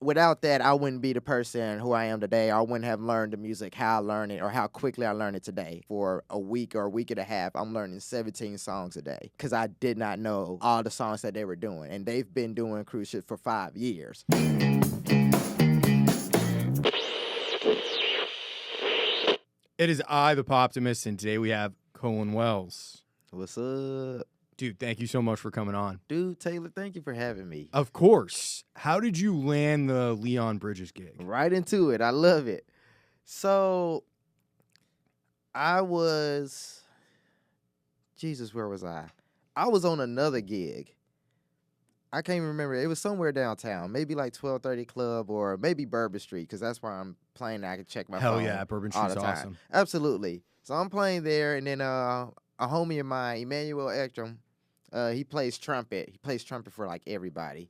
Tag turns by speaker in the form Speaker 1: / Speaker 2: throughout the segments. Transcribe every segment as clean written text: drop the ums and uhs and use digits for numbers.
Speaker 1: without that, I wouldn't be the person who I am today. I wouldn't have learned the music how I learned it or how quickly I learned it today. For a week or a week and a half, I'm learning 17 songs a day because I did not know all the songs that they were doing. And they've been doing cruise ships for 5 years.
Speaker 2: It is I, the Poptimist, and today we have Colin Wells.
Speaker 1: What's up?
Speaker 2: Dude, thank you so much for coming on.
Speaker 1: Dude, Taylor, thank you for having me.
Speaker 2: Of course. How did you land the Leon Bridges gig?
Speaker 1: Right into it. I love it. So, where was I? I was on another gig. I can't even remember. It was somewhere downtown, maybe like 1230 Club or maybe Bourbon Street, because that's where I'm playing. I can check my phone.
Speaker 2: Hell yeah, Bourbon
Speaker 1: all
Speaker 2: Street's
Speaker 1: the time.
Speaker 2: awesome.
Speaker 1: Absolutely. So I'm playing there, and then a homie of mine, Emmanuel Ekstrom, he plays trumpet. He plays trumpet for like everybody.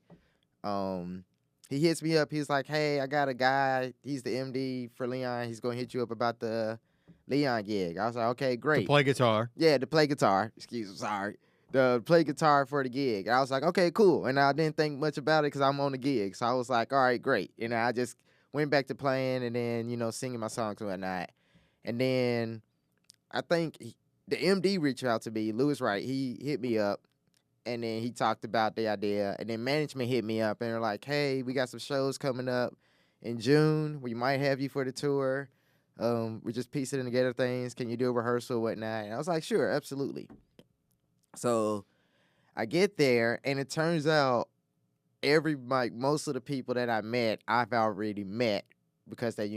Speaker 1: He hits me up. He's like, "Hey, I got a guy. He's the MD for Leon. He's gonna hit you up about the Leon gig." I was like, "Okay, great."
Speaker 2: To play guitar.
Speaker 1: Yeah, to play guitar. Excuse me, sorry. To play guitar for the gig. I was like, "Okay, cool." And I didn't think much about it because I'm on the gig. So I was like, "All right, great." And I just went back to playing and then singing my songs and whatnot. And then I think the MD reached out to me, Lewis Wright. He hit me up. And then he talked about the idea, and then management hit me up, and they're like, "Hey, we got some shows coming up in June. We might have you for the tour. We're just piecing together things. Can you do a rehearsal or whatnot?" And I was like, "Sure, absolutely." So I get there, and it turns out most of the people that I met, I've already met because they've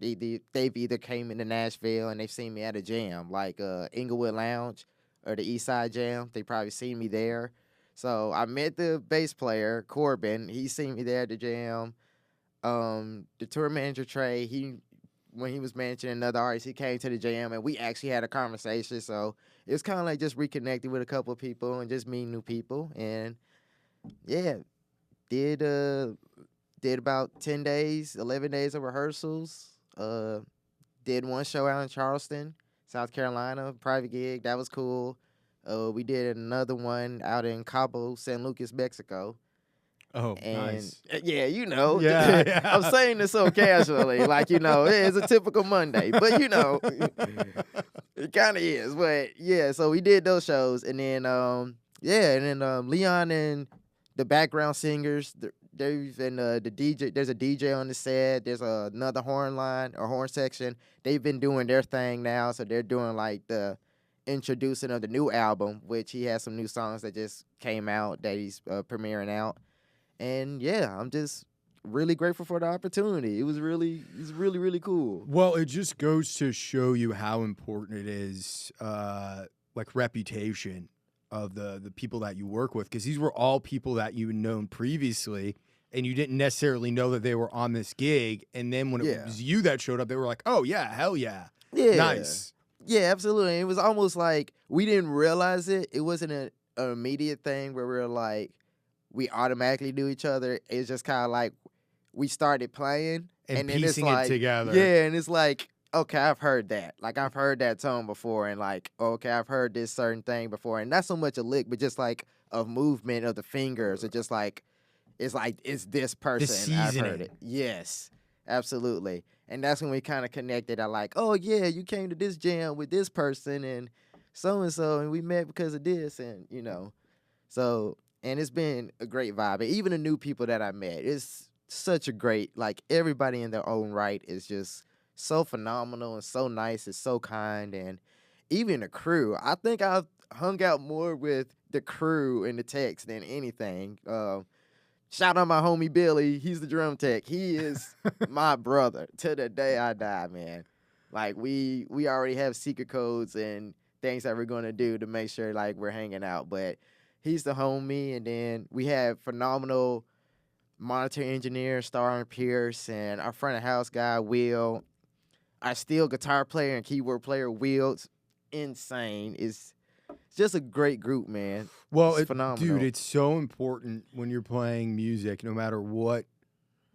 Speaker 1: either came into Nashville and they've seen me at a jam, like Inglewood Lounge or the East Side Jam. They probably seen me there. So I met the bass player, Corbin. He seen me there at the jam. The tour manager, Trey, when he was managing another artist, he came to the jam, and we actually had a conversation. So it was kind of like just reconnecting with a couple of people and just meeting new people. And, yeah, did about 10 days, 11 days of rehearsals. Did one show out in Charleston, South Carolina, private gig. That was cool. We did another one out in Cabo San Lucas, Mexico.
Speaker 2: Oh,
Speaker 1: And
Speaker 2: nice.
Speaker 1: yeah,
Speaker 2: Yeah.
Speaker 1: I'm saying this so casually, like, it's a typical Monday, but it kind of is. But yeah, so we did those shows, and then Leon and the background singers, Dave and the DJ. There's a DJ on the set. There's another horn section. They've been doing their thing now, so they're doing like the introducing of the new album, which he has some new songs that just came out that he's premiering out. And yeah, I'm just really grateful for the opportunity. It's really, really cool.
Speaker 2: Well, it just goes to show you how important it is, like reputation of the people that you work with, because these were all people that you had known previously, and you didn't necessarily know that they were on this gig. And then when it was you that showed up, they were like, "Oh yeah, hell yeah,
Speaker 1: yeah,
Speaker 2: nice."
Speaker 1: Yeah, absolutely. It was almost like we didn't realize it. It wasn't an immediate thing where we were like, we automatically knew each other. It's just kind of like we started playing
Speaker 2: and
Speaker 1: then
Speaker 2: piecing
Speaker 1: it's like,
Speaker 2: it together.
Speaker 1: Yeah, and it's like, okay, I've heard that. Like, I've heard that tone before, and like, okay, I've heard this certain thing before, and not so much a lick, but just like a movement of the fingers, or just like it's this person. I've heard it. Yes, absolutely. And that's when we kind of connected. I like, oh yeah, you came to this jam with this person and so, and we met because of this, and so. And it's been a great vibe. And even the new people that I met, it's such a great, like, everybody in their own right is just so phenomenal and so nice and so kind. And even the crew, I think I've hung out more with the crew and the techs than anything. Shout out my homie Billy. He's the drum tech. He is my brother to the day I die, man. Like, we already have secret codes and things that we're going to do to make sure, like, we're hanging out. But he's the homie, and then we have phenomenal monitor engineer, Star Pierce, and our front of house guy, Will. Our steel guitar player and keyboard player, Will. It's insane. It's just a great group, man.
Speaker 2: Well,
Speaker 1: it's phenomenal.
Speaker 2: Dude, it's so important when you're playing music, no matter what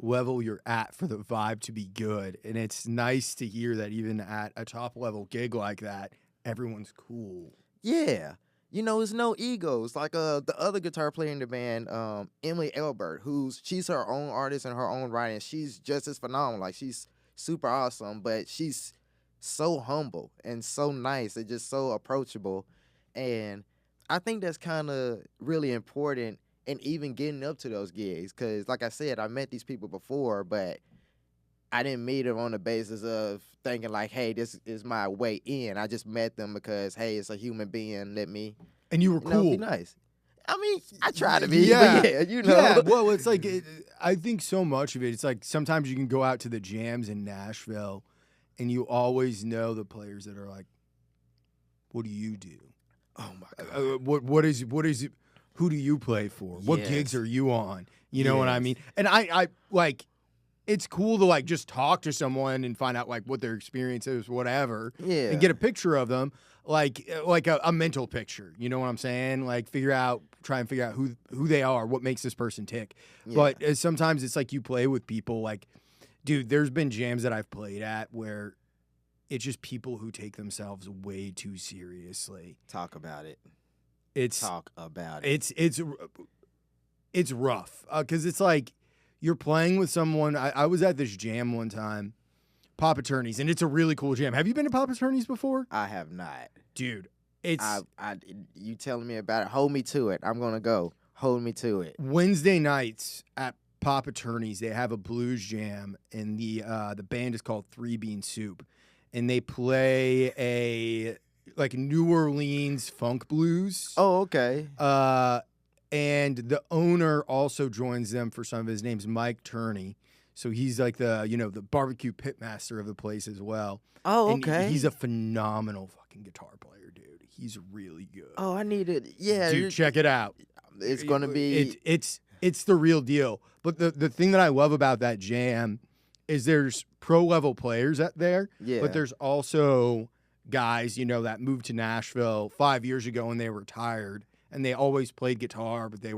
Speaker 2: level you're at, for the vibe to be good. And it's nice to hear that even at a top-level gig like that, everyone's cool.
Speaker 1: Yeah. it's no egos. Like the other guitar player in the band, Emily Elbert, she's her own artist in her own right, and she's just as phenomenal. Like she's super awesome, but she's so humble and so nice and just so approachable. And I think that's kind of really important in even getting up to those gigs. Because like I said, I met these people before, but I didn't meet them on the basis of thinking like, hey, this is my way in. I just met them because, hey, it's a human being. Let me,
Speaker 2: And you were cool.
Speaker 1: Be nice. I mean, I try to be,
Speaker 2: Yeah.
Speaker 1: but yeah,
Speaker 2: Yeah, well, it's like, I think so much of it, it's like sometimes you can go out to the jams in Nashville and you always know the players that are like, what do you do?
Speaker 1: Oh my God.
Speaker 2: What is it? Who do you play for? What
Speaker 1: Yes.
Speaker 2: gigs are you on? You know what I
Speaker 1: Yes.
Speaker 2: mean? And I like, it's cool to like just talk to someone and find out like what their experience is, whatever,
Speaker 1: Yeah.
Speaker 2: and get a picture of them, like a mental picture. You know what I'm saying? Like try and figure out who they are, what makes this person tick.
Speaker 1: Yeah.
Speaker 2: But sometimes it's like you play with people. Like, dude, there's been jams that I've played at where it's just people who take themselves way too seriously.
Speaker 1: Talk about it.
Speaker 2: It's
Speaker 1: Talk about it.
Speaker 2: it's rough because it's like you're playing with someone. I was at this jam one time, Pop Attorneys, and it's a really cool jam. Have you been to Pop Attorneys before?
Speaker 1: I have not.
Speaker 2: Dude, it's
Speaker 1: you telling me about it. Hold me to it. I'm gonna go. Hold me to it.
Speaker 2: Wednesday nights at Pop Attorneys. They have a blues jam, and the band is called Three Bean Soup, and they play a like New Orleans funk blues.
Speaker 1: Oh, okay.
Speaker 2: And the owner also joins them for some of his name's Mike Turney. So he's like the barbecue pitmaster of the place as well.
Speaker 1: Oh,
Speaker 2: And
Speaker 1: okay.
Speaker 2: he's a phenomenal fucking guitar player, dude. He's really good.
Speaker 1: Oh, I need it. Yeah,
Speaker 2: Dude, check it out.
Speaker 1: It's gonna be.
Speaker 2: It's the real deal. But the thing that I love about that jam is there's pro level players out there.
Speaker 1: Yeah.
Speaker 2: But there's also guys, that moved to Nashville 5 years ago and they retired. And they always played guitar, but they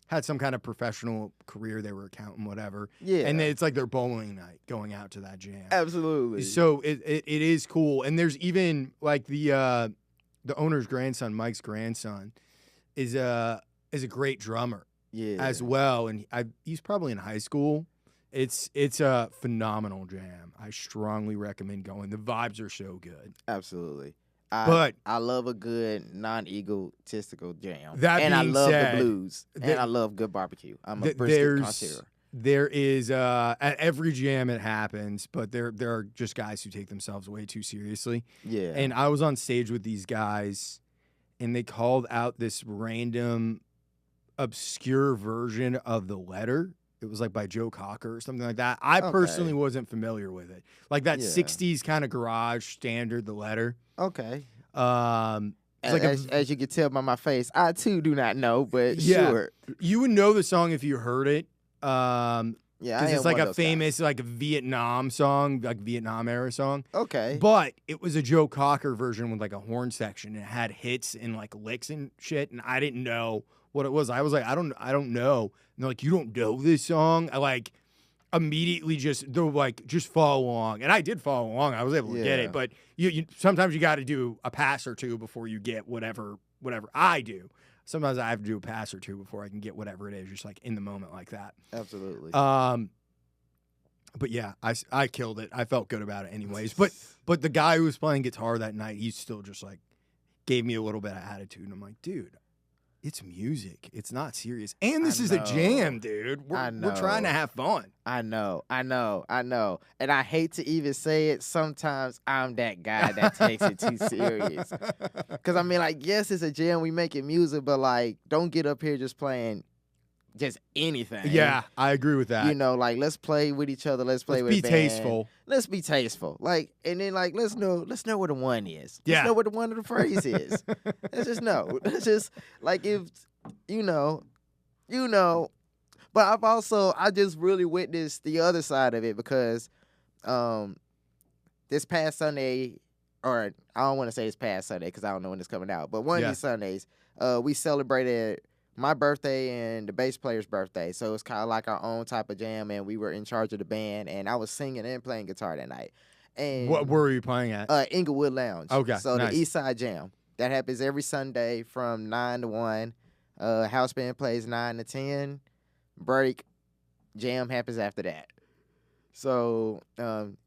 Speaker 2: had some kind of professional career. They were accountant, whatever.
Speaker 1: Yeah.
Speaker 2: And it's like their bowling night going out to that jam.
Speaker 1: Absolutely.
Speaker 2: So it is cool. And there's even like the owner's grandson, Mike's grandson, is a great drummer as well. And he's probably in high school. It's a phenomenal jam. I strongly recommend going. The vibes are so good.
Speaker 1: Absolutely.
Speaker 2: But
Speaker 1: I love a good non-egotistical jam.
Speaker 2: That
Speaker 1: and I
Speaker 2: being
Speaker 1: love
Speaker 2: said,
Speaker 1: the blues. And I love good barbecue. I'm a brisket connoisseur.
Speaker 2: There is at every jam it happens, but there are just guys who take themselves way too seriously.
Speaker 1: Yeah.
Speaker 2: And I was on stage with these guys, and they called out this random, obscure version of The Letter. It was like by Joe Cocker or something like that. I personally wasn't familiar with it. Like that 60s kind of garage standard, The Letter.
Speaker 1: Okay.
Speaker 2: It's like
Speaker 1: as you can tell by my face, I too do not know, but
Speaker 2: yeah,
Speaker 1: sure.
Speaker 2: You would know the song if you heard it.
Speaker 1: Yeah,
Speaker 2: because it's like a famous like Vietnam song, like Vietnam era song.
Speaker 1: Okay.
Speaker 2: But it was a Joe Cocker version with like a horn section. It had hits and like licks and shit, and I didn't know what it was. I was like, I don't know. And they're like, you don't know this song? I like immediately they're like, just follow along. And I did follow along. I was able to get it. But you sometimes you got to do a pass or two before you get whatever I do. Sometimes I have to do a pass or two before I can get whatever it is, just like in the moment like that.
Speaker 1: Absolutely.
Speaker 2: But yeah, I killed it. I felt good about it anyways. But the guy who was playing guitar that night, he still just like gave me a little bit of attitude. And I'm like, dude, it's music. It's not serious. And this is a jam, dude. We're trying to have fun.
Speaker 1: I know. And I hate to even say it. Sometimes I'm that guy that takes it too serious. Because, I mean, like, yes, it's a jam. We making music, but, like, don't get up here just playing just anything.
Speaker 2: Yeah, I agree with that.
Speaker 1: Like, let's play with each other. Let's play with
Speaker 2: be
Speaker 1: band.
Speaker 2: tasteful.
Speaker 1: Let's be tasteful. Like, and then, like, let's know where the one is.
Speaker 2: Yeah.
Speaker 1: Let's know where the one of the phrase is. Let's just know. Let's just, like, if, But I just really witnessed the other side of it because this past Sunday, or I don't want to say this past Sunday because I don't know when it's coming out, but one of these Sundays, we celebrated my birthday and the bass player's birthday. So it's kind of like our own type of jam, and we were in charge of the band, and I was singing and playing guitar that night. And
Speaker 2: what were you playing at?
Speaker 1: Inglewood Lounge.
Speaker 2: Okay,
Speaker 1: So
Speaker 2: nice.
Speaker 1: the East Side Jam. That happens every Sunday from 9 to 1. House band plays 9 to 10. Break. Jam happens after that. So,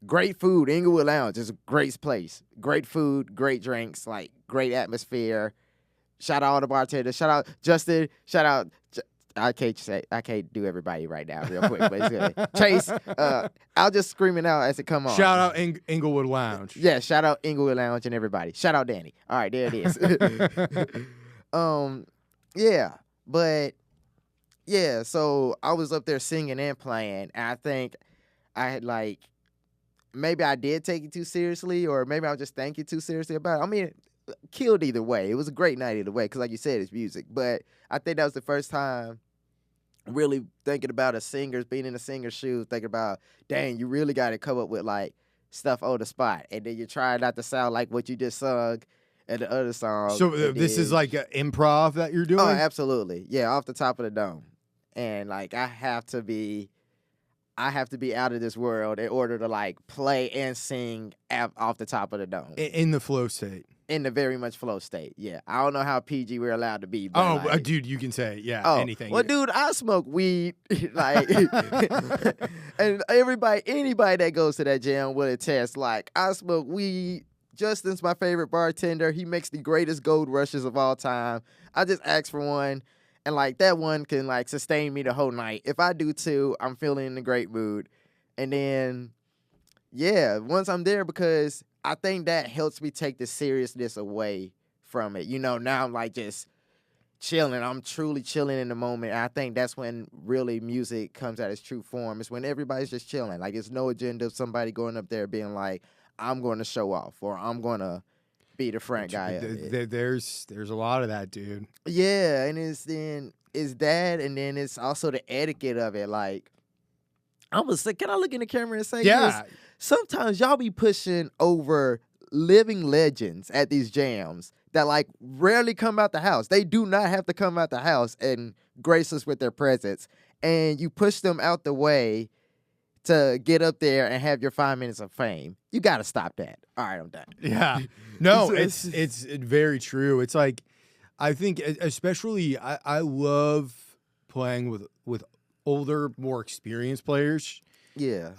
Speaker 1: great food. Inglewood Lounge is a great place. Great food, great drinks, like great atmosphere. Shout out all the bartenders. Shout out Justin. Shout out. I can't do everybody right now real quick, but it's good. Chase. I'll just scream it out as it come on.
Speaker 2: Shout out Inglewood Lounge.
Speaker 1: Yeah, shout out Inglewood Lounge and everybody. Shout out Danny. All right, there it is. Yeah, but yeah, so I was up there singing and playing, and I think I had like maybe I did take it too seriously, or maybe I was just thinking too seriously about it. I mean, killed either way. It was a great night either way, because like you said, it's music. But I think that was the first time really thinking about being in a singer's shoes, thinking about, dang, you really got to come up with like stuff on the spot, and then you try not to sound like what you just sung in the other song.
Speaker 2: So this is like improv that you're doing?
Speaker 1: Oh, absolutely. Yeah, off the top of the dome. And like I have to be out of this world in order to like play and sing off the top of the dome.
Speaker 2: In the flow state.
Speaker 1: In the very much flow state, yeah. I don't know how PG we're allowed to be. But like,
Speaker 2: dude, you can say, anything.
Speaker 1: Well, dude, I smoke weed, like, and anybody that goes to that jam will attest, like, I smoke weed. Justin's my favorite bartender. He makes the greatest gold rushes of all time. I just ask for one, and like that one can like sustain me the whole night. If I do two, I'm feeling in a great mood, and then, yeah, once I'm there, because I think that helps me take the seriousness away from it. You know, now I'm like just chilling. I'm truly chilling in the moment. And I think that's when really music comes at its true form. It's when everybody's just chilling. Like it's no agenda of somebody going up there being like, I'm going to show off or I'm going to be the front guy of it.
Speaker 2: There's a lot of that, dude.
Speaker 1: Yeah, and it's that, and then it's also the etiquette of it. Like, I'm gonna say, can I look in the camera and say,
Speaker 2: yeah?
Speaker 1: Sometimes y'all be pushing over living legends at these jams that like rarely come out the house. They do not have to come out the house and grace us with their presence. And you push them out the way to get up there and have your 5 minutes of fame. You got to stop that. All right, I'm done.
Speaker 2: Yeah. No, it's very true. It's like, I think especially I love playing with older, more experienced players.
Speaker 1: Yeah.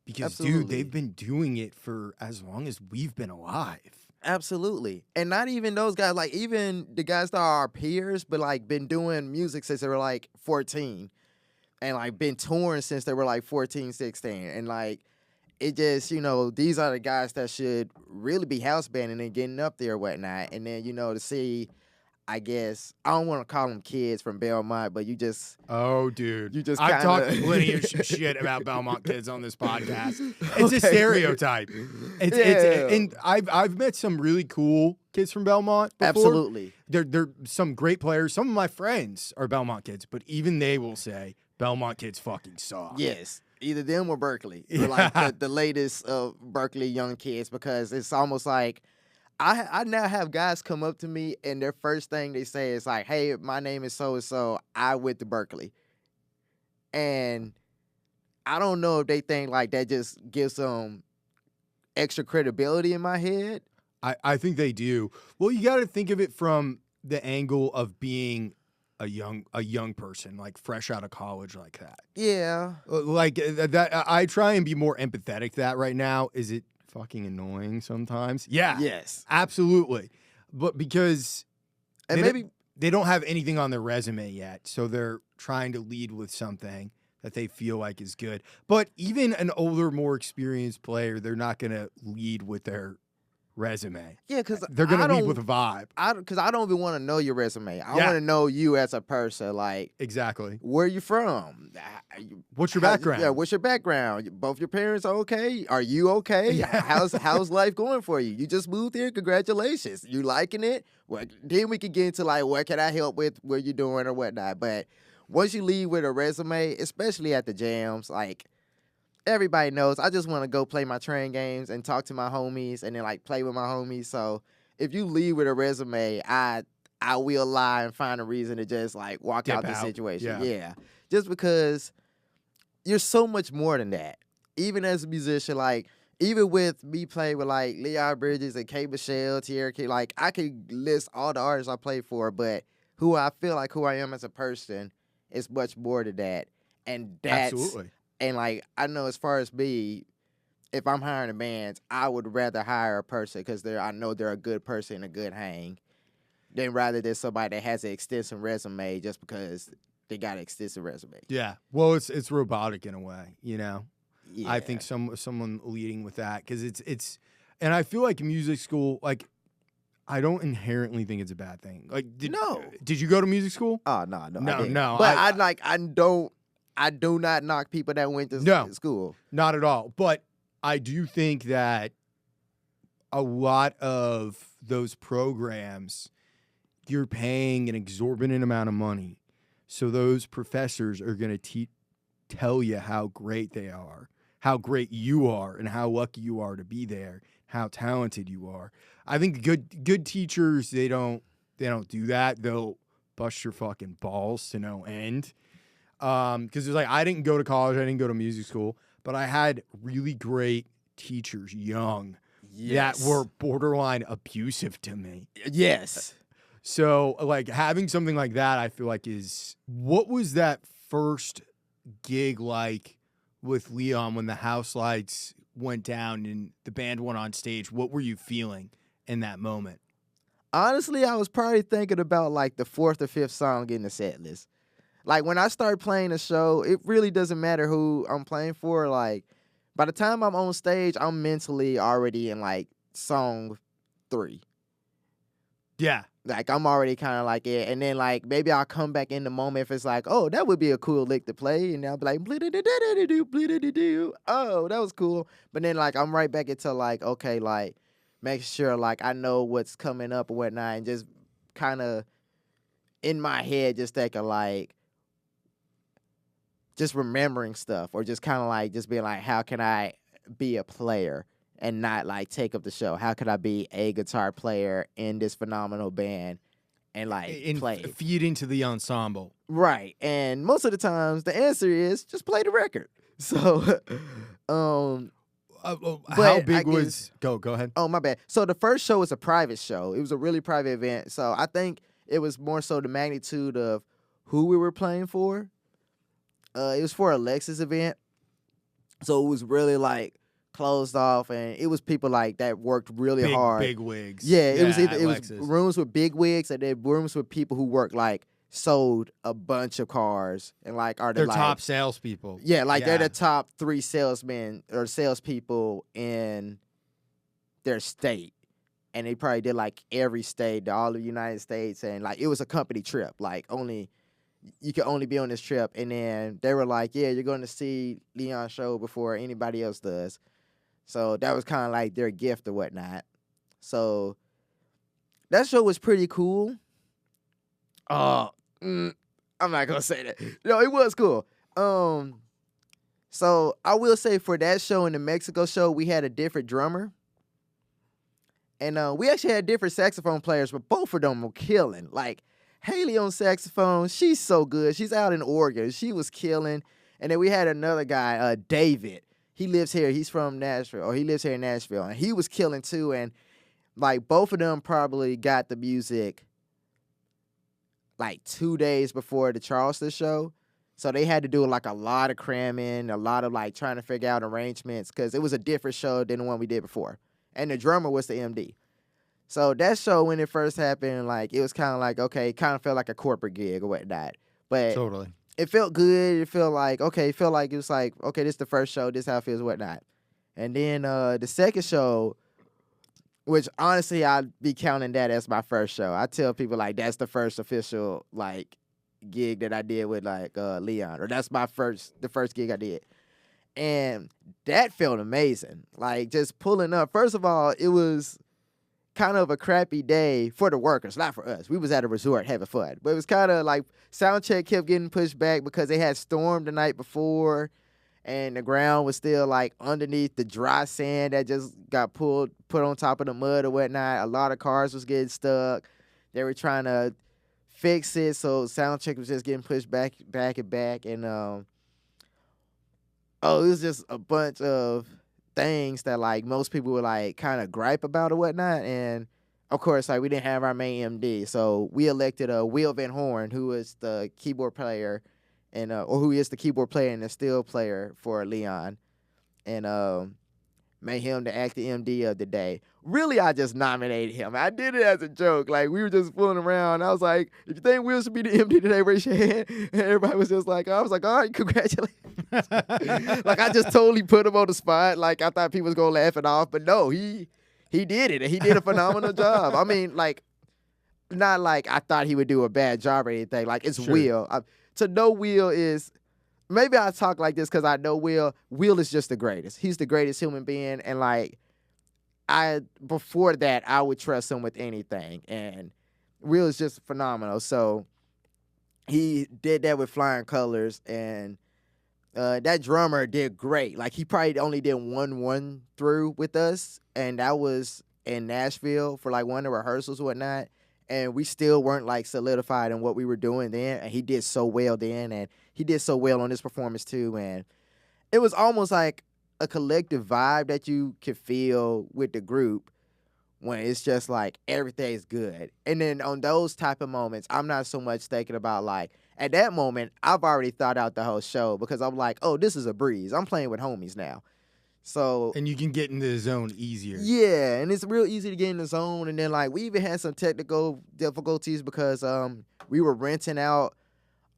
Speaker 2: Because,
Speaker 1: Absolutely.
Speaker 2: dude, they've been doing it for as long as we've been alive.
Speaker 1: Absolutely. And not even those guys, like even the guys that are our peers, but like been doing music since they were like 14 and like been touring since they were like 14, 16. And like, it just, you know, these are the guys that should really be house banding and getting up there and whatnot. And then, you know, to see, I guess, I don't want to call them kids from Belmont, but you just...
Speaker 2: Oh, dude.
Speaker 1: You just
Speaker 2: I've talked plenty of shit about Belmont kids on this podcast. It's a stereotype. And I've met some really cool kids from Belmont before.
Speaker 1: Absolutely.
Speaker 2: They're some great players. Some of my friends are Belmont kids, but even they will say, Belmont kids fucking suck.
Speaker 1: Yes. Either them or Berklee. Or like the latest of Berklee young kids, because it's almost like... I now have guys come up to me and their first thing they say is like, hey, my name is so-and-so. I went to Berklee. And I don't know if they think like that just gives them extra credibility in my head.
Speaker 2: I think they do. Well, you got to think of it from the angle of being a young person, like fresh out of college like that.
Speaker 1: Yeah.
Speaker 2: Like that. I try and be more empathetic to that right now. Is it fucking annoying sometimes? Yeah.
Speaker 1: Yes.
Speaker 2: Absolutely. But because
Speaker 1: and maybe
Speaker 2: they don't have anything on their resume yet, so they're trying to lead with something that they feel like is good. But even an older, more experienced player, they're not going to lead with their resume.
Speaker 1: Yeah, because
Speaker 2: they're going to lead with a vibe.
Speaker 1: Because I don't even want to know your resume. I want to know you as a person. Like,
Speaker 2: exactly.
Speaker 1: Where you from?
Speaker 2: What's your background?
Speaker 1: Yeah, what's your background? Both your parents are okay? Are you okay? Yeah. How's life going for you? You just moved here? Congratulations. You liking it? Well, then we can get into like, what can I help with, what you're doing or whatnot. But once you leave with a resume, especially at the jams, like, everybody knows I just want to go play my train games and talk to my homies and then like play with my homies. So if you leave with a resume, I will lie and find a reason to just like walk out the situation. Yeah. Just because you're so much more than that. Even as a musician, like even with me playing with like Leon Bridges and K Michelle, Tierra K, like I could list all the artists I played for, but who I feel like who I am as a person is much more than that. And that's
Speaker 2: Absolutely.
Speaker 1: and like I know as far as me, if I'm hiring a band, I would rather hire a person because I know they're a good person and a good hang, than rather than somebody that has an extensive resume just because they got an extensive resume.
Speaker 2: Yeah. Well, it's robotic in a way, you know.
Speaker 1: Yeah.
Speaker 2: I think someone leading with that because it's, and I feel like music school, like I don't inherently think it's a bad thing. Like, did you go to music school?
Speaker 1: Oh no,
Speaker 2: No.
Speaker 1: But I do not knock people that went to school.
Speaker 2: Not at all. But I do think that a lot of those programs, you're paying an exorbitant amount of money, so those professors are going to tell you how great they are, how great you are, and how lucky you are to be there, how talented you are. I think good teachers, they don't do that. They'll bust your fucking balls to no end. Because it's like I didn't go to college, I didn't go to music school, but I had really great teachers young that were borderline abusive to me.
Speaker 1: Yes.
Speaker 2: So like having something like that, I feel like what was that first gig like with Leon when the house lights went down and the band went on stage? What were you feeling in that moment?
Speaker 1: Honestly, I was probably thinking about like the 4th or 5th song in the set list. Like when I start playing a show, it really doesn't matter who I'm playing for. Like by the time I'm on stage, I'm mentally already in like song 3.
Speaker 2: Yeah.
Speaker 1: Like I'm already kind of like it, and then like maybe I'll come back in the moment if it's like, oh, that would be a cool lick to play, and I'll be like, bleedity-do, oh, that was cool. But then like I'm right back into like, okay, like make sure like I know what's coming up or whatnot, and just kind of in my head just thinking like, just remembering stuff, or just kind of like just being like, how can I be a player and not like take up the show? How could I be a guitar player in this phenomenal band and like play?
Speaker 2: Feed into the ensemble.
Speaker 1: Right. And most of the times the answer is just play the record. So
Speaker 2: how big was go ahead.
Speaker 1: Oh, my bad. So the first show was a private show. It was a really private event. So I think it was more so the magnitude of who we were playing for. It was for a Lexus event. So it was really like closed off, and it was people like that worked really hard.
Speaker 2: Big wigs.
Speaker 1: Yeah, it was rooms with big wigs, and then rooms with people who worked like sold a bunch of cars and like are
Speaker 2: they're
Speaker 1: like
Speaker 2: top salespeople.
Speaker 1: Yeah, like they're the top 3 salesmen or salespeople in their state, and they probably did like every state, all the United States, and like it was a company trip. Like you could only be on this trip, and then they were like, yeah, you're going to see Leon's show before anybody else does. So that was kind of like their gift or whatnot. So that show was pretty cool. I'm not going to say that. No, it was cool. So I will say for that show and the Mexico show, we had a different drummer. And we actually had different saxophone players, but both of them were killing. Like, Haley on saxophone, she's so good. She's out in Oregon. She was killing. And then we had another guy, David. He lives here. He's from Nashville, or he lives here in Nashville. And he was killing too. And like both of them probably got the music like 2 days before the Charleston show. So they had to do like a lot of cramming, a lot of like trying to figure out arrangements because it was a different show than the one we did before. And the drummer was the MD. So that show, when it first happened, like it was kind of like, okay, it kind of felt like a corporate gig or whatnot. But
Speaker 2: Totally.
Speaker 1: It felt good. It felt like, okay, it was like, okay, this is the first show, this is how it feels, whatnot. And then the second show, which honestly, I'd be counting that as my first show. I tell people like that's the first official like gig that I did with like Leon, or that's the first gig I did. And that felt amazing. Like just pulling up. First of all, it was kind of a crappy day for the workers, not for us. We was at a resort having fun. But it was kind of like sound check kept getting pushed back because they had stormed the night before and the ground was still like underneath the dry sand that just got put on top of the mud or whatnot. A lot of cars was getting stuck. They were trying to fix it, so sound check was just getting pushed back and back. And it was just a bunch of things that like most people would like kind of gripe about or whatnot. And of course, like we didn't have our main MD, so we elected Will Van Horn, who is the keyboard player, and or who is the keyboard player and the steel player for Leon, and made him the acting MD of the day. Really, I just nominated him. I did it as a joke. Like, we were just fooling around. I was like, if you think Will should be the MD today, raise your hand. And everybody was just like, I was like, all right, congratulations. Like, I just totally put him on the spot. Like, I thought people was going to laugh it off. But no, he did it. And he did a phenomenal job. I mean, like, not like I thought he would do a bad job or anything. Like, it's
Speaker 2: Sure.
Speaker 1: Will. To know Will is... Maybe I talk like this because I know Will. Will is just the greatest. He's the greatest human being. And, like, before that, I would trust him with anything. And Will is just phenomenal. So he did that with flying colors. And that drummer did great. Like, he probably only did one through with us. And that was in Nashville for, like, one of the rehearsals and whatnot. And we still weren't, like, solidified in what we were doing then. And he did so well then. And he did so well on this performance, too. And it was almost like a collective vibe that you could feel with the group when it's just, like, everything's good. And then on those type of moments, I'm not so much thinking about, like, at that moment, I've already thought out the whole show because I'm like, oh, this is a breeze. I'm playing with homies now. So
Speaker 2: And you can get into the zone easier.
Speaker 1: yeah, and it's real easy to get in the zone. And then, like, we even had some technical difficulties because we were renting out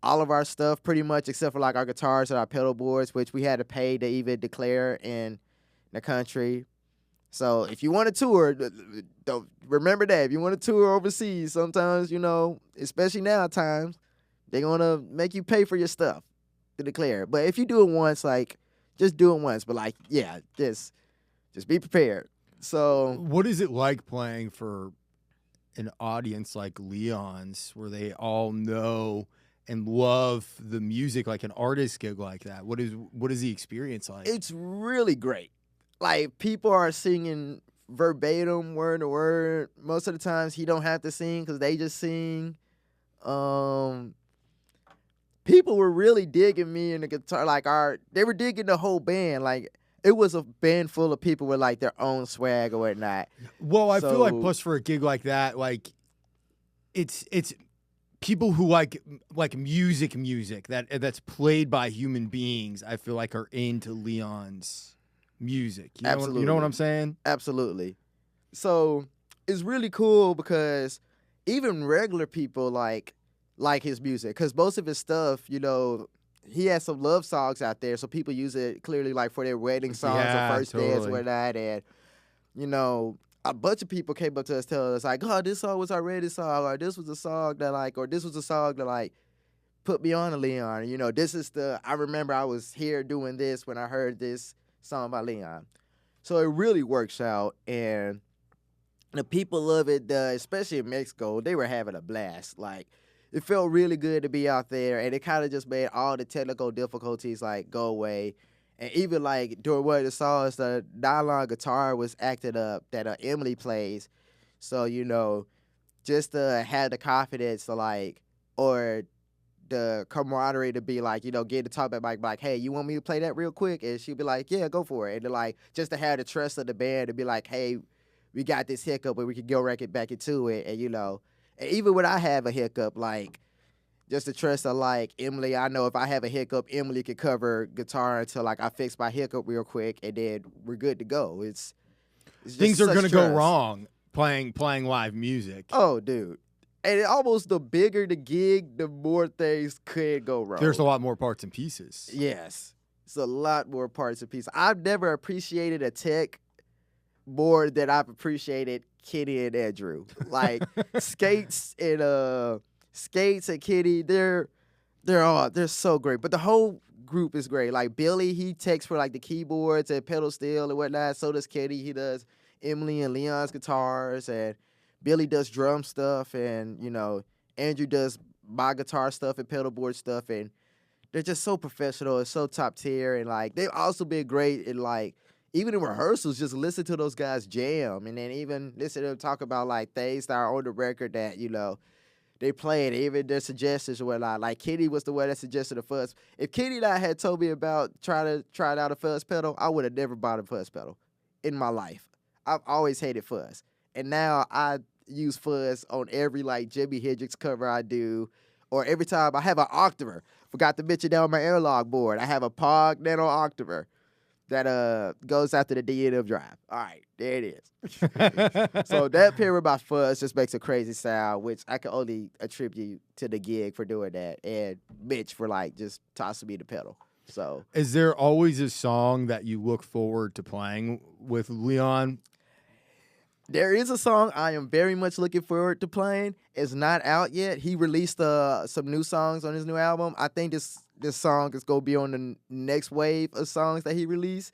Speaker 1: all of our stuff pretty much except for, like, our guitars and our pedal boards, which we had to pay to even declare in the country. So if you want to tour, don't remember that. If you want to tour overseas, sometimes, you know, especially now times, they're going to make you pay for your stuff to declare. But if you do it once, like, just do it once. But, like, yeah, just be prepared. So
Speaker 2: What is it like playing for an audience like Leon's where they all know and love the music, like an artist gig like that? What is the experience like?
Speaker 1: it's really great. Like, people are singing verbatim, word to word. Most of the times he don't have to sing because they just sing. People were really digging me and the guitar. Like, they were digging the whole band. Like, it was a band full of people with, like, their own swag or whatnot.
Speaker 2: Well, I feel like
Speaker 1: So-
Speaker 2: plus for a gig like that, like it's people who like music that's played by human beings. I feel like are into Leon's music. You know what
Speaker 1: Absolutely.
Speaker 2: I'm saying?
Speaker 1: Absolutely. So it's really cool because even regular people like his music because most of his stuff, you know, he has some love songs out there, so people use it clearly like for their wedding songs
Speaker 2: Yeah,
Speaker 1: or first dance
Speaker 2: totally.
Speaker 1: or that. And you know, a bunch of people came up to us telling us like, "Oh, this song was our wedding song," or "This was a song that like," or "This was a song that like put me on to Leon." You know, this is I remember I was here doing this when I heard this song by Leon. So it really works out, and the people love it, especially in Mexico. They were having a blast. Like, it felt really good to be out there, and it kind of just made all the technical difficulties, like, go away. And even, like, during one of the songs, the nylon guitar was acted up that Emily plays. So, you know, just to have the confidence to, like, or the camaraderie to be like, you know, get to talk about like, hey, you want me to play that real quick? And she'd be like, yeah, go for it. And then, like, just to have the trust of the band to be like, hey, we got this hiccup, but we can go right back into it. And, you know, and even when I have a hiccup, like, just the trust of, like, Emily, I know if I have a hiccup, Emily could cover guitar until, like, I fix my hiccup real quick, and then we're good to go. It's just
Speaker 2: Things are
Speaker 1: such
Speaker 2: gonna go
Speaker 1: trust.
Speaker 2: wrong playing live music.
Speaker 1: Oh, dude. And almost the bigger the gig, the more things could go wrong.
Speaker 2: There's a lot more parts and pieces.
Speaker 1: Yes. It's a lot more parts and pieces. I've never appreciated a tech more than I've appreciated Kenny and Andrew. Like, Skates and Kenny, they're so great. But the whole group is great. Like, Billy, he takes for, like, the keyboards and pedal steel and whatnot. So does Kenny. He does Emily and Leon's guitars, and Billy does drum stuff, and, you know, Andrew does my guitar stuff and pedalboard stuff, and they're just so professional and so top tier, and, like, they've also been great in, like, even in rehearsals, just listen to those guys jam, and then even listen to them talk about, like, things that are on the record that, you know, they play it, even their suggestions or whatnot. Like Kitty was the one that suggested a fuzz. If Kitty and I had told me about trying out a fuzz pedal, I would have never bought a fuzz pedal in my life. I've always hated fuzz. And now I use fuzz on every like Jimi Hendrix cover I do, or every time I have an octaver. Forgot to mention that on my airlock board. I have a Pog Nano octaver that goes after the D&M drive. All right, there it is. So that pair with my fuzz just makes a crazy sound, which I can only attribute to the gig for doing that, and Mitch for like just tossing me the pedal. So,
Speaker 2: is there always a song that you look forward to playing with Leon?
Speaker 1: there is a song I am very much looking forward to playing. It's not out yet. He released some new songs on his new album. I think this song is gonna be on the next wave of songs that he released.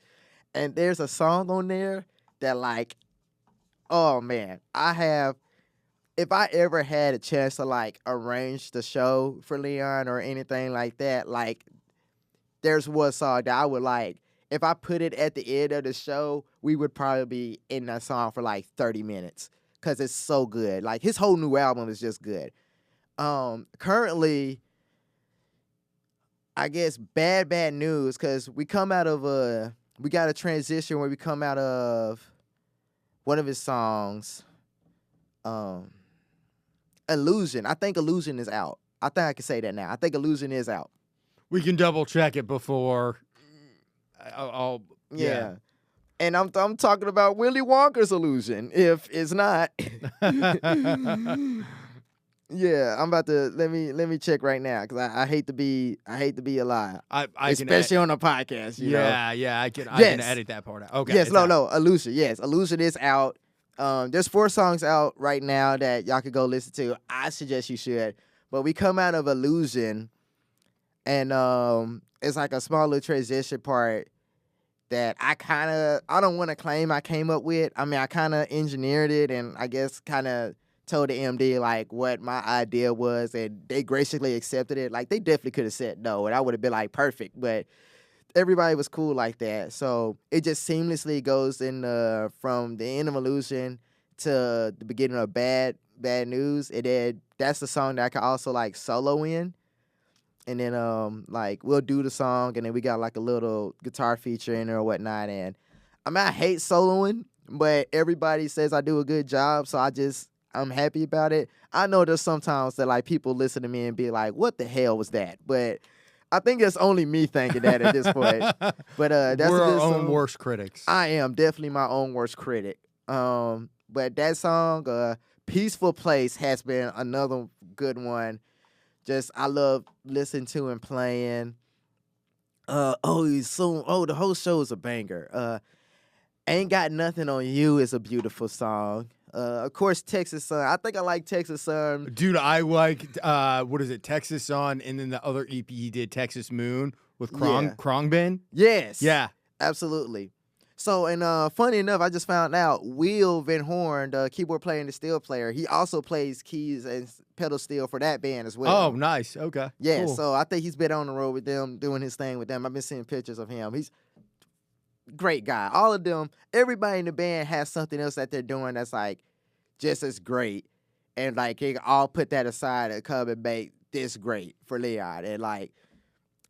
Speaker 1: And there's a song on there that like, oh man, if I ever had a chance to like arrange the show for Leon or anything like that, like there's one song that I would like. If I put it at the end of the show, we would probably be in that song for like 30 minutes because it's so good. Like his whole new album is just good. Currently, I guess bad news because we got a transition where we come out of one of his songs, Illusion. I think Illusion is out. I think I can say that now. I think Illusion is out.
Speaker 2: We can double check it before. Yeah.
Speaker 1: And I'm talking about Willy Wonka's Illusion. If it's not, yeah, I'm about to let me check right now because I hate to be a lie, especially on a podcast. You know?
Speaker 2: I can edit that part out. Okay.
Speaker 1: Yes, no, Illusion. Yes, Illusion is out. There's 4 songs out right now that y'all could go listen to. I suggest you should. But we come out of Illusion, and it's like a small little transition part that I don't want to claim I came up with. I mean, I kind of engineered it and I guess kind of told the MD like what my idea was, and they graciously accepted it. Like they definitely could have said no, and I would have been like perfect, but everybody was cool like that. So it just seamlessly goes in from the end of Illusion to the beginning of Bad News, and then that's the song that I can also like solo in. And then like we'll do the song, and then we got like a little guitar feature in there or whatnot. And I mean, I hate soloing, but everybody says I do a good job, so I'm happy about it. I know there's sometimes that like people listen to me and be like, "What the hell was that?" But I think it's only me thinking that at this point. But that's
Speaker 2: we're
Speaker 1: a good
Speaker 2: our own
Speaker 1: song.
Speaker 2: worst critics.
Speaker 1: I am definitely my own worst critic. But that song, "Peaceful Place," has been another good one. Just I love listening to and playing. The whole show is a banger. Ain't Got Nothing on You is a beautiful song. Of course, Texas Sun. I think I like Texas Sun.
Speaker 2: Dude, I like what is it, Texas Sun, and then the other EP he did, Texas Moon with Khruangbin.
Speaker 1: Yes.
Speaker 2: Yeah.
Speaker 1: Absolutely. So, and funny enough, I just found out Will Van Horn, the keyboard player and the steel player, he also plays keys and pedal steel for that band as well.
Speaker 2: Oh, nice. Okay.
Speaker 1: Yeah,
Speaker 2: Cool.
Speaker 1: So I think he's been on the road with them, doing his thing with them. I've been seeing pictures of him. He's a great guy. All of them, everybody in the band has something else that they're doing that's like just as great. And like they all put that aside and come and make this great for Leon. And like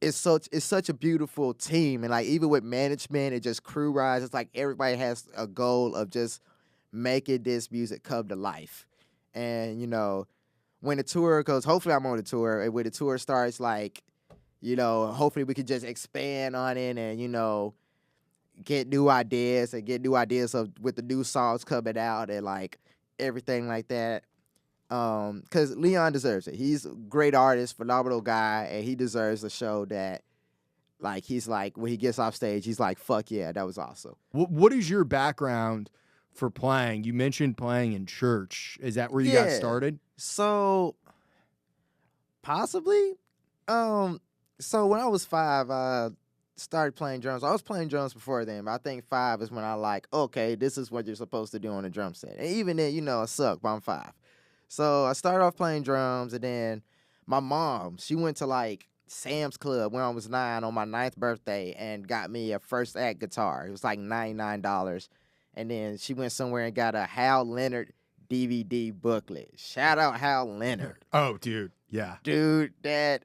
Speaker 1: it's such a beautiful team, and like even with management and just crew rise, it's like everybody has a goal of just making this music come to life. And you know, when the tour goes, hopefully I'm on the tour, and when the tour starts, like, you know, hopefully we can just expand on it and, you know, get new ideas with the new songs coming out and like everything like that. Because Leon deserves it. He's a great artist, phenomenal guy, and he deserves a show that, like, he's like, when he gets off stage, he's like, fuck yeah, that was awesome.
Speaker 2: What is your background for playing? You mentioned playing in church. Is that where you got started?
Speaker 1: So, possibly. So when I was 5, I started playing drums. I was playing drums before then, but I think 5 is when I like, okay, this is what you're supposed to do on a drum set. And even then, you know, I suck, but I'm 5. So I started off playing drums, and then my mom, she went to like Sam's Club when I was 9 on my 9th birthday and got me a first act guitar. It was like $99. And then she went somewhere and got a Hal Leonard DVD booklet. Shout out Hal Leonard.
Speaker 2: Oh, dude. Yeah.
Speaker 1: Dude, that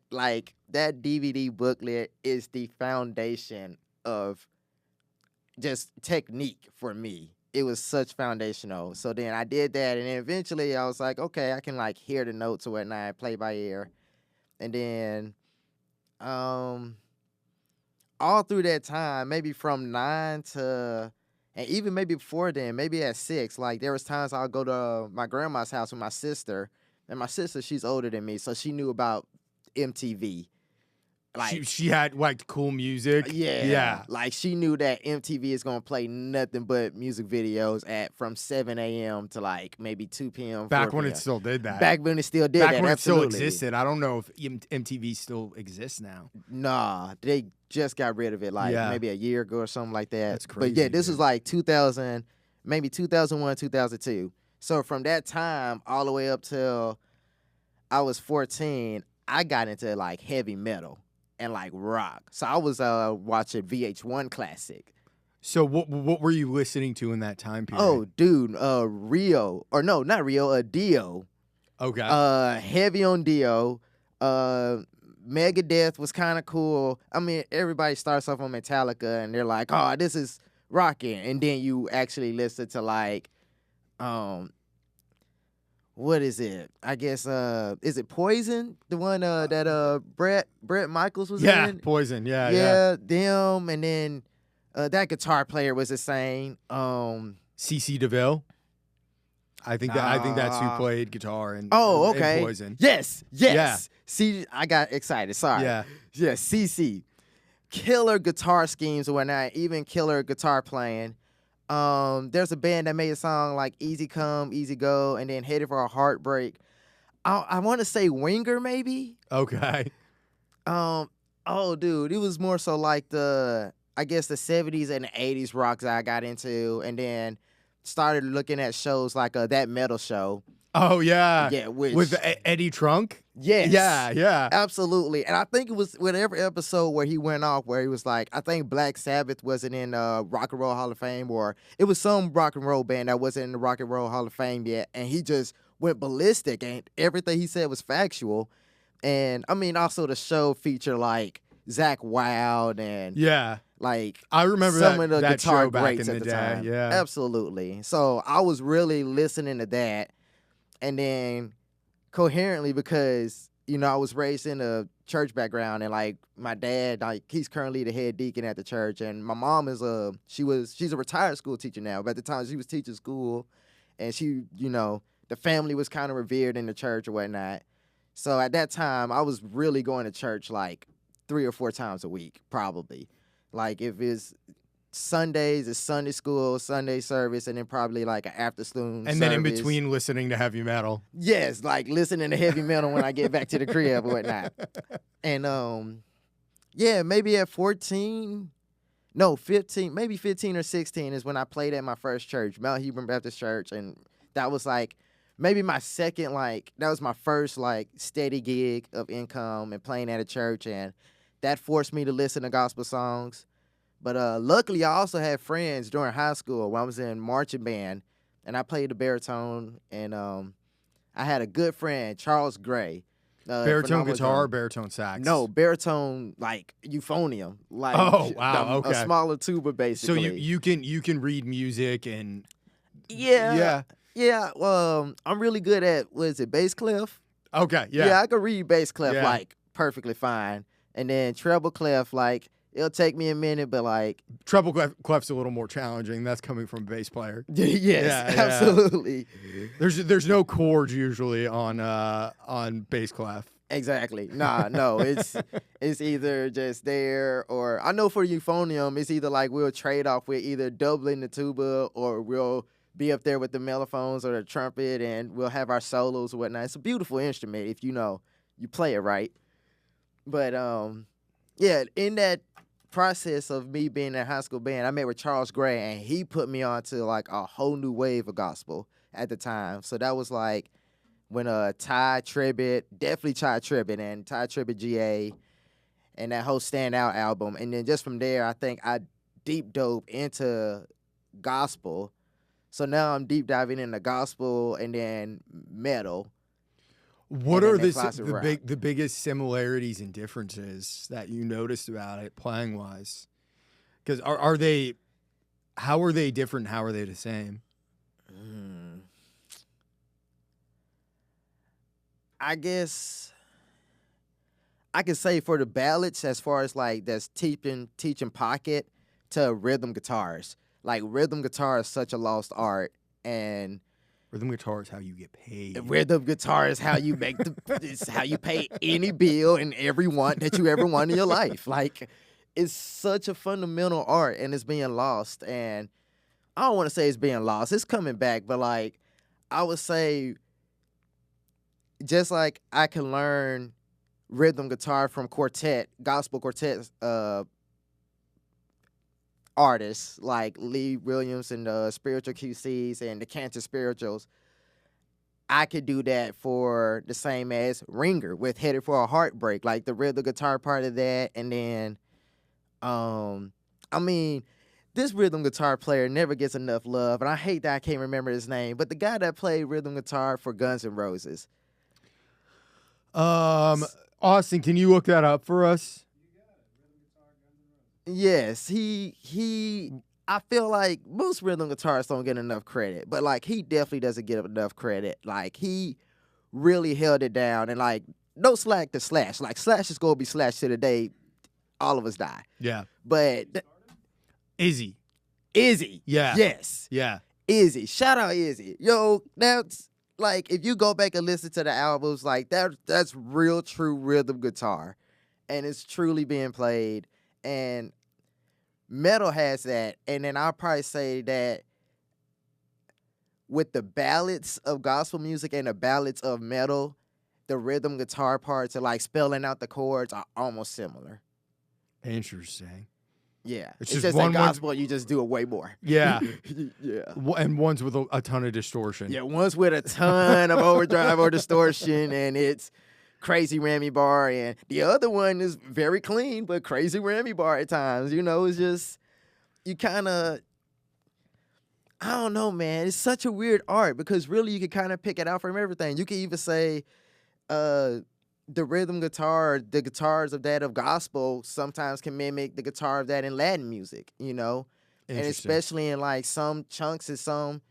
Speaker 1: DVD booklet is the foundation of just technique for me. It was such foundational. So then I did that, and then eventually I was like, okay, I can like hear the notes or whatnot, play by ear. And then all through that time, maybe from 9 to, and even maybe before then, maybe at 6, like there was times I'll go to my grandma's house with my sister, and my sister, she's older than me, so she knew about MTV. Like
Speaker 2: She had like cool music. Yeah.
Speaker 1: like she knew that MTV is gonna play nothing but music videos from 7 a.m. to like maybe 2 p.m.
Speaker 2: Back
Speaker 1: 4
Speaker 2: when
Speaker 1: p.m.
Speaker 2: it still did that.
Speaker 1: Back when it still did
Speaker 2: Back
Speaker 1: that.
Speaker 2: when
Speaker 1: Absolutely.
Speaker 2: it still existed. I don't know if MTV still exists now.
Speaker 1: Nah, they just got rid of it like maybe a year ago or something like that.
Speaker 2: That's crazy.
Speaker 1: But yeah, this was like 2000, maybe 2001, 2002. So from that time all the way up till I was 14, I got into like heavy metal and like rock. So I was watching VH1 Classic.
Speaker 2: So what were you listening to in that time period?
Speaker 1: Oh, dude, Rio, or no, not Rio, Dio.
Speaker 2: Okay.
Speaker 1: Heavy on Dio. Megadeth was kind of cool. I mean, everybody starts off on Metallica and they're like, "Oh, this is rocking," and then you actually listen to like, what is it? I guess is it Poison? The one that Brett Michaels was in?
Speaker 2: Poison. Yeah.
Speaker 1: Them, and then that guitar player was insane.
Speaker 2: CC DeVille. I think that's who played guitar in
Speaker 1: okay.
Speaker 2: in Poison.
Speaker 1: Yes.
Speaker 2: Yeah.
Speaker 1: See, I got excited. Sorry.
Speaker 2: Yeah.
Speaker 1: CC. Killer guitar schemes or whatnot, even killer guitar playing. There's a band that made a song like Easy Come, Easy Go, and then Headed for a Heartbreak. I want to say Winger, maybe.
Speaker 2: Okay.
Speaker 1: Oh, dude, it was more so like the 70s and the 80s rock that I got into, and then started looking at shows like that metal show.
Speaker 2: Oh yeah.
Speaker 1: Yeah,
Speaker 2: with Eddie Trunk.
Speaker 1: Yes.
Speaker 2: Yeah.
Speaker 1: Absolutely. And I think it was whatever episode where he went off where he was like, I think Black Sabbath wasn't in Rock and Roll Hall of Fame, or it was some rock and roll band that wasn't in the Rock and Roll Hall of Fame yet, and he just went ballistic and everything he said was factual. And I mean, also the show featured like Zach Wilde and like
Speaker 2: I remember
Speaker 1: some of the
Speaker 2: that
Speaker 1: guitar
Speaker 2: show back
Speaker 1: greats
Speaker 2: in
Speaker 1: at
Speaker 2: the
Speaker 1: the
Speaker 2: day.
Speaker 1: time.
Speaker 2: Yeah.
Speaker 1: Absolutely. So I was really listening to that, and then coherently because I was raised in a church background, and like my dad, like he's currently the head deacon at the church, and my mom is she's a retired school teacher now, but at the time she was teaching school, and she the family was kind of revered in the church or whatnot. So at that time I was really going to church like 3 or 4 times a week probably. Like if it's Sundays, it's Sunday school, Sunday service, and then probably like an after school
Speaker 2: and then in between listening to heavy metal.
Speaker 1: Yes, like listening to heavy metal when I get back to the crib or whatnot. And maybe at 15, maybe 15 or 16 is when I played at my first church, Mount Hebron Baptist Church, and that was like maybe my second, that was my first like steady gig of income and playing at a church, and that forced me to listen to gospel songs. But luckily, I also had friends during high school when I was in marching band, and I played the baritone. And I had a good friend, Charles Gray.
Speaker 2: Baritone guitar or baritone sax?
Speaker 1: No, baritone like euphonium. Like
Speaker 2: okay.
Speaker 1: A smaller tuba, basically.
Speaker 2: So you can read music and
Speaker 1: yeah. Well, I'm really good at bass clef.
Speaker 2: Okay, yeah.
Speaker 1: Yeah, I can read bass clef like perfectly fine, and then treble clef like. It'll take me a minute, but like
Speaker 2: treble clef's a little more challenging. That's coming from a bass player.
Speaker 1: Yes, absolutely.
Speaker 2: There's no chords usually on bass clef.
Speaker 1: Exactly. No, it's either just there, or I know for euphonium, it's either like we'll trade off with either doubling the tuba, or we'll be up there with the mellophones or the trumpet, and we'll have our solos or whatnot. It's a beautiful instrument if you play it right. But in that process of me being in a high school band, I met with Charles Gray, and he put me on to like a whole new wave of gospel at the time. So that was like when Ty Tribbett, definitely Ty Tribbett, and Ty Tribbett GA, and that whole Stand Out album. And then just from there, I think I deep dove into gospel. So now I'm deep diving into gospel and then metal.
Speaker 2: What
Speaker 1: And
Speaker 2: are
Speaker 1: then that classic rock.
Speaker 2: the biggest similarities and differences that you noticed about it playing wise? Because are they, how are they different? How are they the same?
Speaker 1: I guess I could say for the ballads, as far as like that's teaching pocket to rhythm guitars. Like rhythm guitar is such a lost art, and
Speaker 2: Rhythm guitar is how you get paid.
Speaker 1: rhythm guitar is how you make it's how you pay any bill and every want that you ever want in your life. Like it's such a fundamental art, and it's being lost. And I don't want to say it's being lost. It's coming back, but like I would say, just like I can learn rhythm guitar from gospel quartet artists like Lee Williams and the Spiritual QCs and the Cantor Spirituals, I could do that for the same as Ringer with Headed for a Heartbreak, like the rhythm guitar part of that. And then, I mean, this rhythm guitar player never gets enough love, and I hate that I can't remember his name, but the guy that played rhythm guitar for Guns N' Roses.
Speaker 2: Austin, can you look that up for us?
Speaker 1: Yes, I feel like most rhythm guitarists don't get enough credit, but like he definitely doesn't get enough credit. Like he really held it down, and like no slack to Slash. Like Slash is gonna be Slash to the day all of us die.
Speaker 2: Yeah.
Speaker 1: But
Speaker 2: Izzy.
Speaker 1: Yeah. Yes.
Speaker 2: Yeah.
Speaker 1: Izzy. Shout out Izzy. Yo, that's like if you go back and listen to the albums, like that's real true rhythm guitar. And it's truly being played. And metal has that. And then I'll probably say that with the ballads of gospel music and the ballads of metal, the rhythm guitar parts and like spelling out the chords are almost similar.
Speaker 2: Interesting.
Speaker 1: Yeah.
Speaker 2: It's
Speaker 1: just
Speaker 2: just
Speaker 1: like gospel, you just do it way more.
Speaker 2: Yeah.
Speaker 1: Yeah.
Speaker 2: And one's with a ton of distortion.
Speaker 1: Yeah, one's with a ton of overdrive or distortion, and it's crazy rammy bar, and the other one is very clean, but crazy rammy bar at times. You know, it's just, you kind of, I don't know, man. It's such a weird art because really you can kind of pick it out from everything. You can even say the rhythm guitar, the guitars of that of gospel sometimes can mimic the guitar of that in Latin music, you know? And especially in like some chunks and some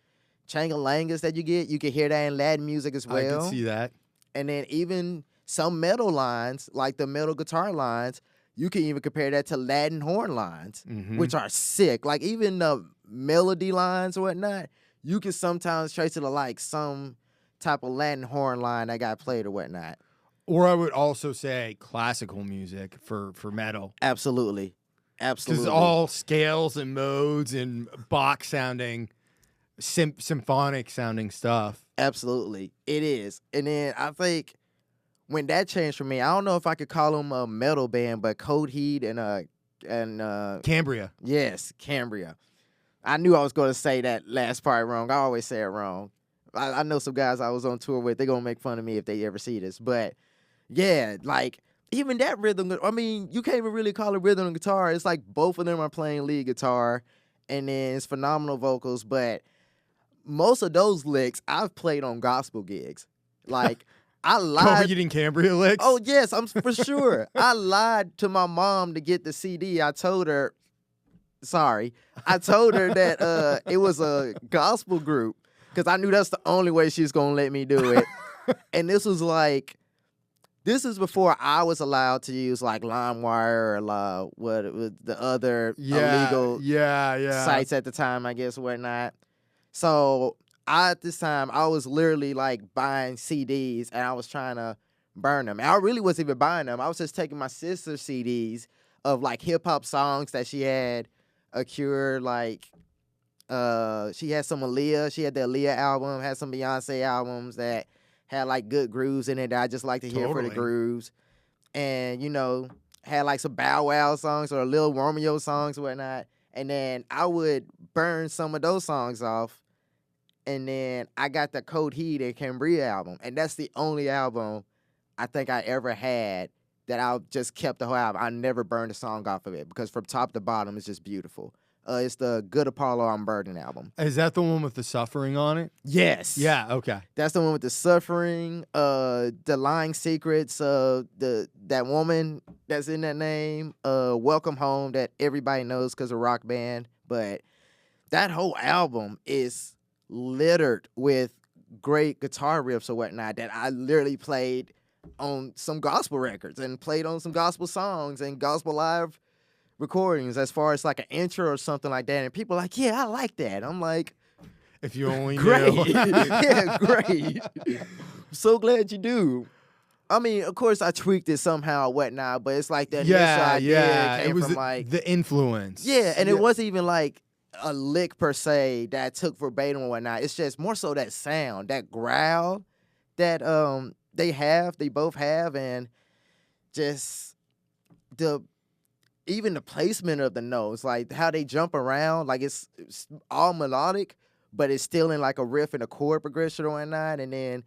Speaker 1: changalangas that you can hear that in Latin music as well.
Speaker 2: I can see that.
Speaker 1: And then even some metal lines, like the metal guitar lines, you can even compare that to Latin horn lines, which are sick. Like even the melody lines or whatnot, you can sometimes trace it to like some type of Latin horn line that got played or whatnot.
Speaker 2: Or I would also say classical music for metal.
Speaker 1: Absolutely. Absolutely.
Speaker 2: Because all scales and modes and Bach sounding, symphonic sounding stuff.
Speaker 1: Absolutely. It is. And then I think when that changed for me, I don't know if I could call them a metal band, but Coheed and
Speaker 2: Cambria.
Speaker 1: Yes, Cambria. I knew I was going to say that last part wrong. I always say it wrong. I know some guys I was on tour with, they're going to make fun of me if they ever see this. But yeah, like even that rhythm, I mean, you can't even really call it rhythm guitar. It's like both of them are playing lead guitar, and then it's phenomenal vocals. But most of those licks I've played on gospel gigs. Like I lied.
Speaker 2: Coheed and Cambria licks?
Speaker 1: Oh, yes, I'm for sure. I lied to my mom to get the CD. I told her that it was a gospel group because I knew that's the only way she's going to let me do it. And this is before I was allowed to use like LimeWire or what it was, the other illegal sites at the time, I guess, whatnot. So at this time, I was literally like buying CDs and I was trying to burn them. And I really wasn't even buying them. I was just taking my sister's CDs of like hip hop songs that she had acquired. Like she had some Aaliyah. She had the Aaliyah album, had some Beyonce albums that had like good grooves in it that I just like to hear for the grooves. And, you know, had like some Bow Wow songs or Lil Romeo songs and whatnot. And then I would burn some of those songs off. And then I got the Coheed and Cambria album. And that's the only album I think I ever had that I just kept the whole album. I never burned a song off of it because from top to bottom, it's just beautiful. It's the Good Apollo Unburdened album.
Speaker 2: Is that the one with the suffering on it?
Speaker 1: Yes.
Speaker 2: Yeah, okay.
Speaker 1: That's the one with the suffering, the lying secrets, that woman that's in that name, Welcome Home, that everybody knows because of Rock Band. But that whole album is littered with great guitar riffs or whatnot that I literally played on some gospel records and played on some gospel songs and gospel live recordings as far as like an intro or something like that. And people are like, yeah, I like that. I'm like,
Speaker 2: if you only
Speaker 1: great.
Speaker 2: knew.
Speaker 1: Yeah, great. So glad you do. I mean, of course, I tweaked it somehow or whatnot, but it's like that initial idea came
Speaker 2: it was
Speaker 1: from like
Speaker 2: the influence.
Speaker 1: Yeah, and it wasn't even like a lick per se that I took verbatim or whatnot. It's just more so that sound, that growl that they both have, and just even the placement of the notes, like how they jump around, like it's all melodic, but it's still in like a riff and a chord progression or whatnot, and then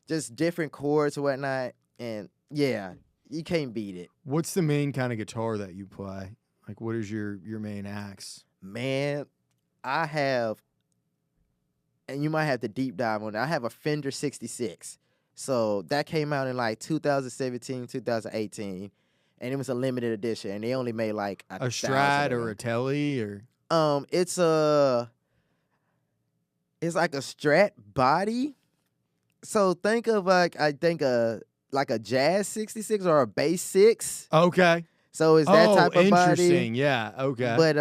Speaker 1: just different chords or whatnot, and yeah, you can't beat it.
Speaker 2: What's the main kind of guitar that you play? Like, what is your main axe?
Speaker 1: Man, I have, and you might have to deep dive on it, I have a Fender 66. So that came out in like 2017, 2018, and it was a limited edition, and they only made like
Speaker 2: a Strat or a Telly or
Speaker 1: it's like a Strat body. So think of like a Jazz 66 or a Bass 6.
Speaker 2: Okay.
Speaker 1: So it's that type of body.
Speaker 2: Interesting. Yeah. Okay.
Speaker 1: But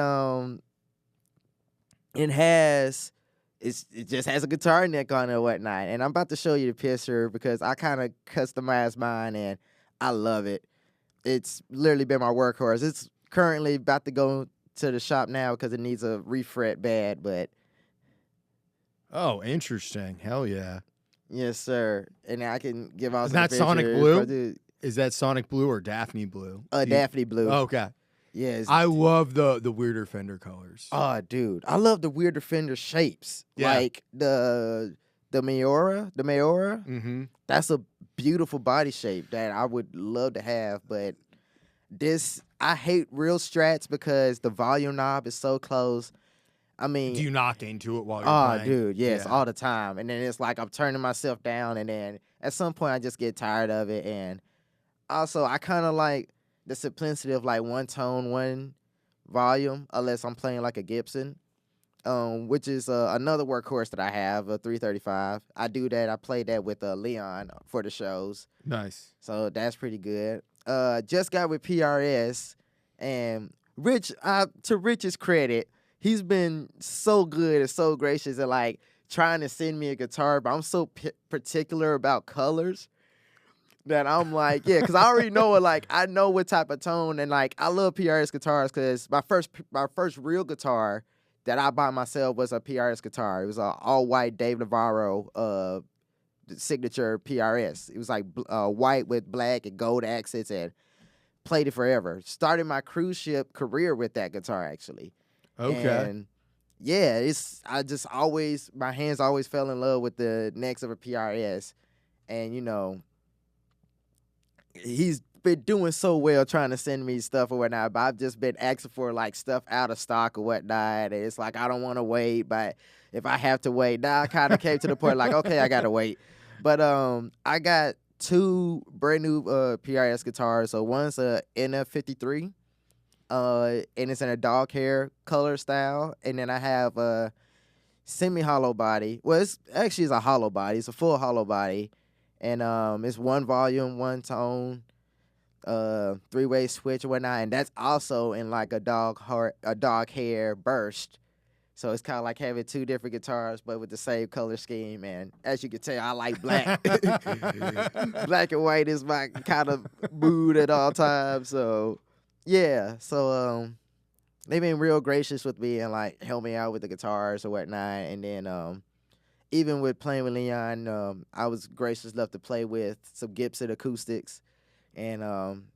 Speaker 1: it just has a guitar neck on it or whatnot. And I'm about to show you the picture because I kind of customized mine and I love it. It's literally been my workhorse. It's currently about to go to the shop now because it needs a refret bad, but.
Speaker 2: Oh, interesting. Hell yeah.
Speaker 1: Yes, sir. And I can give out
Speaker 2: Is
Speaker 1: some
Speaker 2: that
Speaker 1: pictures.
Speaker 2: Sonic Blue? Is that Sonic Blue or Daphne Blue?
Speaker 1: Daphne Blue.
Speaker 2: Okay.
Speaker 1: Yes.
Speaker 2: I love the weirder Fender colors.
Speaker 1: Oh, dude. I love the weirder Fender shapes.
Speaker 2: Yeah.
Speaker 1: Like the Mayora.
Speaker 2: Mm-hmm.
Speaker 1: That's a beautiful body shape that I would love to have, but I hate real Strats because the volume knob is so close. I mean,
Speaker 2: do you knock into it while you're playing?
Speaker 1: Dude, yes, all the time. And then it's like I'm turning myself down, and then at some point I just get tired of it. And also, I kind of like the simplicity of like one tone, one volume, unless I'm playing like a Gibson, which is another workhorse that I have, a 335. I do that. I play that with Leon for the shows.
Speaker 2: Nice.
Speaker 1: So that's pretty good. Just got with PRS, and Rich, to Rich's credit, he's been so good and so gracious at like trying to send me a guitar, but I'm so particular about colors that I'm like, yeah, because I already know it. Like I know what type of tone, and like I love PRS guitars because my first real guitar that I bought myself was a PRS guitar. It was an all white Dave Navarro signature PRS. It was like white with black and gold accents, and played it forever. Started my cruise ship career with that guitar actually.
Speaker 2: Okay.
Speaker 1: And yeah, my hands always fell in love with the necks of a PRS. And, you know, he's been doing so well trying to send me stuff or whatnot, but I've just been asking for like stuff out of stock or whatnot. And it's like, I don't want to wait, but if I have to wait, now I kind of came to the point like, okay, I got to wait. But I got two brand new PRS guitars. So one's a NF53. And it's in a dog hair color style. And then I have a semi-hollow body. Well, it's a hollow body. It's a full hollow body. And it's one volume, one tone, three-way switch or whatnot. And that's also in like a dog hair burst. So it's kind of like having two different guitars, but with the same color scheme. And as you can tell, I like black. Black and white is my kind of mood at all times. So... yeah, so they've been real gracious with me and like help me out with the guitars or whatnot. And then even with playing with Leon, I was gracious enough to play with some Gibson acoustics, and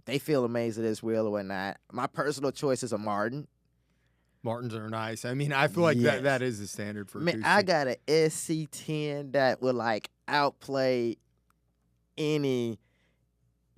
Speaker 1: they feel amazing as well or whatnot. My personal choice is a Martin.
Speaker 2: Martins are nice. I mean, I feel like that is the standard for acoustic.
Speaker 1: I got an SC10 that would like outplay anything.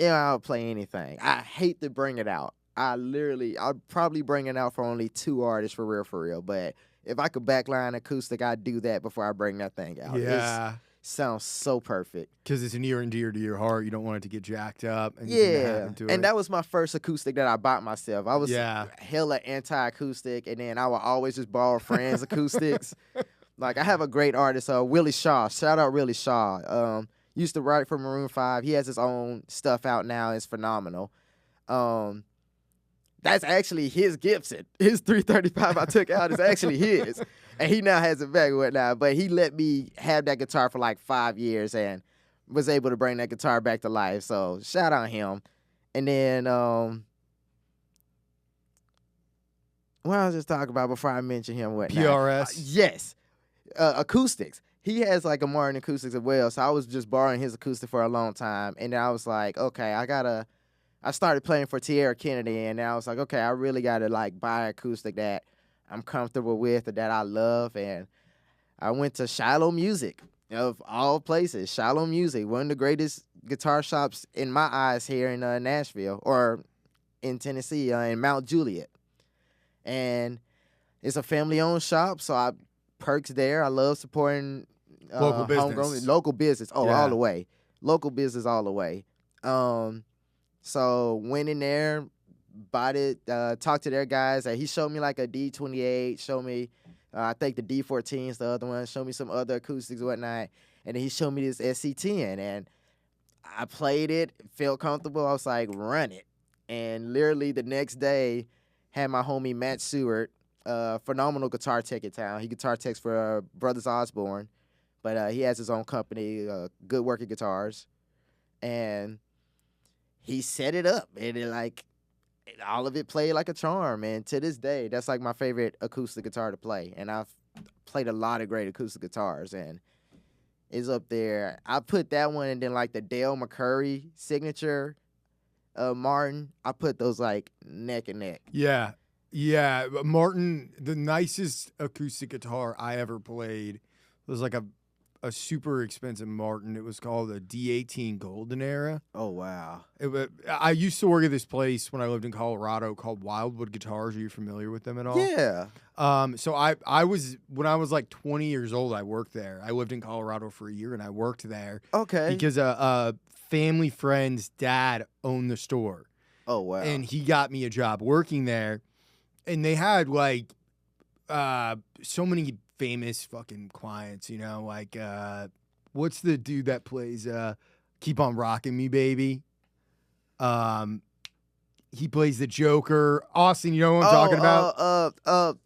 Speaker 1: I hate to bring it out. I'll probably bring it out for only 2 artists for real. But if I could backline acoustic, I'd do that before I bring that thing out.
Speaker 2: Yeah.
Speaker 1: Sounds so perfect.
Speaker 2: Because it's near and dear to your heart. You don't want it to get jacked up. And
Speaker 1: Yeah.
Speaker 2: to
Speaker 1: And
Speaker 2: it.
Speaker 1: that was my first acoustic that I bought myself. I was
Speaker 2: Yeah.
Speaker 1: hella anti-acoustic, and then I would always just borrow friends' acoustics. Like, I have a great artist, Willie Shaw. Shout out Willie Shaw. Used to write for Maroon 5. He has his own stuff out now. It's phenomenal. That's actually his Gibson. His 335 I took out is actually his. And he now has it back and whatnot. But he let me have that guitar for like 5 years and was able to bring that guitar back to life. So shout out him. And then what I was just talking about before I mentioned him, whatnot.
Speaker 2: PRS.
Speaker 1: Yes. Acoustics. He has like a Martin acoustics as well. So I was just borrowing his acoustic for a long time. And then I was like, okay, I started playing for Tierra Kennedy, and I was like, okay, I really got to like buy an acoustic that I'm comfortable with or that I love. And I went to Shiloh Music, of all places. Shiloh Music, one of the greatest guitar shops in my eyes here in Nashville, or in Tennessee, in Mount Juliet. And it's a family-owned shop, so I perks there. I love supporting
Speaker 2: Local business.
Speaker 1: Local business. Oh,
Speaker 2: Yeah.
Speaker 1: all the way. Local business all the way. So went in there, bought it, talked to their guys. He showed me like a D28, showed me, I think the D14 is the other one, showed me some other acoustics and whatnot. And then he showed me this SC10, and I played it, felt comfortable. I was like, run it. And literally the next day, had my homie Matt Seward, phenomenal guitar tech in town. He guitar techs for Brothers Osborne, but he has his own company, Good Working Guitars. And he set it up, and all of it played like a charm. And to this day, that's like my favorite acoustic guitar to play. And I've played a lot of great acoustic guitars, and it's up there. I put that one, and then like the Dale McCurry signature Martin, I put those like neck and neck.
Speaker 2: Yeah. Yeah. Martin, the nicest acoustic guitar I ever played was like a super expensive Martin. It was called a D18 Golden Era.
Speaker 1: Oh, wow.
Speaker 2: I used to work at this place when I lived in Colorado called Wildwood Guitars. Are you familiar with them at all?
Speaker 1: Yeah.
Speaker 2: So I was, when I was like 20 years old, I worked there. I lived in Colorado for a year, and I worked there.
Speaker 1: Okay.
Speaker 2: Because a family friend's dad owned the store.
Speaker 1: Oh, wow.
Speaker 2: And he got me a job working there. And they had like so many famous fucking clients, you know, like what's the dude that plays Keep On Rocking Me, Baby? He plays the Joker. Austin, you know what I'm talking about?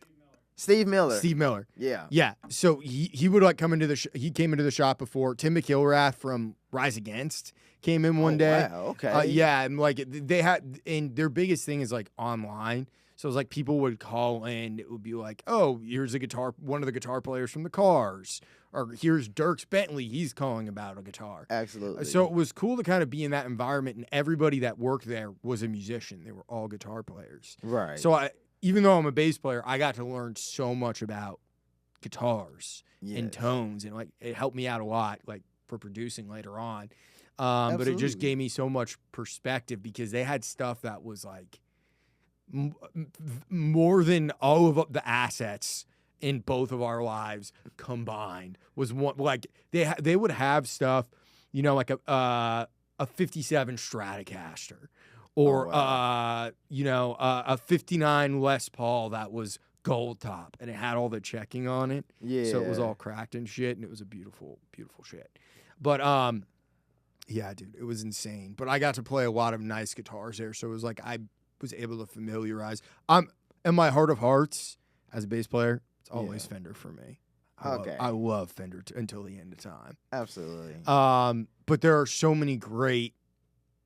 Speaker 1: Steve Miller.
Speaker 2: Steve Miller.
Speaker 1: Yeah.
Speaker 2: Yeah. So he would like come into he came into the shop before. Tim McIlrath from Rise Against came in one day.
Speaker 1: Wow, okay.
Speaker 2: Yeah, and like they had, and their biggest thing is like online. So it was like people would call in, it would be like, oh, here's one of the guitar players from the Cars, or here's Dierks Bentley, he's calling about a guitar.
Speaker 1: Absolutely.
Speaker 2: So it was cool to kind of be in that environment, and everybody that worked there was a musician. They were all guitar players.
Speaker 1: Right.
Speaker 2: So even though I'm a bass player, I got to learn so much about guitars and tones, and like it helped me out a lot, like for producing later on. But it just gave me so much perspective, because they had stuff that was like more than all of the assets in both of our lives combined. Was one, like they would have stuff, you know, like a 57 Stratocaster, or you know, a 59 Les Paul that was gold top, and it had all the checking on it. Yeah. So it was all cracked and shit, and it was a beautiful, beautiful shit. But yeah, dude, it was insane. But I got to play a lot of nice guitars there, so it was like I was able to familiarize. In my heart of hearts, as a bass player, it's always Fender for me. I love Fender until the end of time.
Speaker 1: Absolutely.
Speaker 2: But there are so many great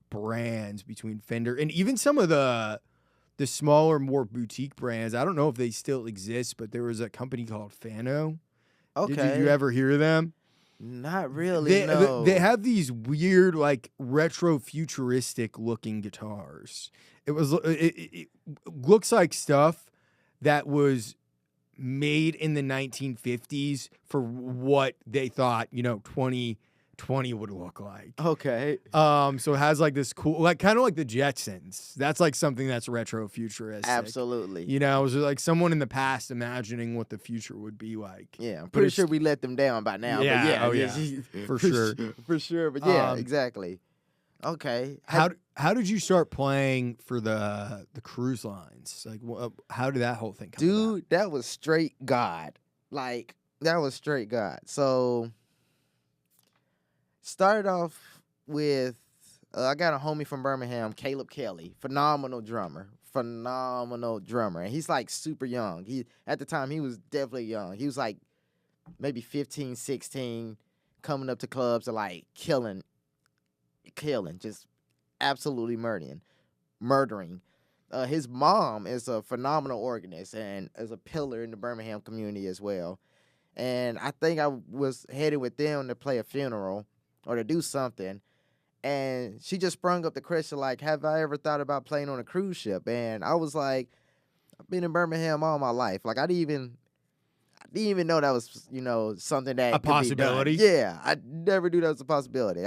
Speaker 2: brands between Fender and even some of the smaller, more boutique brands. I don't know if they still exist, but there was a company called Fano.
Speaker 1: Okay.
Speaker 2: Did you ever hear them?
Speaker 1: Not really, no.
Speaker 2: They have these weird, like, retro futuristic looking guitars. It looks like stuff that was made in the 1950s for what they thought, you know, 20 20 would look like.
Speaker 1: Okay.
Speaker 2: So it has like this cool, like kind of like the Jetsons. That's like something that's retro futuristic.
Speaker 1: Absolutely.
Speaker 2: You know, it was like someone in the past imagining what the future would be like.
Speaker 1: Yeah, I'm pretty sure we let them down by now.
Speaker 2: Yeah,
Speaker 1: but
Speaker 2: for sure.
Speaker 1: For sure. But yeah, exactly. Okay.
Speaker 2: How did you start playing for the cruise lines? Like, how did that whole thing come about?
Speaker 1: Dude, that was straight God. Like, that was straight God. So, started off with, I got a homie from Birmingham, Caleb Kelly, phenomenal drummer. And he's like super young. At the time, he was definitely young. He was like maybe 15, 16, coming up to clubs and like killing, just absolutely murdering. His mom is a phenomenal organist and is a pillar in the Birmingham community as well. And I think I was headed with them to play a funeral or to do something. And she just sprung up the question, like, have I ever thought about playing on a cruise ship? And I was like, I've been in Birmingham all my life. Like, I didn't even know that was, something that
Speaker 2: A possibility?
Speaker 1: Be done. Yeah, I never knew that was a possibility.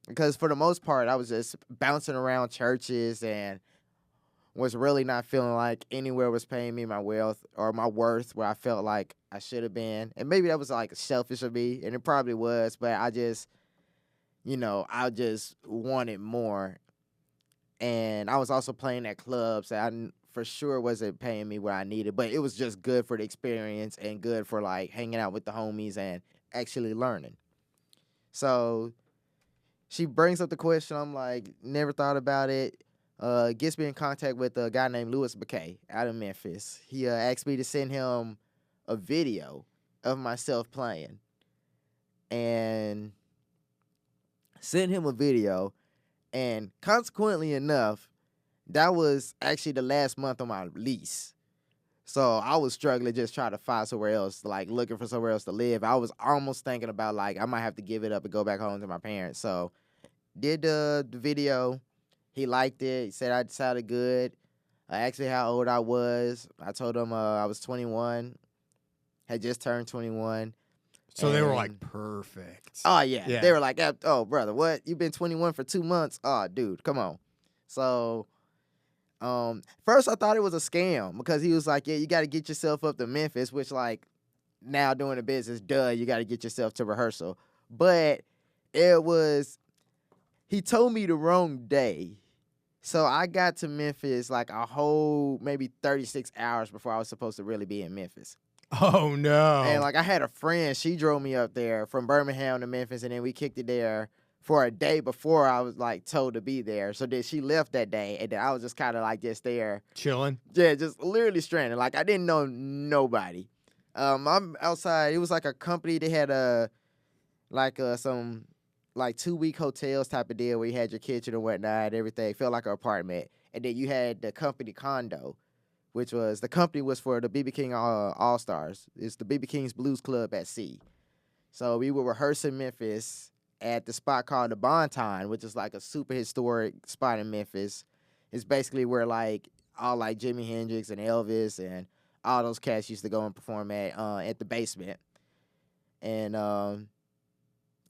Speaker 1: Because for the most part, I was just bouncing around churches and was really not feeling like anywhere was paying me my wealth or my worth where I felt like I should have been. And maybe that was like selfish of me, and it probably was, but I just wanted more. And I was also playing at clubs that I for sure wasn't paying me what I needed, but it was just good for the experience and good for like hanging out with the homies and actually learning. So she brings up the question. I'm like, never thought about it. Gets me in contact with a guy named Louis McKay out of Memphis. He asked me to send him a video of myself playing. And sent him a video. And consequently enough, that was actually the last month of my lease. So I was struggling just trying to find somewhere else, like looking for somewhere else to live. I was almost thinking about like I might have to give it up and go back home to my parents. So did the video. He liked it. He said I sounded good. I asked me how old I was. I told him I was 21. Had just turned 21.
Speaker 2: So they were like, perfect.
Speaker 1: Oh, yeah. They were like, oh, brother, what? You've been 21 for 2 months? Oh, dude, come on. So first I thought it was a scam because he was like, yeah, you got to get yourself up to Memphis, which like now doing the business, you got to get yourself to rehearsal. But he told me the wrong day. So I got to Memphis like a whole maybe 36 hours before I was supposed to really be in Memphis.
Speaker 2: Oh, no.
Speaker 1: And like I had a friend, she drove me up there from Birmingham to Memphis, and then we kicked it there for a day before I was like told to be there. So then she left that day, and then I was just kind of like just there.
Speaker 2: Chilling?
Speaker 1: Yeah, just literally stranded. Like I didn't know nobody. I'm outside. It was like a company. They had some like 2-week hotels type of deal where you had your kitchen and whatnot, everything felt like an apartment. And then you had the company condo, which was the company was for the B.B. King All Stars. It's the B.B. King's Blues Club at sea. So we were rehearsing Memphis at the spot called the Bonton, which is like a super historic spot in Memphis. It's basically where like all like Jimi Hendrix and Elvis and all those cats used to go and perform at the basement. And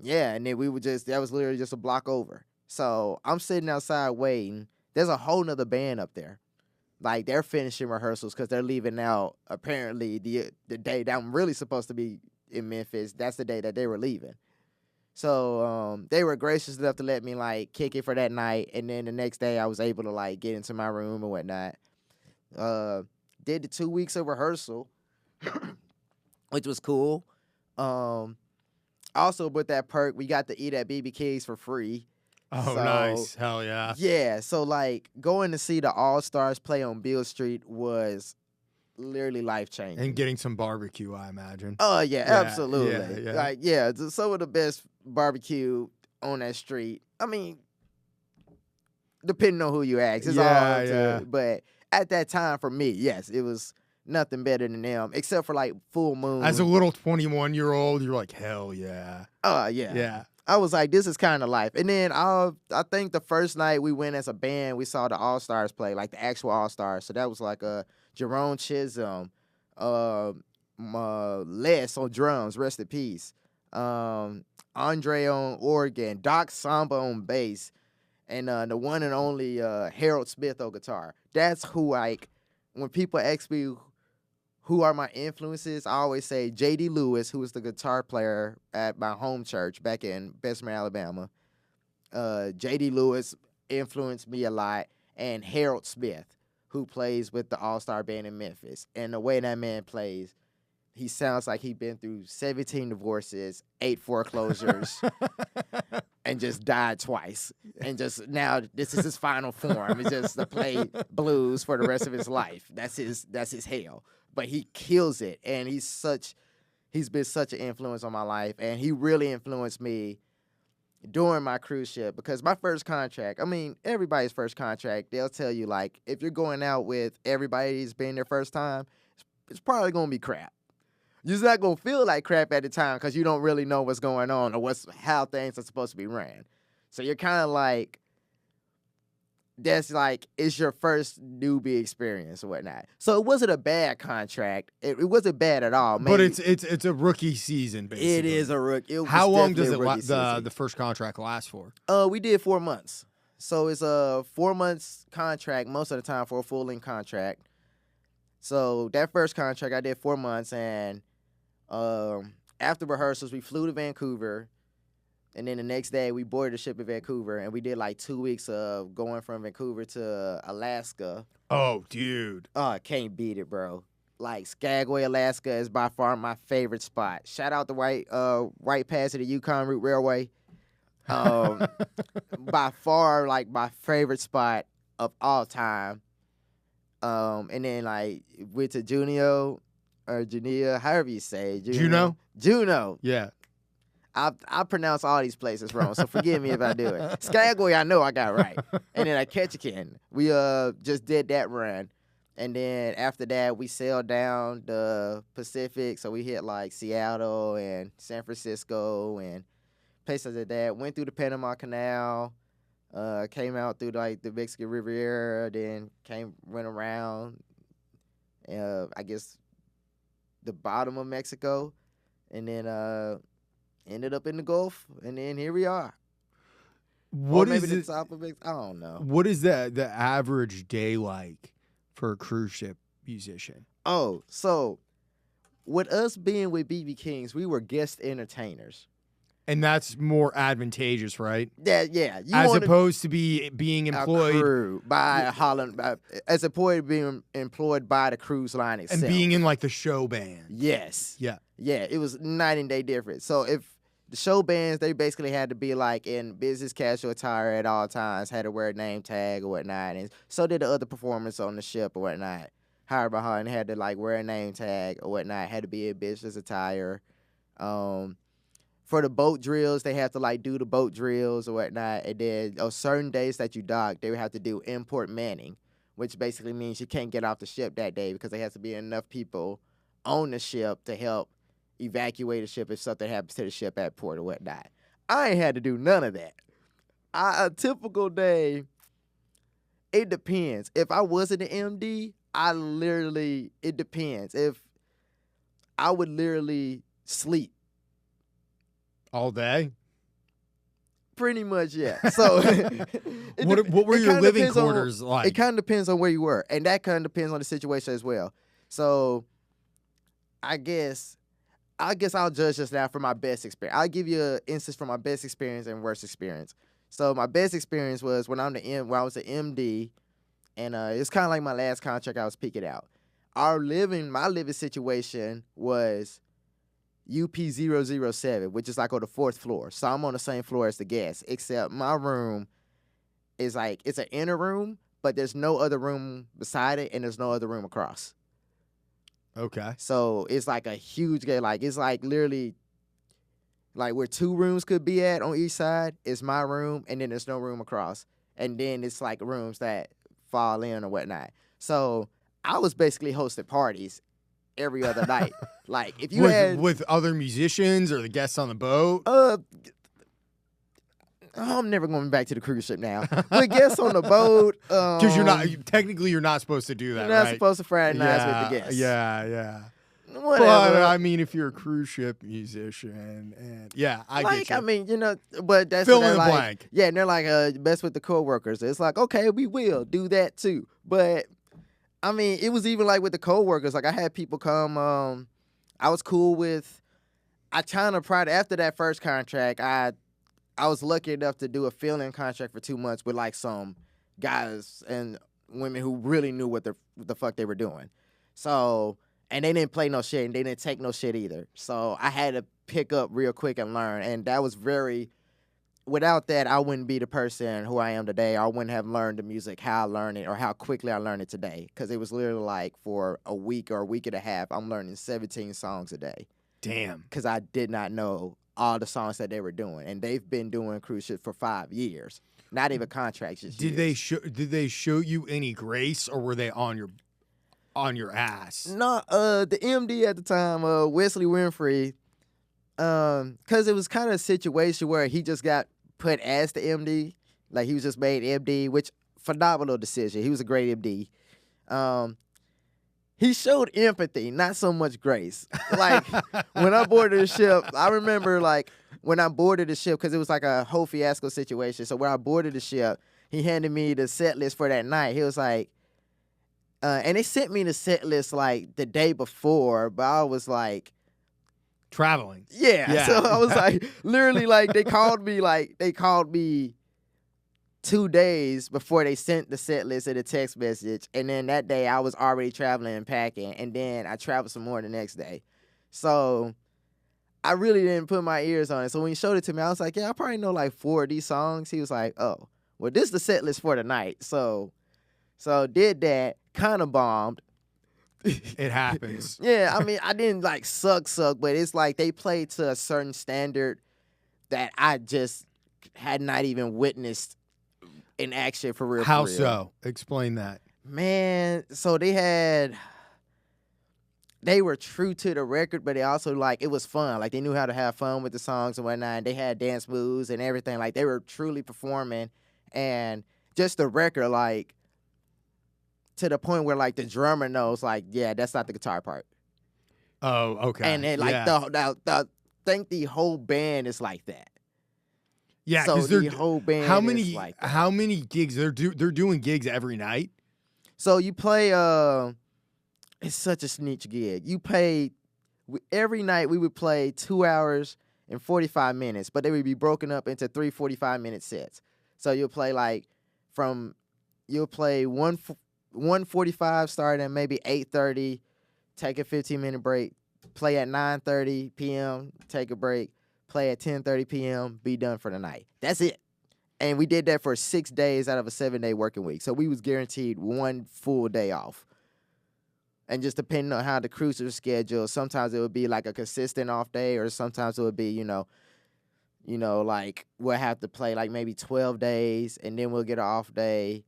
Speaker 1: and then that was literally just a block over. So I'm sitting outside waiting. There's a whole nother band up there. Like, they're finishing rehearsals because they're leaving out, apparently, the day that I'm really supposed to be in Memphis. That's the day that they were leaving. So they were gracious enough to let me, like, kick it for that night. And then the next day I was able to, like, get into my room and whatnot. Did the 2 weeks of rehearsal, which was cool. Also, with that perk, we got to eat at BB King's for free.
Speaker 2: Oh, nice. Hell yeah.
Speaker 1: Yeah, so, like, going to see the All-Stars play on Beale Street was literally life-changing.
Speaker 2: And getting some barbecue, I imagine.
Speaker 1: Oh, yeah, absolutely.
Speaker 2: Yeah.
Speaker 1: Like, some of the best barbecue on that street. I mean, depending on who you ask. It's all but at that time, for me, yes, it was nothing better than them, except for, like, Full Moon.
Speaker 2: As a little 21-year-old, you're like, hell yeah.
Speaker 1: Oh, yeah.
Speaker 2: Yeah.
Speaker 1: I was like, this is kind of life. And then I think the first night we went as a band, we saw the All-Stars play, like the actual All-Stars. So that was like Jerome Chisholm, Les on drums, rest in peace. Andre on organ, Doc Samba on bass, and the one and only Harold Smith on guitar. That's who, like, when people ask me who are my influences, I always say J.D. Lewis, who was the guitar player at my home church back in Bessemer, Alabama. J.D. Lewis influenced me a lot, and Harold Smith, who plays with the All-Star Band in Memphis. And the way that man plays, he sounds like he's been through 17 divorces, 8 foreclosures, and just died twice. And just now, this is his final form. It's just to play blues for the rest of his life. That's his hell. But he kills it, and he's been such an influence on my life, and he really influenced me during my cruise ship, because my first contract, I mean, everybody's first contract, they'll tell you, like, if you're going out with everybody that's been their first time, it's probably going to be crap. You're just not going to feel like crap at the time because you don't really know what's going on or how things are supposed to be ran. So you're kind of like, that's like, it's your first newbie experience or whatnot. So it wasn't a bad contract. It wasn't bad at all.
Speaker 2: Maybe. But it's a rookie season, basically.
Speaker 1: It is a rookie.
Speaker 2: How long does the first contract last for?
Speaker 1: We did 4 months. So it's a 4 months contract most of the time for a full-length contract. So that first contract, I did 4 months, and after rehearsals, we flew to Vancouver. And then the next day, we boarded the ship in Vancouver, and we did like 2 weeks of going from Vancouver to Alaska.
Speaker 2: Oh, dude.
Speaker 1: Oh, I can't beat it, bro. Like, Skagway, Alaska is by far my favorite spot. Shout out the right pass of the Yukon Route Railway. By far, like, my favorite spot of all time. And then, like, went to Juneau, or Juneau, however you say it. Juneau.
Speaker 2: Yeah.
Speaker 1: I pronounce all these places wrong, so forgive me if I do it. Skagway, I know I got right. And then at Ketchikan, we just did that run. And then after that, we sailed down the Pacific, so we hit like Seattle and San Francisco and places like that. Went through the Panama Canal, came out through like the Mexican Riviera, then went around, I guess, the bottom of Mexico, and then ended up in the Gulf, and then here we are.
Speaker 2: What is
Speaker 1: the top of it? I don't know.
Speaker 2: What is the average day like for a cruise ship musician?
Speaker 1: Oh, so with us being with BB Kings, we were guest entertainers.
Speaker 2: And that's more advantageous, right?
Speaker 1: Yeah.
Speaker 2: As opposed to being employed
Speaker 1: by Holland, as opposed to being employed by the cruise line itself.
Speaker 2: And being in like the show band.
Speaker 1: Yes.
Speaker 2: Yeah.
Speaker 1: Yeah, it was night and day difference. So if the show bands, they basically had to be like in business casual attire at all times, had to wear a name tag or whatnot. And so did the other performers on the ship or whatnot. Hired by Holland had to like wear a name tag or whatnot, had to be in business attire. For the boat drills, they have to like do the boat drills or whatnot. And then on certain days that you dock, they would have to do import manning, which basically means you can't get off the ship that day because there has to be enough people on the ship to help evacuate the ship if something happens to the ship at port or whatnot. I ain't had to do none of that. A typical day, it depends. If I wasn't an MD, it depends. If I would literally sleep.
Speaker 2: All day?
Speaker 1: Pretty much, yeah. So,
Speaker 2: what were your living quarters like?
Speaker 1: It kind of depends on where you were, and that kind of depends on the situation as well. So, I guess I'll judge this now for my best experience. I'll give you an instance from my best experience and worst experience. So, my best experience was when I was an MD, and it's kind of like my last contract I was peeking out. My living situation was UP007, which is like on the 4th floor. So I'm on the same floor as the guests, except my room is like, it's an inner room, but there's no other room beside it, and there's no other room across.
Speaker 2: Okay.
Speaker 1: So it's like a huge gate. Like, it's like literally like where 2 rooms could be at on each side is my room, and then there's no room across. And then it's like rooms that fall in or whatnot. So I was basically hosting parties every other night. Like, if you
Speaker 2: with other musicians or the guests on the boat?
Speaker 1: I'm never going back to the cruise ship now. With guests on the boat.
Speaker 2: Because you're not supposed to do that,
Speaker 1: You're not supposed to Friday nights with the guests.
Speaker 2: Yeah.
Speaker 1: Whatever.
Speaker 2: But I mean, if you're a cruise ship musician, and yeah, I get you.
Speaker 1: I mean, but that's
Speaker 2: Fill
Speaker 1: what they're
Speaker 2: in the
Speaker 1: like.
Speaker 2: blank.
Speaker 1: Yeah, and they're like, best with the coworkers. It's like, okay, we will do that too. But I mean, it was even like with the coworkers. Like I had people come. I was cool with. I kind of prior after that first contract, I was lucky enough to do a fill-in contract for 2 months with like some guys and women who really knew what the fuck they were doing. So, and they didn't play no shit and they didn't take no shit either. So I had to pick up real quick and learn. And that was without that, I wouldn't be the person who I am today. I wouldn't have learned the music how I learned it or how quickly I learned it today. Because it was literally like for a week or a week and a half, I'm learning 17 songs a day.
Speaker 2: Damn.
Speaker 1: Because I did not know all the songs that they were doing. And they've been doing cruise ships for 5 years. Not even contracts, just
Speaker 2: Did
Speaker 1: years.
Speaker 2: did they show you any grace, or were they on your ass?
Speaker 1: No, the MD at the time, Wesley Winfrey, because it was kind of a situation where he just got put as the MD. Like, he was just made MD, which, phenomenal decision. He was a great MD. He showed empathy, not so much grace. Like, when I boarded the ship, I remember, like, when I boarded the ship, because it was like a whole fiasco situation. So when I boarded the ship, he handed me the set list for that night. He was like, and they sent me the set list, like, the day before, but I was like,
Speaker 2: Traveling.
Speaker 1: yeah. So I was like, literally, like, they called me 2 days before they sent the set list in a text message. And then that day I was already traveling and packing. And then I traveled some more the next day. So I really didn't put my ears on it. So when he showed it to me, I was like, yeah, I probably know like 4 of these songs. He was like, oh, well, this is the set list for the night. So did that, kind of bombed.
Speaker 2: It happens.
Speaker 1: Yeah, I mean, I didn't like suck, but it's like they played to a certain standard that I just had not even witnessed in action for real.
Speaker 2: How
Speaker 1: for real.
Speaker 2: so? Explain that.
Speaker 1: Man, so they were true to the record, but they also, like, it was fun. Like, they knew how to have fun with the songs and whatnot. And they had dance moves and everything. Like, they were truly performing. And just the record, like, to the point where, like, the drummer knows, like, yeah, that's not the guitar part.
Speaker 2: Oh, okay.
Speaker 1: And then, like,
Speaker 2: yeah.
Speaker 1: I think the whole band is like that.
Speaker 2: Yeah,
Speaker 1: so
Speaker 2: because
Speaker 1: the whole band is like that.
Speaker 2: How many gigs they're doing gigs every night?
Speaker 1: So you play. It's such a snitch gig. You play every night. We would play 2 hours and 45 minutes, but they would be broken up into 3 45-minute sets. So you'll play one 1:45 starting at maybe 8:30, take a 15-minute break, play at 9:30 p.m., take a break, play at 10:30 p.m., be done for the night. That's it. And we did that for 6 days out of a 7-day working week. So we was guaranteed 1 full day off. And just depending on how the cruise was scheduled, sometimes it would be like a consistent off day, or sometimes it would be, like we'll have to play like maybe 12 days, and then we'll get an off day,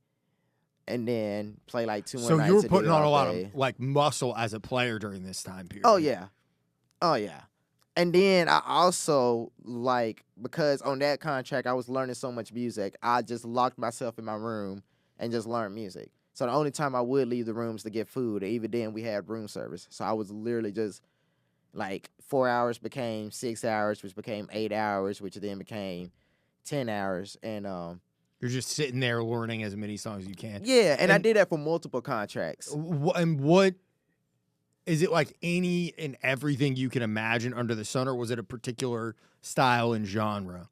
Speaker 1: and then play like 2 more nights.
Speaker 2: So you were putting on a lot
Speaker 1: day.
Speaker 2: of like muscle as a player during this time period.
Speaker 1: Oh yeah. And then I also, like, because on that contract I was learning so much music, I just locked myself in my room and just learned music. So the only time I would leave the rooms to get food, even then we had room service. So I was literally just, like, 4 hours became 6 hours, which became 8 hours, which then became 10 hours. And
Speaker 2: you're just sitting there learning as many songs as you can.
Speaker 1: yeah, and I did that for multiple contracts.
Speaker 2: And what is it, like any and everything you can imagine under the sun, or was it a particular style and genre?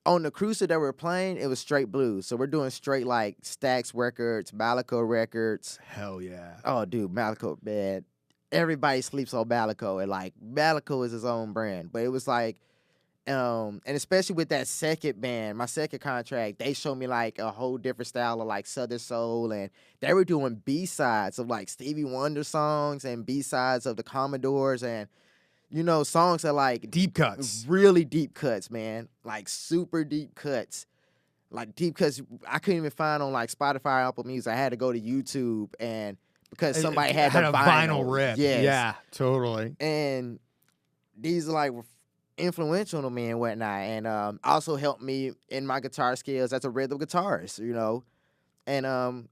Speaker 1: On the cruise that we're playing, it was straight blues. So we're doing straight, like, Stax records, Malaco records.
Speaker 2: Hell yeah.
Speaker 1: Oh, dude, Malaco, man. Everybody sleeps on Malaco, and, like, Malaco is his own brand. But it was like, and especially with that second band, my second contract, they showed me, like, a whole different style of, like, Southern Soul. And they were doing B-sides of, like, Stevie Wonder songs and B-sides of the Commodores, and songs that, like,
Speaker 2: deep cuts,
Speaker 1: really deep cuts, man, like super deep cuts, like deep cuts I couldn't even find on, like, Spotify, Apple Music. I had to go to YouTube, and because somebody had
Speaker 2: a vinyl rip.
Speaker 1: Yes.
Speaker 2: Yeah, totally.
Speaker 1: And these are, like, influential to me and whatnot, and also helped me in my guitar skills as a rhythm guitarist, and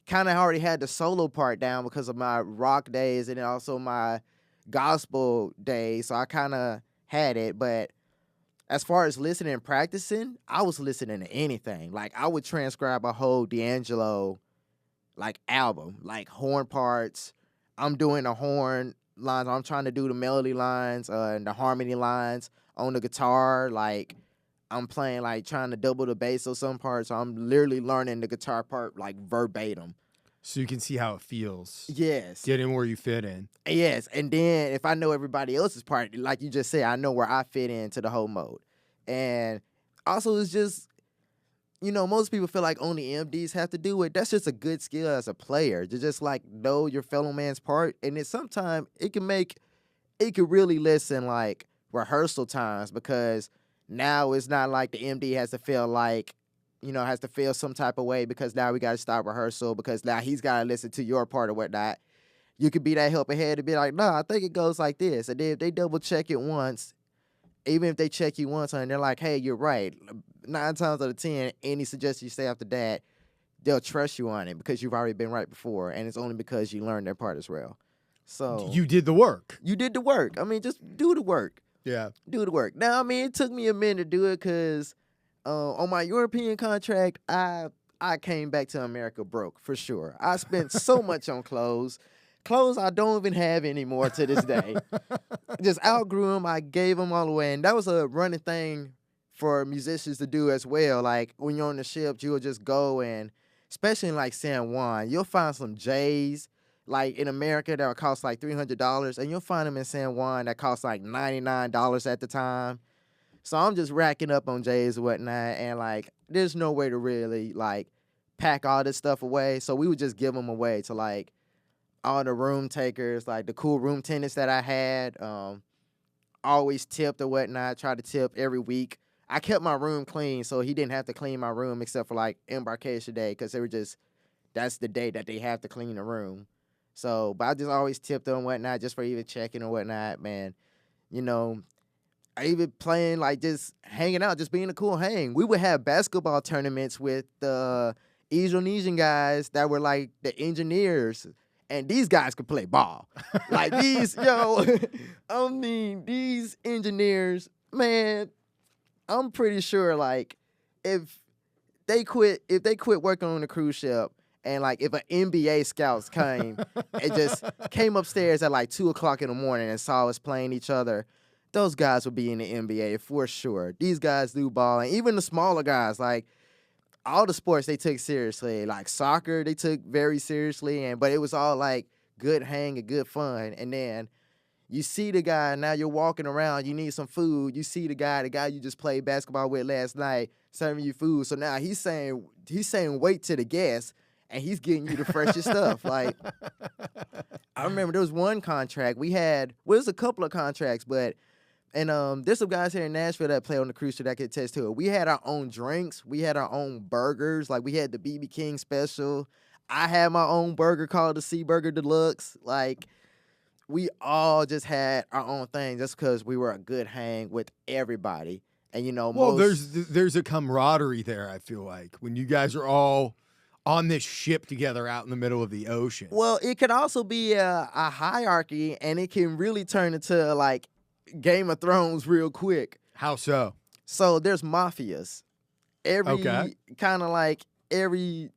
Speaker 1: kind of already had the solo part down because of my rock days and then also my gospel days. So I kind of had it. But as far as listening and practicing, I was listening to anything. Like, I would transcribe a whole D'Angelo, like, album, like horn parts. I'm doing the horn lines. I'm trying to do the melody lines and the harmony lines on the guitar. Like, I'm playing, like, trying to double the bass on some parts. So I'm literally learning the guitar part, like, verbatim.
Speaker 2: So you can see how it feels.
Speaker 1: Yes.
Speaker 2: Get in where you fit in.
Speaker 1: Yes. And then if I know everybody else's part, like you just said, I know where I fit into the whole mode. And also, it's just, you know, most people feel like only MDs have to do it. That's just a good skill as a player to just, like, know your fellow man's part. And then sometimes it can really lessen, like, rehearsal times, because now it's not like the MD has to feel like, you know, has to feel some type of way because now we got to stop rehearsal because now he's got to listen to your part or whatnot. You could be that helping hand to be like, no, I think it goes like this. And then if they double check it once, even if they check you once and they're like, hey, you're right, 9 times out of 10, any suggestion you say after that, they'll trust you on it because you've already been right before, and it's only because you learned their part as well. So
Speaker 2: You did the work.
Speaker 1: you did the work. I mean, just do the work.
Speaker 2: Yeah.
Speaker 1: Do the work. Now, I mean, it took me a minute to do it because on my European contract, I came back to America broke, for sure. I spent so much on clothes. Clothes I don't even have anymore to this day. Just outgrew them. I gave them all away. And that was a running thing for musicians to do as well. Like, when you're on the ship, you'll just go and, especially in, like, San Juan, you'll find some J's, like, in America that would cost, like, $300. And you'll find them in San Juan that cost, like, $99 at the time. So I'm just racking up on J's and whatnot, and, like, there's no way to really, like, pack all this stuff away. So we would just give them away to, like, all the room takers, like, the cool room tenants that I had. Always tipped or whatnot, tried to tip every week. I kept my room clean, so he didn't have to clean my room except for, like, embarkation day, because they were just, that's the day that they have to clean the room. So, but I just always tipped them and whatnot, just for even checking or whatnot, man. You know, I even playing, like, just hanging out, just being a cool hang. We would have basketball tournaments with the Indonesian guys that were, like, the engineers, and these guys could play ball. Like, these, I mean, these engineers, man, I'm pretty sure, like, if they quit working on the cruise ship, and, like, if an NBA scouts came and just came upstairs at, like, 2 o'clock in the morning and saw us playing each other, those guys would be in the NBA for sure. These guys do ball, and even the smaller guys, like, all the sports they took seriously. Like, soccer, they took very seriously, but it was all, like, good hang and good fun. And then you see the guy, now you're walking around, you need some food. You see the guy you just played basketball with last night, serving you food. So now he's saying wait to the guests, and he's getting you the freshest stuff. Like, I remember there was one contract we had. Well, there's a couple of contracts, but there's some guys here in Nashville that play on the cruise ship that can attest to it. We had our own drinks. We had our own burgers. Like, we had the BB King special. I had my own burger called the Sea Burger Deluxe. Like, we all just had our own thing just because we were a good hang with everybody. And, you know,
Speaker 2: well, there's a camaraderie there, I feel like, when you guys are all on this ship together out in the middle of the ocean.
Speaker 1: Well, it could also be a hierarchy, and it can really turn into, like, Game of Thrones real quick.
Speaker 2: How so?
Speaker 1: So there's mafias. Kind of like every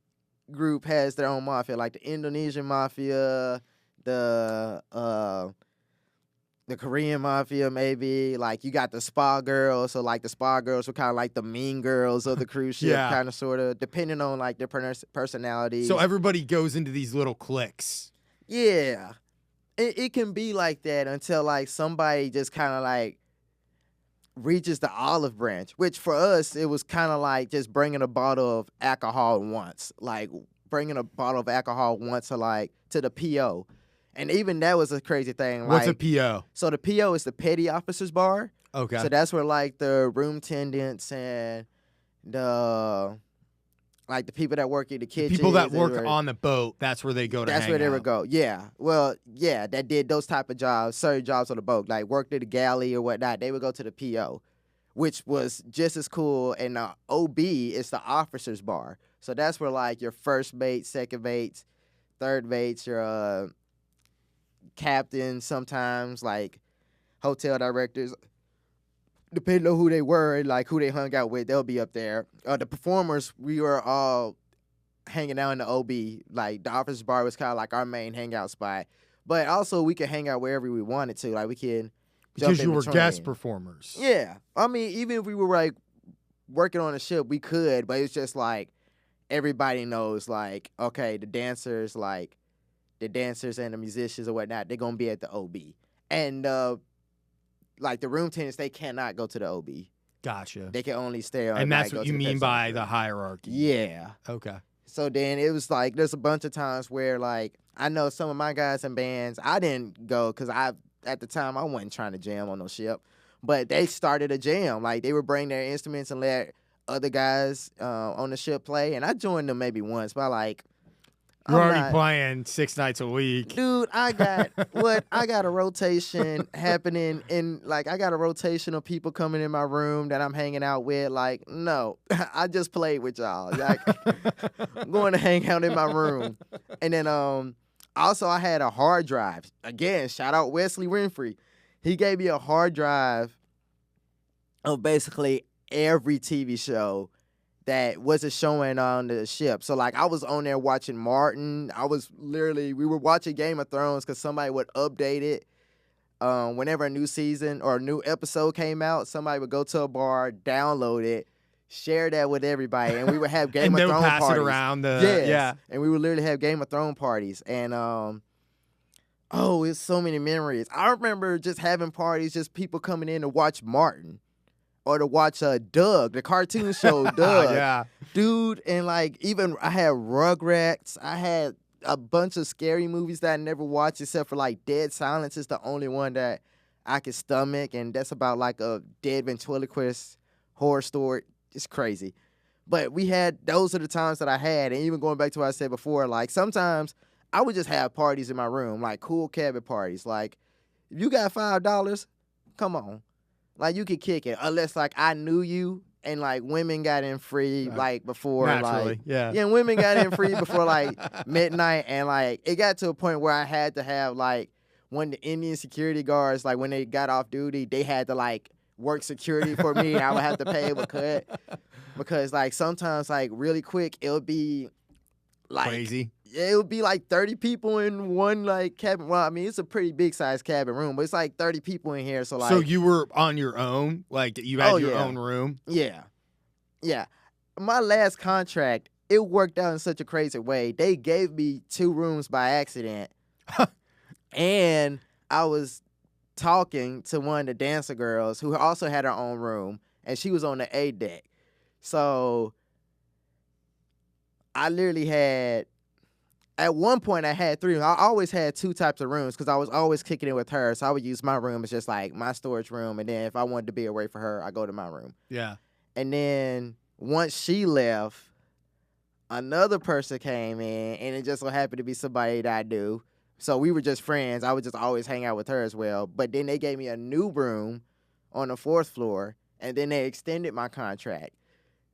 Speaker 1: group has their own mafia, like the Indonesian mafia, the Korean mafia, maybe. Like, you got the spa girls, so, like, the spa girls were kind of like the mean girls of the cruise ship,
Speaker 2: Yeah.
Speaker 1: kind of, sort of, depending on, like, their personalities.
Speaker 2: So everybody goes into these little cliques.
Speaker 1: Yeah. It can be like that until, like, somebody just kind of, like, reaches the olive branch, which for us, it was kind of like just bringing a bottle of alcohol once. Like, bringing a bottle of alcohol once to the PO. And even that was a crazy thing.
Speaker 2: What's
Speaker 1: like,
Speaker 2: a PO?
Speaker 1: So the PO is the petty officers bar.
Speaker 2: Okay.
Speaker 1: So that's where, like, the room attendants and the people that work in the kitchen.
Speaker 2: People that work on the boat, that's where they go to hang out.
Speaker 1: That's where they would go. Yeah. Well, yeah, that did those type of jobs, certain jobs on the boat, like worked at the galley or whatnot. They would go to the PO, which was just as cool. And the OB is the officers bar. So that's where like your first mates, second mates, third mates, your captain sometimes, like hotel directors, depending on who they were and like who they hung out with, they'll be up there. The performers, we were all hanging out in the OB. Like the office bar was kind of like our main hangout spot. But also we could hang out wherever we wanted to. Like we could
Speaker 2: Because
Speaker 1: jump in
Speaker 2: you were
Speaker 1: between.
Speaker 2: guest performers.
Speaker 1: Yeah. I mean, even if we were like working on a ship, we could, but it's just like everybody knows like, okay, the dancers and the musicians or whatnot, they're gonna be at the OB. And like the room tenants, they cannot go to the OB.
Speaker 2: Gotcha.
Speaker 1: They can only stay on.
Speaker 2: And that's
Speaker 1: like,
Speaker 2: what you mean by the hierarchy.
Speaker 1: Yeah.
Speaker 2: Okay.
Speaker 1: So then it was like there's a bunch of times where like I know some of my guys in bands, I didn't go because at the time I wasn't trying to jam on no ship, but they started a jam. Like they would bring their instruments and let other guys on the ship play, and I joined them maybe once, but like
Speaker 2: you're already playing 6 nights a week.
Speaker 1: Dude, I got a rotation happening I got a rotation of people coming in my room that I'm hanging out with. Like, no, I just played with y'all. Like, I'm going to hang out in my room. And then also I had a hard drive. Again, shout out Wesley Winfrey. He gave me a hard drive of basically every TV show that wasn't showing on the ship. So, like, I was on there watching Martin. We were watching Game of Thrones because somebody would update it. Whenever a new season or a new episode came out, somebody would go to a bar, download it, share that with everybody, and we would have Game of Thrones parties. And
Speaker 2: pass it around.
Speaker 1: Yeah. And we would literally have Game of Thrones parties. And, it's so many memories. I remember just having parties, just people coming in to watch Martin. Or to watch Doug, the cartoon show Doug.
Speaker 2: Yeah.
Speaker 1: Dude, and like even I had Rugrats. I had a bunch of scary movies that I never watched except for like Dead Silence is the only one that I could stomach. And that's about like a dead ventriloquist horror story. It's crazy. But those are the times that I had. And even going back to what I said before, like sometimes I would just have parties in my room, like cool cabin parties. Like if you got $5, come on. Like, you could kick it, unless, like, I knew you, and, like, women got in free, like, before,
Speaker 2: naturally,
Speaker 1: like...
Speaker 2: Yeah,
Speaker 1: women got in free before, like, midnight, and, like, it got to a point where I had to have, like, when the Indian security guards, like, when they got off duty, they had to, like, work security for me, and I would have to pay a cut. Because, like, sometimes, like, really quick, it would be, like...
Speaker 2: Crazy.
Speaker 1: It would be like 30 people in one like cabin. Well, I mean, it's a pretty big size cabin room, but it's like 30 people in here. So like,
Speaker 2: so you were on your own, like you had your own room.
Speaker 1: Yeah. My last contract, it worked out in such a crazy way. They gave me 2 rooms by accident, and I was talking to one of the dancer girls who also had her own room, and she was on the A deck. So I literally had. At one point, I had 3. I always had 2 types of rooms because I was always kicking it with her. So I would use my room as just like my storage room. And then if I wanted to be away from her, I go to my room.
Speaker 2: Yeah.
Speaker 1: And then once she left, another person came in, and it just so happened to be somebody that I knew. So we were just friends. I would just always hang out with her as well. But then they gave me a new room on the 4th floor, and then they extended my contract.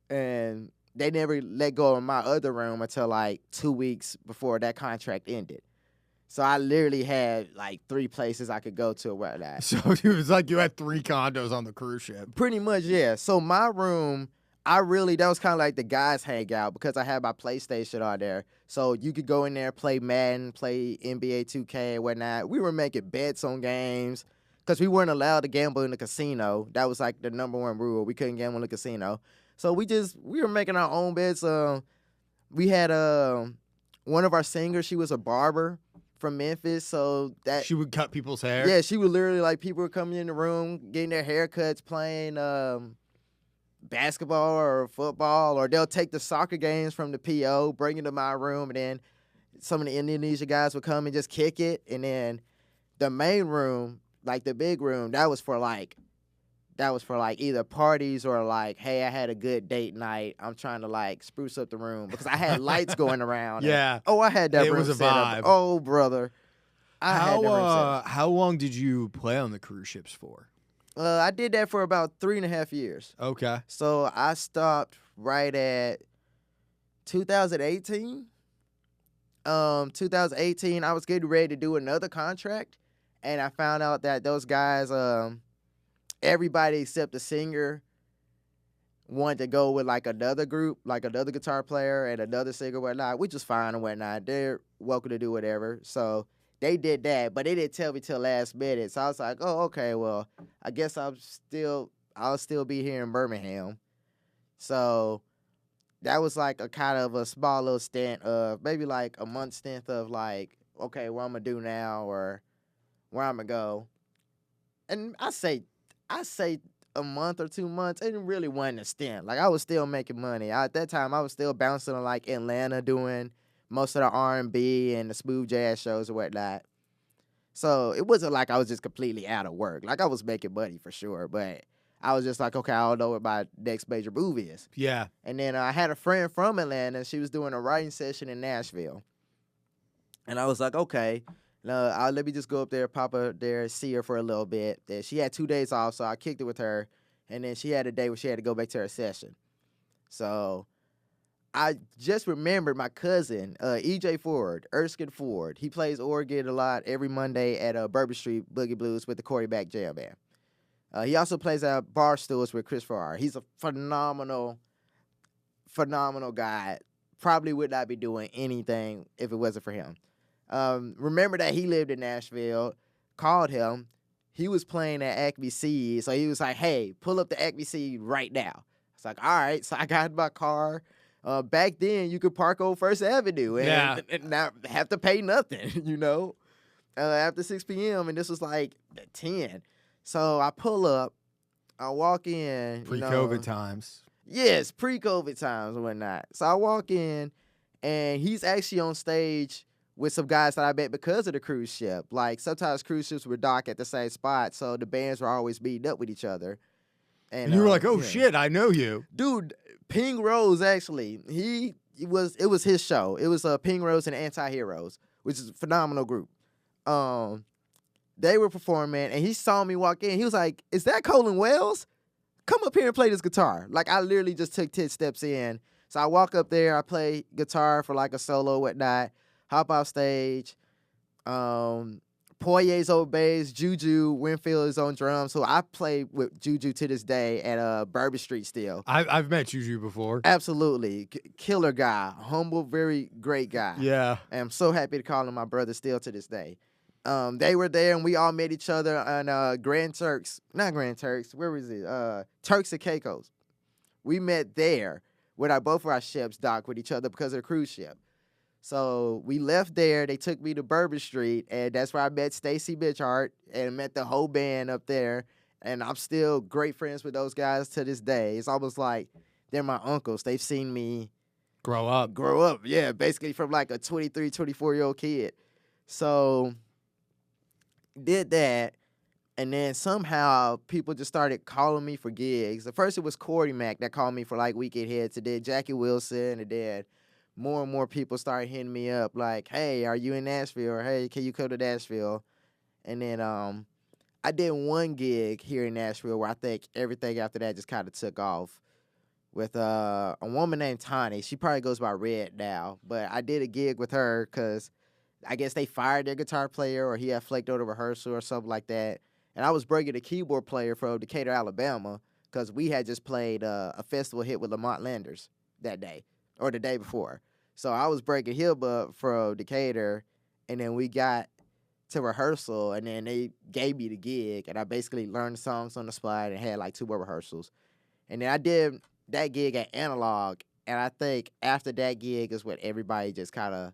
Speaker 1: And they never let go of my other room until like 2 weeks before that contract ended. So I literally had like 3 places I could go to.
Speaker 2: So it was like you had 3 condos on the cruise ship.
Speaker 1: Pretty much, yeah. So my room, that was kind of like the guys' hangout because I had my PlayStation on there. So you could go in there, play Madden, play NBA 2K and whatnot. We were making bets on games because we weren't allowed to gamble in the casino. That was like the number 1 rule. We couldn't gamble in the casino. So we were making our own bets. We had one of our singers, she was a barber from Memphis, so that
Speaker 2: she would cut people's hair.
Speaker 1: Yeah, she would literally like people were coming in the room, getting their haircuts, playing basketball or football, or they'll take the soccer games from the PO, bring it to my room, and then some of the Indonesia guys would come and just kick it. And then the main room, like the big room, that was for like either parties or like, hey, I had a good date night. I'm trying to like spruce up the room because I had lights going around.
Speaker 2: Yeah.
Speaker 1: I had that room
Speaker 2: was a
Speaker 1: set
Speaker 2: vibe.
Speaker 1: up. Oh, brother. I had that room set up.
Speaker 2: How long did you play on the cruise ships for?
Speaker 1: I did that for about 3.5 years.
Speaker 2: Okay.
Speaker 1: So I stopped right at 2018. 2018, I was getting ready to do another contract, and I found out that those guys, everybody except the singer, wanted to go with like another group, like another guitar player and another singer, whatnot, which is fine and whatnot. They're welcome to do whatever. So they did that, but they didn't tell me till last minute. So I was like, oh, okay, well, I guess I'll still be here in Birmingham. So that was like a kind of a small little stint of maybe like a month stint of like, okay, what I'm gonna do now or where I'm gonna go. And I say a month or 2 months, it really wasn't a stint. Like I was still making money. At that time I was still bouncing in like Atlanta doing most of the R&B and the smooth jazz shows and whatnot. So it wasn't like I was just completely out of work. Like I was making money for sure, but I was just like, okay, I don't know what my next major move is.
Speaker 2: Yeah.
Speaker 1: And then I had a friend from Atlanta. She was doing a writing session in Nashville. And I was like, okay, let me just go up there, pop up there, see her for a little bit. And she had 2 days off, so I kicked it with her. And then she had a day where she had to go back to her session. So I just remembered my cousin, E.J. Ford, Erskine Ford. He plays organ a lot every Monday at Bourbon Street Boogie Blues with the Quarterback Jam Band. He also plays at Bar Stools with Chris Farrar. He's a phenomenal guy. Probably would not be doing anything if it wasn't for him. Remember that he lived in Nashville. Called him. He was playing at Acme Seed, so he was like, hey, pull up the Acme Seed right now. It's like, all right. So I got in my car. Back then, you could park on First Avenue and not have to pay nothing, after 6 p.m. And this was like 10. So I pull up, I walk in.
Speaker 2: Pre-COVID times.
Speaker 1: Yes, pre-COVID times and whatnot. So I walk in, and he's actually on stage with some guys that I met because of the cruise ship. Like, sometimes cruise ships would dock at the same spot, so the bands were always meeting up with each other.
Speaker 2: And you were like, oh, shit, I know you.
Speaker 1: Dude, Ping Rose, actually, it was his show. It was Ping Rose and Anti-Heroes, which is a phenomenal group. They were performing, and he saw me walk in. He was like, is that Colin Wells? Come up here and play this guitar. Like, I literally just took 10 steps in. So I walk up there, I play guitar for like a solo, whatnot, hop off stage. Poyer's on bass, Juju Winfield is on drums. So I play with Juju to this day at Bourbon Street still.
Speaker 2: I've met Juju before.
Speaker 1: Absolutely. Killer guy. Humble, very great guy.
Speaker 2: Yeah.
Speaker 1: And I'm so happy to call him my brother still to this day. They were there, and we all met each other on not Grand Turks, where was it? Turks and Caicos. We met there where both of our ships docked with each other because of the cruise ship. So we left there. They took me to Bourbon Street, and that's where I met Stacy Bitchart and met the whole band up there. And I'm still great friends with those guys to this day. It's almost like they're my uncles. They've seen me
Speaker 2: grow up.
Speaker 1: Yeah, basically from like a 23, 24-year-old kid. So did that, and then somehow people just started calling me for gigs. At first it was Cordy Mack that called me for like weekend hits, and then Jackie Wilson, and then more and more people started hitting me up like, hey, are you in Nashville? Or hey, can you come to Nashville? And then I did one gig here in Nashville where I think everything after that just kind of took off with a woman named Tani. She probably goes by Red now, but I did a gig with her because I guess they fired their guitar player or he had flaked out of rehearsal or something like that. And I was bringing a keyboard player from Decatur, Alabama, because we had just played a festival hit with Lamont Landers that day or the day before. So I was breaking him up from Decatur, and then we got to rehearsal, and then they gave me the gig, and I basically learned the songs on the spot and had like 2 more rehearsals. And then I did that gig at Analog, and I think after that gig is when everybody just kind of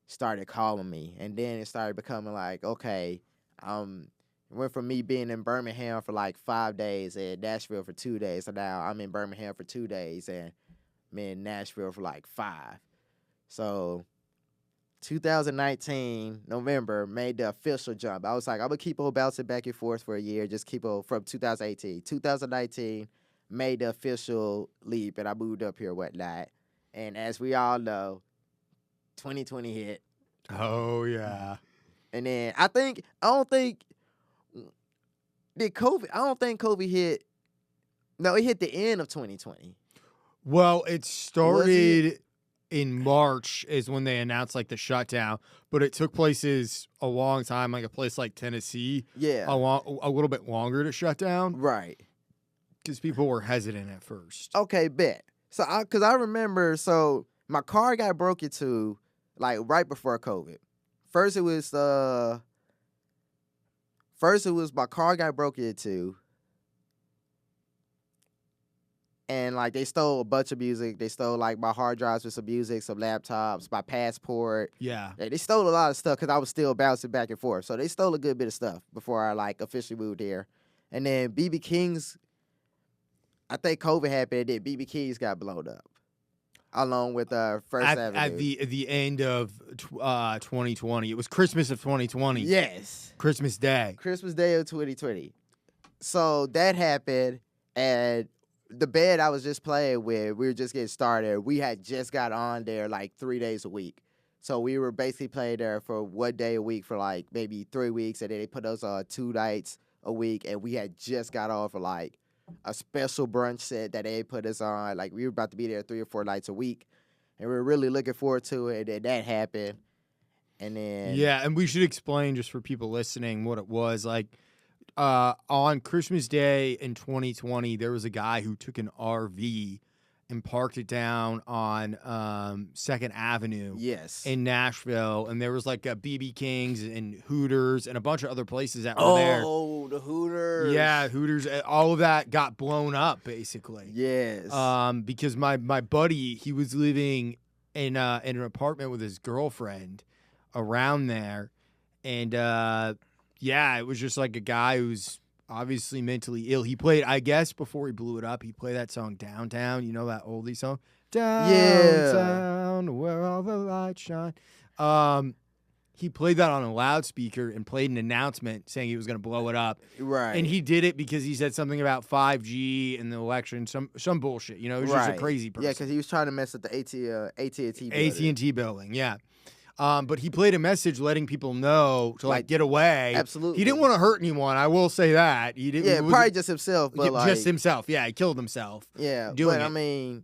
Speaker 1: started calling me. And then it started becoming like, okay, it went from me being in Birmingham for like 5 days and Nashville for 2 days. So now I'm in Birmingham for 2 days and I'm in Nashville for like 5. So 2019, November, made the official jump. I was like, I'm going to keep on bouncing back and forth for a year, just keep on from 2018. 2019, made the official leap, and I moved up here, whatnot. And as we all know, 2020 hit.
Speaker 2: Oh, yeah.
Speaker 1: And then I don't think COVID hit. No, it hit the end of 2020.
Speaker 2: Well, it started in March is when they announced like the shutdown, but it took places a long time, like a place like Tennessee,
Speaker 1: Yeah.
Speaker 2: a little bit longer to shut down
Speaker 1: Right.
Speaker 2: because people were hesitant at first.
Speaker 1: Okay, bet. So, because I remember, so my car got broke into like right before COVID. First, it was my car got broken into, and like they stole a bunch of music. They stole like my hard drives with some music, some laptops, my passport.
Speaker 2: Yeah.
Speaker 1: They stole a lot of stuff because I was still bouncing back and forth. So they stole a good bit of stuff before I like officially moved here. And then BB King's, I think COVID happened, and then BB King's got blown up, along with First Avenue.
Speaker 2: At the end of 2020. It was Christmas of 2020.
Speaker 1: Yes.
Speaker 2: Christmas Day.
Speaker 1: Christmas Day of 2020. So that happened, and the band I was just playing with, we were just getting started. We had just got on there like 3 days a week. So we were basically playing there for 1 day a week for like maybe 3 weeks, and then they put us on 2 nights a week, and we had just got off for like a special brunch set that they put us on. Like, we were about to be there 3 or 4 nights a week, and we were really looking forward to it, and then that happened. And then...
Speaker 2: Yeah, and we should explain just for people listening what it was. Like, on Christmas Day in 2020, there was a guy who took an RV and parked it down on 2nd Avenue
Speaker 1: Yes.
Speaker 2: in Nashville. And there was like a BB King's and Hooters and a bunch of other places that were there.
Speaker 1: Oh, the Hooters.
Speaker 2: Yeah, Hooters. All of that got blown up, basically.
Speaker 1: Yes.
Speaker 2: Because my buddy, he was living in an apartment with his girlfriend around there. And, yeah, it was just like a guy who's obviously mentally ill. He played, I guess, before he blew it up, he played that song Downtown. You know that oldie song? Downtown, where all the lights shine. He played that on a loudspeaker and played an announcement saying he was going to blow it up.
Speaker 1: Right.
Speaker 2: And he did it because he said something about 5G in the election, some bullshit. You know, he was just a crazy person.
Speaker 1: Yeah, because he was trying to mess up the AT&T building.
Speaker 2: AT&T building, yeah. But he played a message letting people know to like get away.
Speaker 1: Absolutely.
Speaker 2: He didn't want to hurt anyone. I will say that. He didn't.
Speaker 1: Yeah, probably just himself. But
Speaker 2: just himself. Yeah, he killed himself.
Speaker 1: Yeah,
Speaker 2: doing
Speaker 1: but
Speaker 2: it.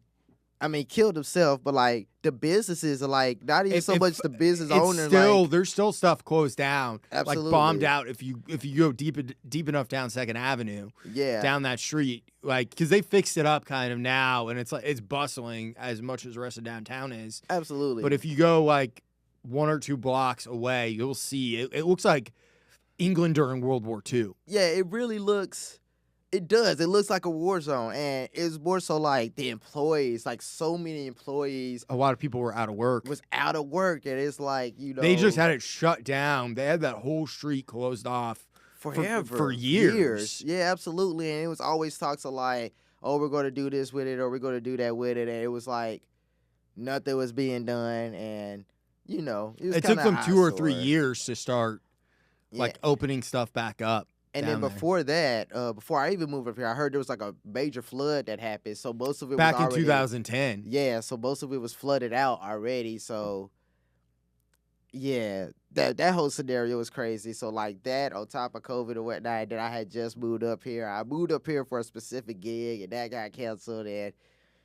Speaker 1: I mean, killed himself. But like the businesses are like not even so much the business owner.
Speaker 2: Still,
Speaker 1: like,
Speaker 2: there's still stuff closed down.
Speaker 1: Absolutely.
Speaker 2: Like bombed out. If you go deep enough down 2nd Avenue.
Speaker 1: Yeah.
Speaker 2: Down that street, like because they fixed it up kind of now, and it's like it's bustling as much as the rest of downtown is.
Speaker 1: Absolutely.
Speaker 2: But if you go like 1 or 2 blocks away, you'll see it looks like England during World War II.
Speaker 1: Yeah, it really looks. It does. It looks like a war zone, and it's more so like the employees, like so many employees.
Speaker 2: A lot of people were out of work.
Speaker 1: Was out of work, and it's like, you know,
Speaker 2: they just had it shut down. They had that whole street closed off
Speaker 1: forever
Speaker 2: for years.
Speaker 1: Yeah, absolutely. And it was always talks of like, oh, we're going to do this with it, or we're going to do that with it, and it was like nothing was being done, and you know,
Speaker 2: it took them 2 or 3 years to start like opening stuff back up.
Speaker 1: And then before that, before I even moved up here, I heard there was like a major flood that happened. So most of it
Speaker 2: back
Speaker 1: was already,
Speaker 2: in 2010.
Speaker 1: Yeah, so most of it was flooded out already. So yeah, that whole scenario was crazy. So like that on top of COVID and whatnot, then I had just moved up here. I moved up here for a specific gig, and that got canceled. And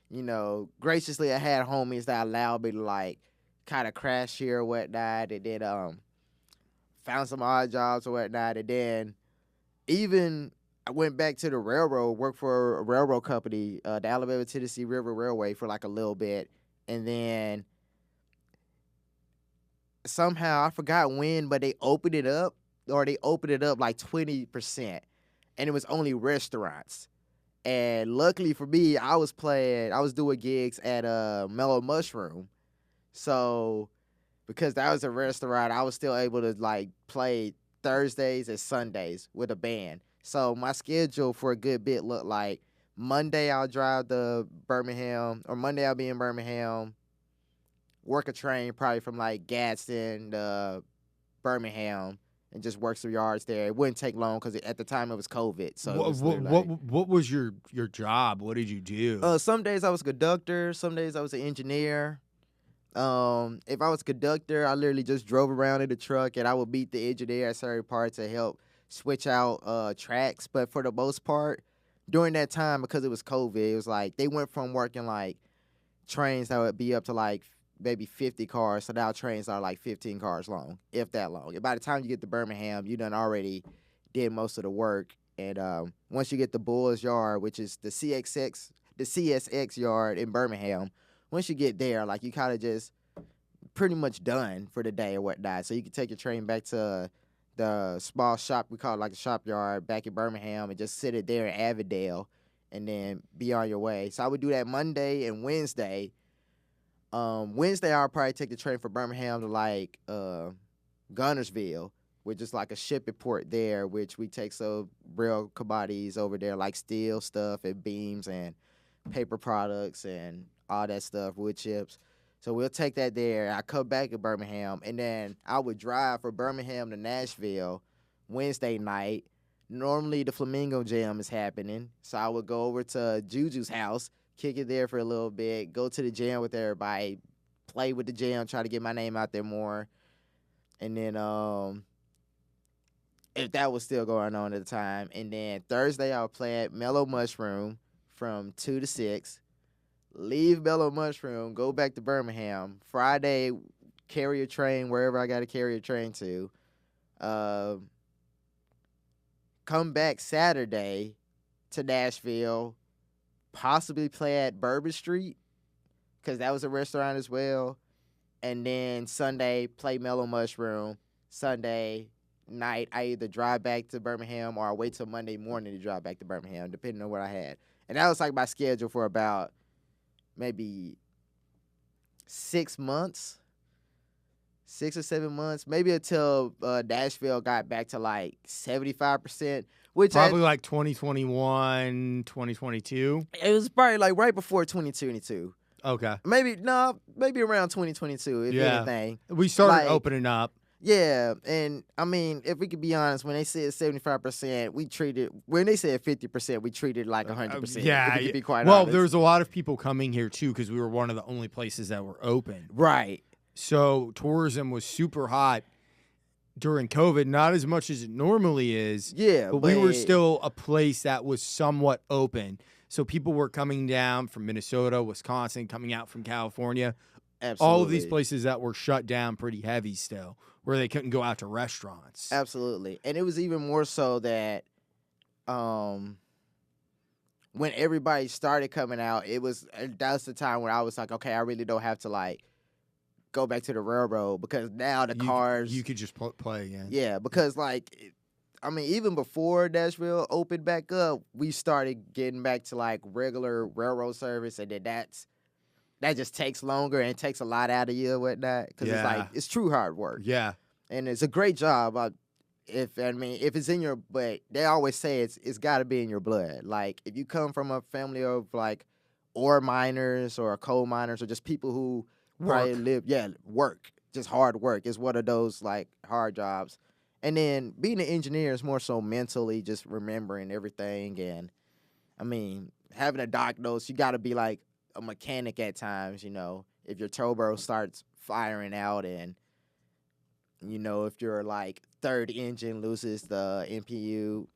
Speaker 1: you know, graciously, I had homies that allowed me to like kind of crash here or whatnot, and then found some odd jobs or whatnot, and then even I went back to the railroad, worked for a railroad company, the Alabama Tennessee River Railway, for like a little bit, and then somehow I forgot when, but they opened it up like 20%, and it was only restaurants. And luckily for me, I was doing gigs at Mellow Mushroom. So because that was a restaurant, I was still able to like play Thursdays and Sundays with a band. So my schedule for a good bit looked like Monday I'll drive to Birmingham, or Monday I'll be in Birmingham, work a train probably from like Gadsden to Birmingham, and just work some yards there. It wouldn't take long because at the time it was COVID. So
Speaker 2: what was your job? What did you do?
Speaker 1: Some days I was a conductor. Some days I was an engineer. If I was a conductor, I literally just drove around in the truck, and I would meet the engineer at certain parts to help switch out tracks. But for the most part, during that time, because it was COVID, it was like they went from working like trains that would be up to like maybe 50 cars. So now trains are like 15 cars long, if that long. And by the time you get to Birmingham, you done already did most of the work. And once you get the Bulls Yard, which is the CSX yard in Birmingham, once you get there, like you kind of just pretty much done for the day or whatnot. So you can take your train back to the small shop, we call it like a shop yard back in Birmingham, and just sit it there in Avondale and then be on your way. So I would do that Monday and Wednesday. Wednesday, I'll probably take the train from Birmingham to like Gunnersville, which is like a shipping port there, which we take some real commodities over there, like steel stuff and beams and paper products and all that stuff, wood chips. So we'll take that there. I come back to Birmingham, and then I would drive from Birmingham to Nashville Wednesday night. Normally the Flamingo Jam is happening, so I would go over to Juju's house, kick it there for a little bit, go to the jam with everybody, play with the jam, try to get my name out there more. And then if that was still going on at the time. And then Thursday I would play at Mellow Mushroom from 2 to 6. Leave Mellow Mushroom, go back to Birmingham. Friday, carry a train wherever I got to carry a train to. Come back Saturday to Nashville, possibly play at Bourbon Street, because that was a restaurant as well. And then Sunday, play Mellow Mushroom. Sunday night, I either drive back to Birmingham or I wait till Monday morning to drive back to Birmingham, depending on what I had. And that was like my schedule for about maybe 6 months, 6 or 7 months, maybe until Nashville got back to like 75%, which
Speaker 2: probably like 2021, 2022.
Speaker 1: It was probably like right before 2022.
Speaker 2: Okay.
Speaker 1: Maybe around 2022, if anything.
Speaker 2: We started
Speaker 1: like,
Speaker 2: opening up.
Speaker 1: Yeah, and I mean, if we could be honest, when they said 75%, when they said 50%, we treated like 100%.
Speaker 2: Yeah,
Speaker 1: if we could be quite
Speaker 2: well,
Speaker 1: honest.
Speaker 2: there's a lot of people coming here too because we were one of the only places that were open.
Speaker 1: Right.
Speaker 2: So tourism was super hot during COVID, not as much as it normally is.
Speaker 1: Yeah,
Speaker 2: but we were still a place that was somewhat open. So people were coming down from Minnesota, Wisconsin, coming out from California.
Speaker 1: Absolutely.
Speaker 2: All of these places that were shut down pretty heavy still, where they couldn't go out to restaurants.
Speaker 1: Absolutely. And it was even more so that when everybody started coming out, that's the time when I was like, okay, I really don't have to like go back to the railroad, because now cars
Speaker 2: you could just play again.
Speaker 1: Yeah, because like I mean, even before Nashville opened back up, we started getting back to like regular railroad service, and then that just takes longer and it takes a lot out of you and whatnot, because it's like it's true hard work.
Speaker 2: Yeah,
Speaker 1: and it's a great job. If it's in your, but they always say it's got to be in your blood. Like if you come from a family of like ore miners or coal miners or just people who probably work, just hard work. It's one of those like hard jobs. And then being an engineer is more so mentally just remembering everything. And I mean, having a diagnose, you got to be like a mechanic at times, you know, if your turbo starts firing out, and, you know, if your like third engine loses the NPU,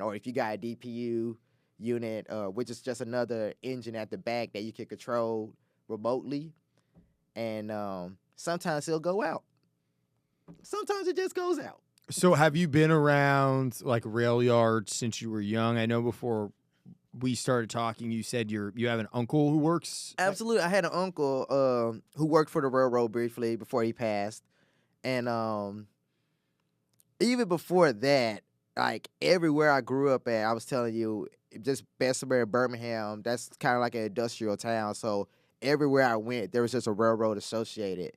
Speaker 1: or if you got a DPU unit, which is just another engine at the back that you can control remotely. And sometimes it'll go out. Sometimes it just goes out.
Speaker 2: So have you been around like rail yards since you were young? I know before we started talking, you said you have an uncle who works.
Speaker 1: Absolutely. I had an uncle who worked for the railroad briefly before he passed. And even before that, like everywhere I grew up at, I was telling you, just Bessemer, Birmingham, that's kind of like an industrial town. So everywhere I went, there was just a railroad associated.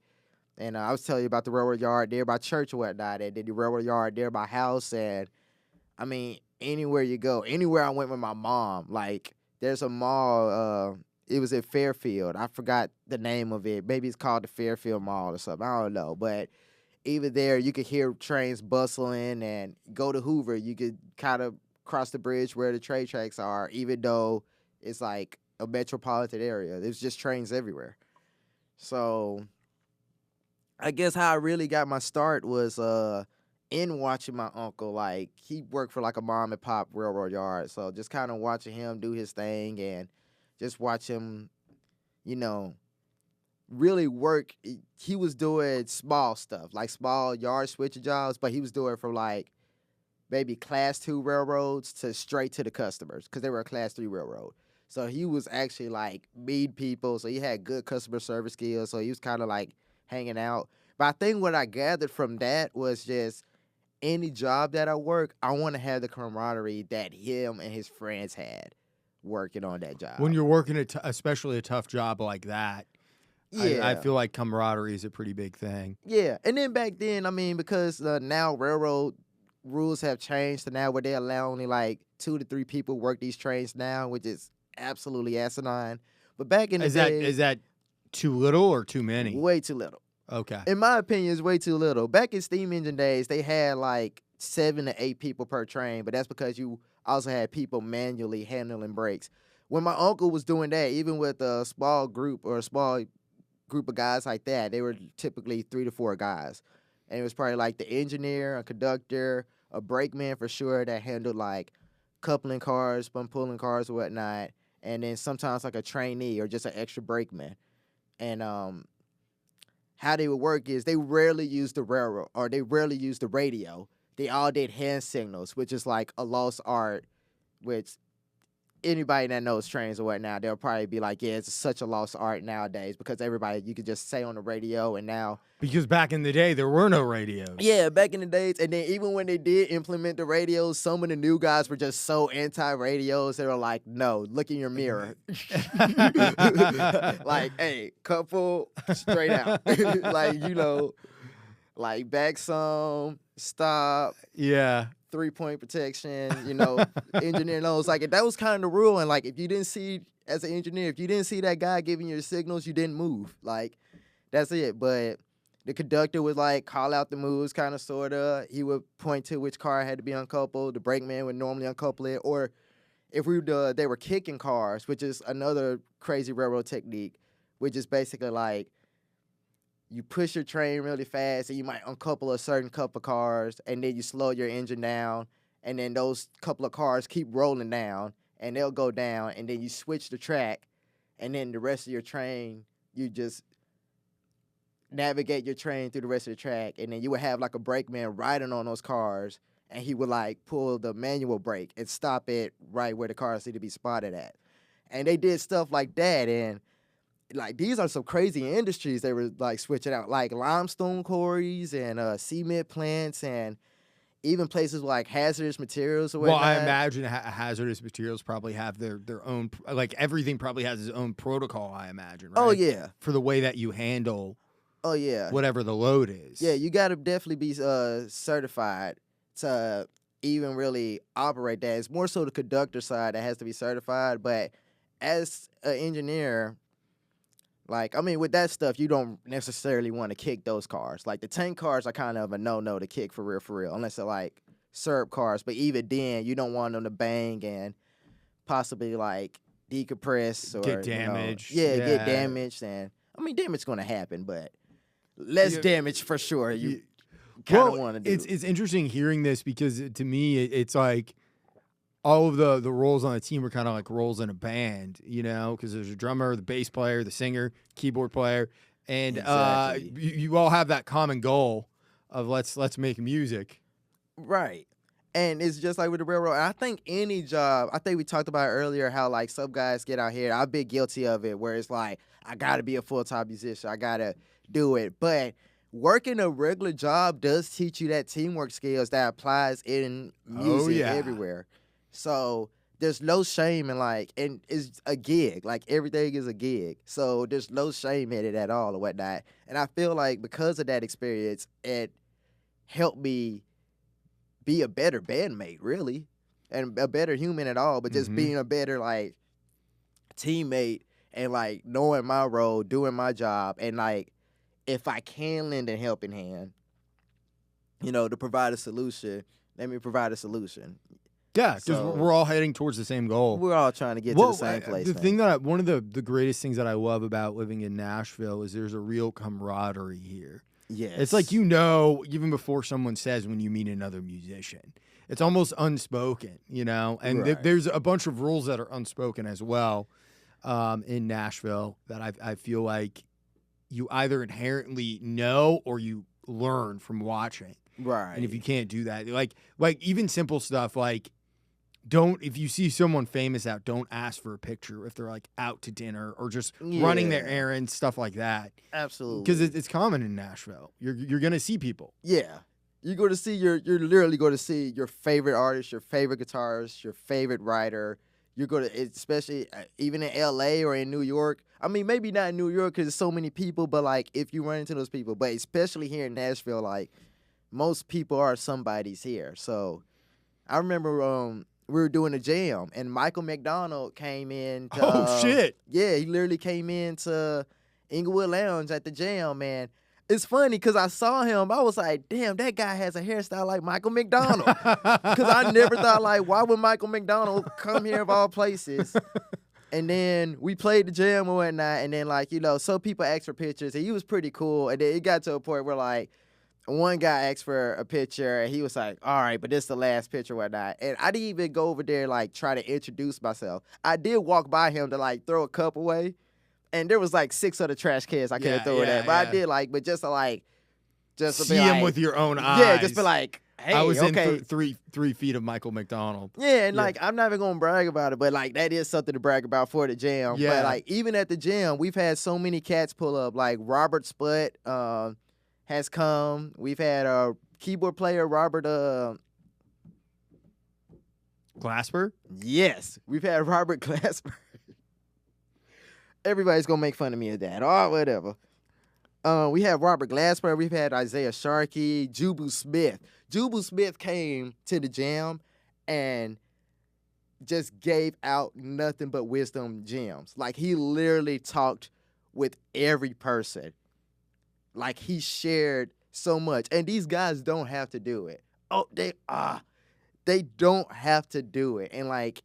Speaker 1: And I was telling you about the railroad yard there by church or whatnot, and then the railroad yard there by house. And I mean, anywhere you go, anywhere I went with my mom, like there's a mall, it was at Fairfield. I forgot the name of it. Maybe it's called the Fairfield Mall or something. I don't know. But even there, you could hear trains bustling, and go to Hoover, you could kind of cross the bridge where the train tracks are, even though it's like a metropolitan area. There's just trains everywhere. So I guess how I really got my start was in watching my uncle. Like, he worked for like a mom and pop railroad yard. So just kind of watching him do his thing and just watch him, you know, really work. He was doing small stuff, like small yard switching jobs, but he was doing from like maybe class 2 railroads to straight to the customers because they were a class 3 railroad. So he was actually like meeting people. So he had good customer service skills. So he was kind of like hanging out. But I think what I gathered from that was just any job that I work, I want to have the camaraderie that him and his friends had working on that job.
Speaker 2: When you're working especially a tough job like that,
Speaker 1: Yeah.
Speaker 2: I feel like camaraderie is a pretty big thing.
Speaker 1: Yeah. And then back then, I mean, because now railroad rules have changed to now where they allow only like 2 to 3 people work these trains now, which is absolutely asinine. But back in the day,
Speaker 2: Is that too little or too many?
Speaker 1: way too little.
Speaker 2: Okay.
Speaker 1: In my opinion, it's way too little. Back in steam engine days, they had like 7 to 8 people per train, but that's because you also had people manually handling brakes. When my uncle was doing that, even with a small group or a small group of guys like that, they were typically 3 to 4 guys. And it was probably like the engineer, a conductor, a brakeman for sure that handled like coupling cars, pulling cars or whatnot, and then sometimes like a trainee or just an extra brakeman. And how they would work is they rarely used the railroad or they rarely used the radio. They all did hand signals, which is like a lost art, which anybody that knows trains or whatnot, they'll probably be like, yeah, it's such a lost art nowadays because everybody, you could just say on the radio and now.
Speaker 2: Because back in the day, there were no radios.
Speaker 1: Yeah, back in the days. And then even when they did implement the radios, some of the new guys were just so anti-radios. They were like, no, look in your mirror. Like, hey, couple, straight out. Like, you know, like back some, stop.
Speaker 2: Yeah.
Speaker 1: 3-point protection, you know, engineer knows. Like, that was kind of the rule. And, like, if you didn't see, as an engineer, if you didn't see that guy giving you the signals, you didn't move. Like, that's it. But the conductor would, like, call out the moves, kind of, sort of. He would point to which car had to be uncoupled. The brakeman would normally uncouple it. Or if they were kicking cars, which is another crazy railroad technique, which is basically, like, you push your train really fast and you might uncouple a certain couple of cars and then you slow your engine down and then those couple of cars keep rolling down and they'll go down and then you switch the track and then the rest of your train, you just navigate your train through the rest of the track and then you would have like a brakeman riding on those cars and he would like pull the manual brake and stop it right where the cars need to be spotted at. And they did stuff like that and like, these are some crazy industries they were, like, switching out. Like, limestone quarries and cement plants and even places like hazardous materials or whatnot.
Speaker 2: Well, I imagine hazardous materials probably have their own, like, everything probably has its own protocol, I imagine, right?
Speaker 1: Oh, yeah.
Speaker 2: For the way that you handle
Speaker 1: yeah.
Speaker 2: whatever the load is.
Speaker 1: Yeah, you got to definitely be certified to even really operate that. It's more so the conductor side that has to be certified. But as an engineer, like, I mean, with that stuff, you don't necessarily want to kick those cars. Like, the tank cars are kind of a no-no to kick for real, unless they're, like, syrup cars. But even then, you don't want them to bang and possibly, like, decompress or
Speaker 2: get damaged.
Speaker 1: Get damaged. And, I mean, damage going to happen, but less damage for sure you kind of want to do.
Speaker 2: It's interesting hearing this because, to me, it's like all of the roles on the team are kind of like roles in a band, you know, because there's a drummer, the bass player, the singer, keyboard player, and
Speaker 1: Exactly.
Speaker 2: You all have that common goal of let's make music.
Speaker 1: Right. And it's just like with the railroad. I think any job, I think we talked about earlier how like some guys get out here. I've been guilty of it where it's like, I got to be a full-time musician. I got to do it. But working a regular job does teach you that teamwork skills that applies in music everywhere. So there's no shame in like, and it's a gig. Like everything is a gig. So there's no shame in it at all or whatnot. And I feel like because of that experience, it helped me be a better bandmate, really, and a better human at all. But just being a better like teammate and like knowing my role, doing my job, and like if I can lend a helping hand, you know, to provide a solution, let me provide a solution.
Speaker 2: Yeah, because we're all heading towards the same goal.
Speaker 1: We're all trying to get to the same place.
Speaker 2: One of the greatest things that I love about living in Nashville is there's a real camaraderie here.
Speaker 1: Yes.
Speaker 2: It's like, you know, even before someone says when you meet another musician. It's almost unspoken, you know? And there's a bunch of rules that are unspoken as well in Nashville that I feel like you either inherently know or you learn from watching.
Speaker 1: Right.
Speaker 2: And if you can't do that, like even simple stuff like if you see someone famous out, don't ask for a picture if they're like out to dinner or just running their errands, stuff like that.
Speaker 1: Absolutely.
Speaker 2: Because it's common in Nashville. You're gonna see people.
Speaker 1: Yeah. You're going to see you're literally going to see your favorite artist, your favorite guitarist, your favorite writer. You're going to, especially even in LA or in New York. I mean, maybe not in New York because there's so many people, but like if you run into those people, but especially here in Nashville, like most people are somebody's here. So I remember we were doing a jam and Michael McDonald came in.
Speaker 2: Shit.
Speaker 1: Yeah, he literally came into Inglewood Lounge at the jam, man. It's funny because I saw him. I was like, damn, that guy has a hairstyle like Michael McDonald. Because I never thought, like, why would Michael McDonald come here of all places? And then we played the jam and whatnot. And then, like, some people asked for pictures. And he was pretty cool. And then it got to a point where, like, one guy asked for a picture. And he was like, all right, but this is the last picture, whatnot. And I didn't even go over there, like, try to introduce myself. I did walk by him to, like, throw a cup away. And there was like 6 other trash cans I couldn't throw it at. But I did just to
Speaker 2: see him with your own eyes.
Speaker 1: Yeah, just be like, hey,
Speaker 2: I was
Speaker 1: okay.
Speaker 2: in 3 feet of Michael McDonald.
Speaker 1: Yeah, and like I'm not even gonna brag about it, but like that is something to brag about for the jam.
Speaker 2: Yeah.
Speaker 1: But like even at the jam, we've had so many cats pull up. Like Robert Sputt has come. We've had a keyboard player, Robert
Speaker 2: Glasper?
Speaker 1: Yes, we've had Robert Glasper. Everybody's gonna make fun of me of that. Oh, whatever. We have Robert Glasper. We've had Isaiah Sharkey, Jubu Smith. Jubu Smith came to the jam and just gave out nothing but wisdom gems. Like he literally talked with every person. Like he shared so much. And these guys don't have to do it. Oh, they don't have to do it. And like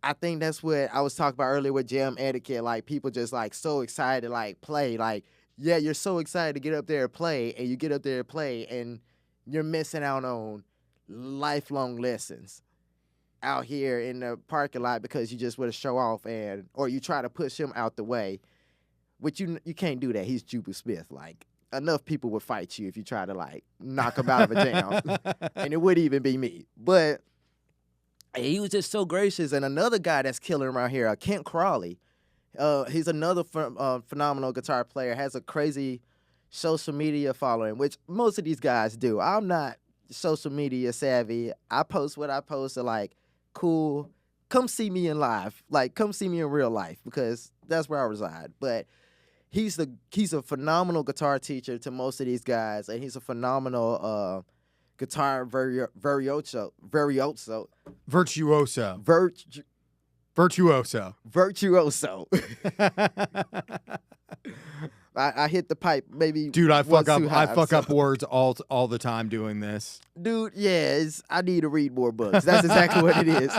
Speaker 1: I think that's what I was talking about earlier with jam etiquette. Like, people just, like, so excited to, like, play. Like, yeah, you're so excited to get up there and play, and you get up there and play, and you're missing out on lifelong lessons out here in the parking lot because you just want to show off or you try to push him out the way. Which you can't do that. He's Jubu Smith. Like, enough people would fight you if you try to, like, knock him out of a jam. And it wouldn't even be me. But he was just so gracious. And another guy that's killing around here, Kent Crawley, he's another phenomenal guitar player, has a crazy social media following, which most of these guys do. I'm not social media savvy. I post what I post and like, cool, come see me in live. Like, come see me in real life because that's where I reside. But he's a phenomenal guitar teacher to most of these guys, and he's a phenomenal guitar virtuoso. I hit the pipe maybe.
Speaker 2: Dude, I fuck up words all the time doing this.
Speaker 1: Dude, yeah, I need to read more books. That's exactly what it is.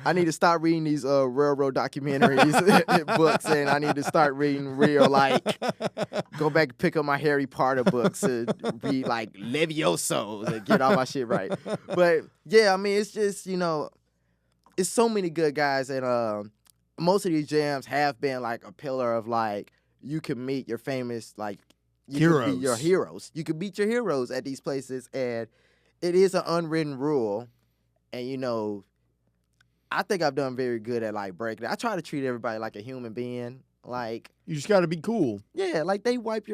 Speaker 1: I need to start reading these railroad documentaries books, and I need to start reading real, like, go back and pick up my Harry Potter books and read, like, Levioso and get all my shit right. But, yeah, I mean, it's just, it's so many good guys, and most of these jams have been, like, a pillar of, like, you can meet your famous, like,
Speaker 2: heroes.
Speaker 1: Can be your heroes. You can meet your heroes at these places, and it is an unwritten rule. And, I think I've done very good at, like, breaking it. I try to treat everybody like a human being. Like,
Speaker 2: you just got to be cool.
Speaker 1: Yeah, like, they wipe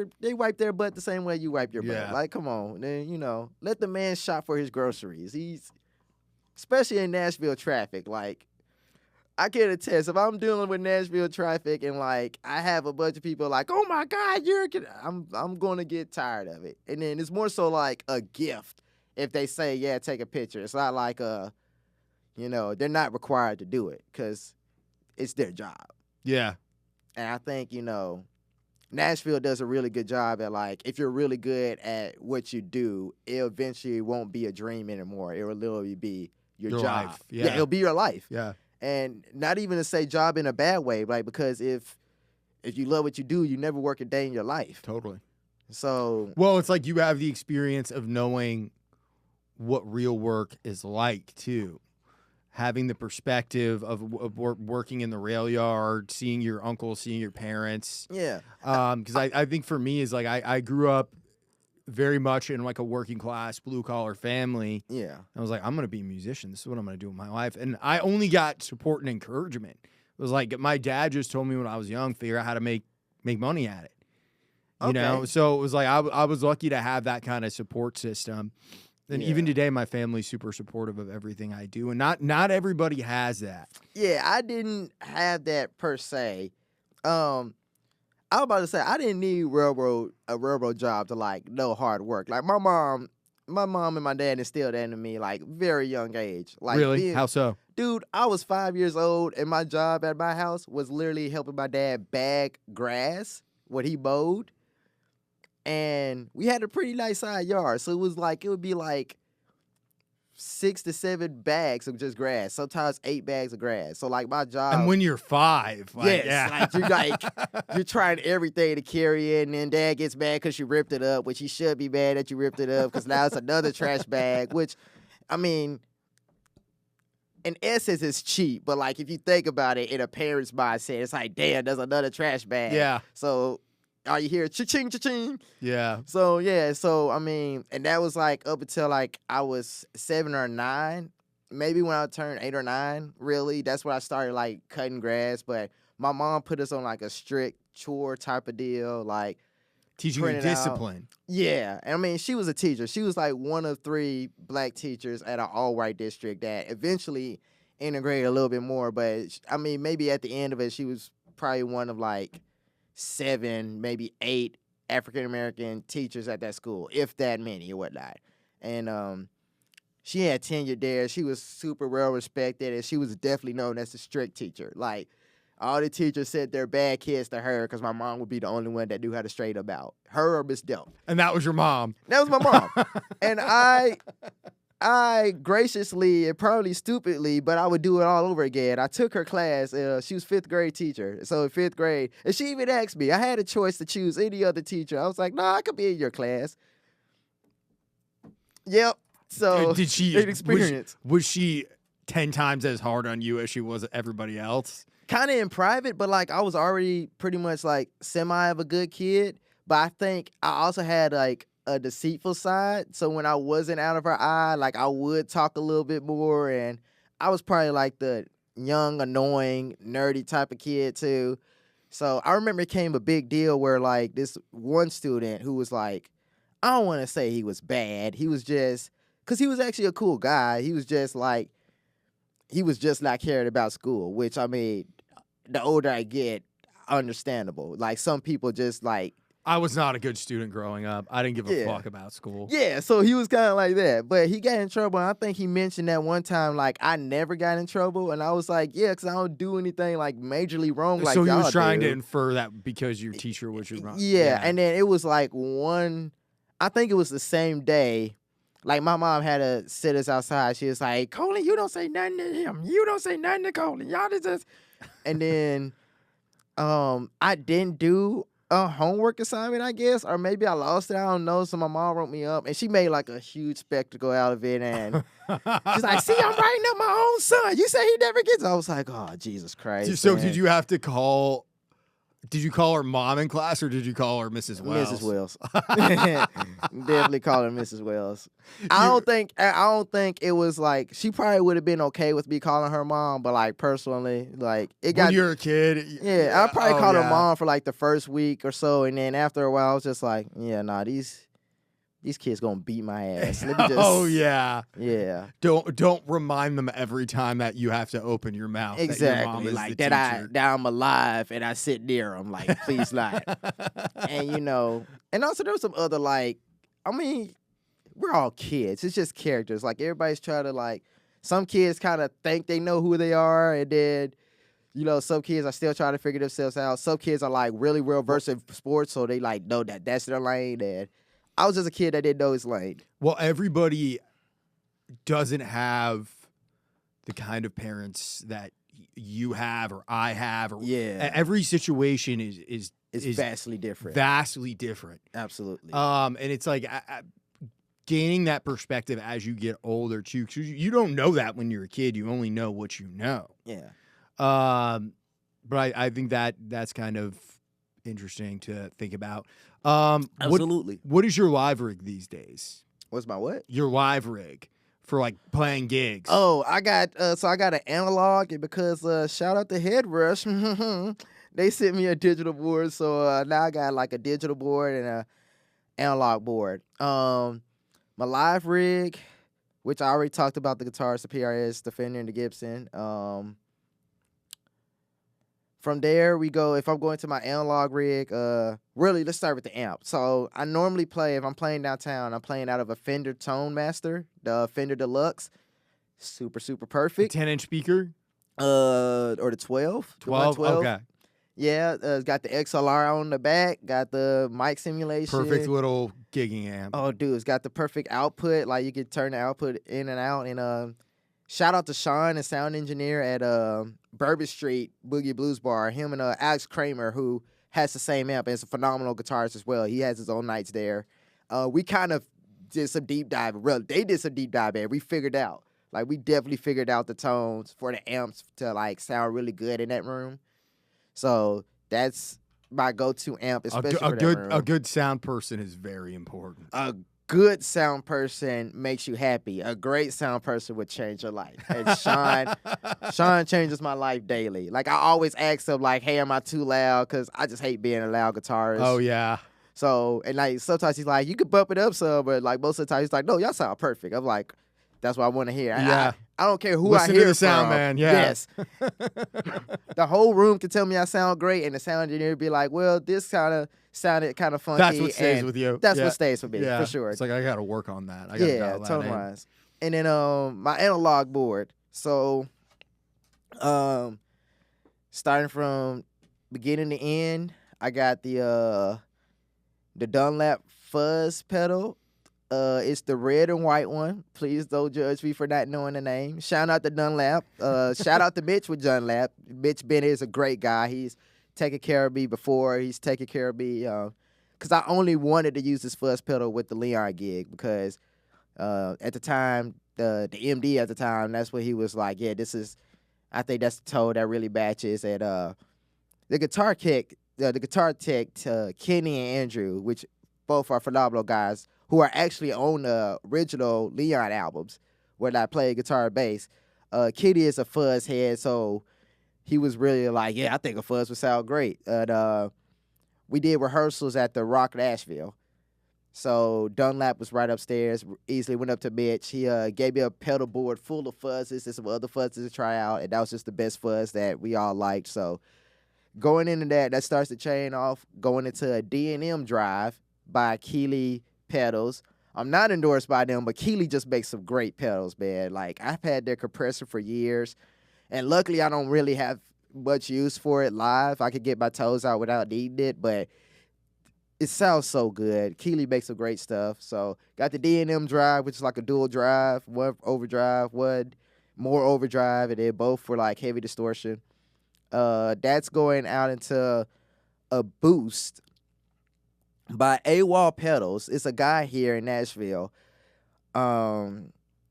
Speaker 1: their butt the same way you wipe your butt. Like, come on. Then, let the man shop for his groceries. Especially in Nashville traffic, like, I can attest, if I'm dealing with Nashville traffic and, like, I have a bunch of people like, oh, my God, I'm going to get tired of it. And then it's more so like a gift if they say, yeah, take a picture. It's not like they're not required to do it because it's their job.
Speaker 2: Yeah. And
Speaker 1: I think, Nashville does a really good job at, like, if you're really good at what you do, it eventually won't be a dream anymore. It will literally be your job.
Speaker 2: Life. Yeah,
Speaker 1: it'll be your life.
Speaker 2: Yeah.
Speaker 1: And not even to say job in a bad way, like, because if you love what you do, you never work a day in your life.
Speaker 2: Totally.
Speaker 1: So.
Speaker 2: Well, it's like you have the experience of knowing what real work is like, too. having the perspective of working in the rail yard, seeing your uncle, seeing your parents.
Speaker 1: Yeah.
Speaker 2: Because I think for me is like I grew up very much in like a working class blue collar family.
Speaker 1: Yeah.
Speaker 2: I was like, I'm gonna be a musician. This is what I'm gonna do with my life. And I only got support and encouragement. It was like my dad just told me when I was young, figure out how to make money at it. You know, so it was like I was lucky to have that kind of support system. And even today, my family's super supportive of everything I do, and not everybody has that.
Speaker 1: Yeah, I didn't have that per se. I was about to say I didn't need a railroad job to like know hard work. Like my mom and my dad instilled that in me like very young age. Like
Speaker 2: Really? How so?
Speaker 1: Dude, I was 5 years old and my job at my house was literally helping my dad bag grass, what he mowed. And we had a pretty nice side yard. So it would be like 6 to 7 bags of just grass. Sometimes 8 bags of grass. So like my job.
Speaker 2: And when you're 5, like,
Speaker 1: you're trying everything to carry it, and then dad gets mad because you ripped it up, which he should be mad that you ripped it up because now it's another trash bag, which, I mean, in essence, it's cheap. But like if you think about it in a parent's mindset, it's like, damn, there's another trash bag.
Speaker 2: Yeah.
Speaker 1: So all you hear, cha-ching, cha-ching.
Speaker 2: Yeah.
Speaker 1: So, I mean, and that was like up until like I was 7 or 9. Maybe when I turned 8 or 9, really, that's when I started like cutting grass. But my mom put us on like a strict chore type of deal, like
Speaker 2: teaching you discipline.
Speaker 1: Yeah. And I mean, she was a teacher. She was like one of 3 black teachers at an all-white district that eventually integrated a little bit more. But I mean, maybe at the end of it, she was probably one of like 7, maybe 8 African-American teachers at that school, if that many or whatnot. And she had tenure there. She was super well respected, and she was definitely known as a strict teacher. Like, all the teachers said they're bad kids to her because my mom would be the only one that knew how to straighten them out. Her or Miss Delp.
Speaker 2: And that was your mom.
Speaker 1: That was my mom. And I graciously and probably stupidly, but I would do it all over again. I took her class. She was 5th grade teacher. So 5th grade. And she even asked me. I had a choice to choose any other teacher. I was like, I could be in your class. Yep. So
Speaker 2: did she
Speaker 1: experience.
Speaker 2: Was she 10 times as hard on you as she was everybody else?
Speaker 1: Kind of in private, but like I was already pretty much like semi of a good kid. But I think I also had like a deceitful side. So when I wasn't out of her eye, like I would talk a little bit more, and I was probably like the young, annoying, nerdy type of kid too. So I remember it became a big deal where like this one student who was like, I don't want to say he was bad. He was just, because he was actually a cool guy. He was just not caring about school, which I mean, the older I get, understandable. Like some people just like,
Speaker 2: I was not a good student growing up. I didn't give a fuck about school.
Speaker 1: Yeah, so he was kind of like that. But he got in trouble, and I think he mentioned that one time, like, I never got in trouble. And I was like, yeah, because I don't do anything, like, majorly wrong like
Speaker 2: so
Speaker 1: y'all
Speaker 2: he was trying
Speaker 1: do.
Speaker 2: to infer that because your teacher was your mom.
Speaker 1: Yeah, and then it was like I think it was the same day. Like, my mom had to sit us outside. She was like, Colin, you don't say nothing to him. You don't say nothing to Colin. Y'all just... And then I didn't do a homework assignment, I guess, or maybe I lost it. I don't know. So my mom wrote me up, and she made like a huge spectacle out of it. And she's like, "See, I'm writing up my own son. You say he never gets." I was like, "Oh, Jesus Christ!"
Speaker 2: So did you have to call? Did you call her mom in class, or did you call her Mrs. Wells?
Speaker 1: Mrs. Wells. Definitely call her Mrs. Wells. I don't think it was like, she probably would have been okay with me calling her mom, but like personally, like it got.
Speaker 2: When you're a kid.
Speaker 1: Yeah, I probably called her mom for like the first week or so, and then after a while, I was just like, yeah, nah, these kids gonna beat my ass. Let me just,
Speaker 2: yeah. Don't remind them every time that you have to open your mouth.
Speaker 1: Exactly,
Speaker 2: that your mom is
Speaker 1: like
Speaker 2: the
Speaker 1: that I'm alive and I sit near them. Like, please not. And and also there was some other like, I mean, we're all kids. It's just characters. Like everybody's trying to like, some kids kind of think they know who they are, and then some kids are still trying to figure themselves out. Some kids are like really well versed in sports, so they like know that that's their lane. And I was just a kid that didn't know his lane.
Speaker 2: Well, everybody doesn't have the kind of parents that you have or I have. Or every situation is
Speaker 1: vastly different.
Speaker 2: Vastly different.
Speaker 1: Absolutely.
Speaker 2: And it's like gaining that perspective as you get older too. 'Cause you don't know that when you're a kid. You only know what you know.
Speaker 1: Yeah.
Speaker 2: But I think that's kind of interesting to think about.
Speaker 1: Absolutely.
Speaker 2: What is your live rig these days?
Speaker 1: What's my what?
Speaker 2: Your live rig for like playing gigs.
Speaker 1: Oh, I got an analog, and because shout out to Headrush, they sent me a digital board, so now I got like a digital board and a analog board. My live rig, which I already talked about, the guitars, the PRS, the Fender, and the Gibson. From there, we go, if I'm going to my analog rig, really, let's start with the amp. So I normally play, if I'm playing downtown, I'm playing out of a Fender Tone Master, the Fender Deluxe. Super, super perfect.
Speaker 2: 10-inch speaker?
Speaker 1: Or the 12.
Speaker 2: 12? Okay.
Speaker 1: Yeah, it's got the XLR on the back, got the mic simulation.
Speaker 2: Perfect little gigging amp.
Speaker 1: Oh, dude, it's got the perfect output. Like, you can turn the output in and out. And shout out to Sean, the sound engineer at Bourbon Street Boogie Blues Bar. Him and Alex Kramer, who has the same amp and is a phenomenal guitarist as well. He has his own nights there. We kind of did some deep dive. They did some deep dive, man. We figured out. Like, we definitely figured out the tones for the amps to, like, sound really good in that room. So that's my go-to amp, especially for that room.
Speaker 2: A good sound person is very important.
Speaker 1: A good sound person makes you happy. A great sound person would change your life. And Sean changes my life daily. Like, I always ask him, like, hey, am I too loud? Because I just hate being a loud guitarist.
Speaker 2: Oh, yeah.
Speaker 1: So, and, like, sometimes he's like, you could bump it up some, but, like, most of the time he's like, no, y'all sound perfect. I'm like, that's what I want to hear.
Speaker 2: Yeah.
Speaker 1: I don't care who
Speaker 2: Listen
Speaker 1: I hear
Speaker 2: to the sound,
Speaker 1: from.
Speaker 2: man. Yeah.
Speaker 1: Yes. The whole room can tell me I sound great, and the sound engineer be like, well, this kind of sounded kind of funky.
Speaker 2: That's what stays with you.
Speaker 1: That's what stays with me, for sure.
Speaker 2: It's like, I got to work on that. I gotta
Speaker 1: tone-wise. And then my analog board. So starting from beginning to end, I got the Dunlap fuzz pedal. It's the red and white one. Please don't judge me for not knowing the name. Shout out to Dunlap. Shout out to Mitch with Dunlap. Mitch Bennett is a great guy. He's taken care of me before. He's taken care of me because I only wanted to use this fuzz pedal with the Leon gig because at the time, the MD at the time, that's what he was like, yeah, this is, I think that's the toe that really matches. And the guitar tech, Kenny and Andrew, which both are phenomenal guys, who are actually on the original Leon albums where I play guitar and bass. Kitty is a fuzz head, so he was really like, yeah, I think a fuzz would sound great. And we did rehearsals at the Rock Nashville. So Dunlap was right upstairs, easily went up to Mitch. He gave me a pedal board full of fuzzes and some other fuzzes to try out, and that was just the best fuzz that we all liked. So going into that starts the chain off, going into a D&M drive by Keeley pedals. I'm not endorsed by them, but Keeley just makes some great pedals, man. Like, I've had their compressor for years, and luckily I don't really have much use for it live. I could get my toes out without needing it, but it sounds so good. Keeley makes some great stuff. So got the D&M drive, which is like a dual drive, one overdrive, one more overdrive, and then both for like heavy distortion. That's going out into a boost by AWOL Pedals. It's a guy here in Nashville.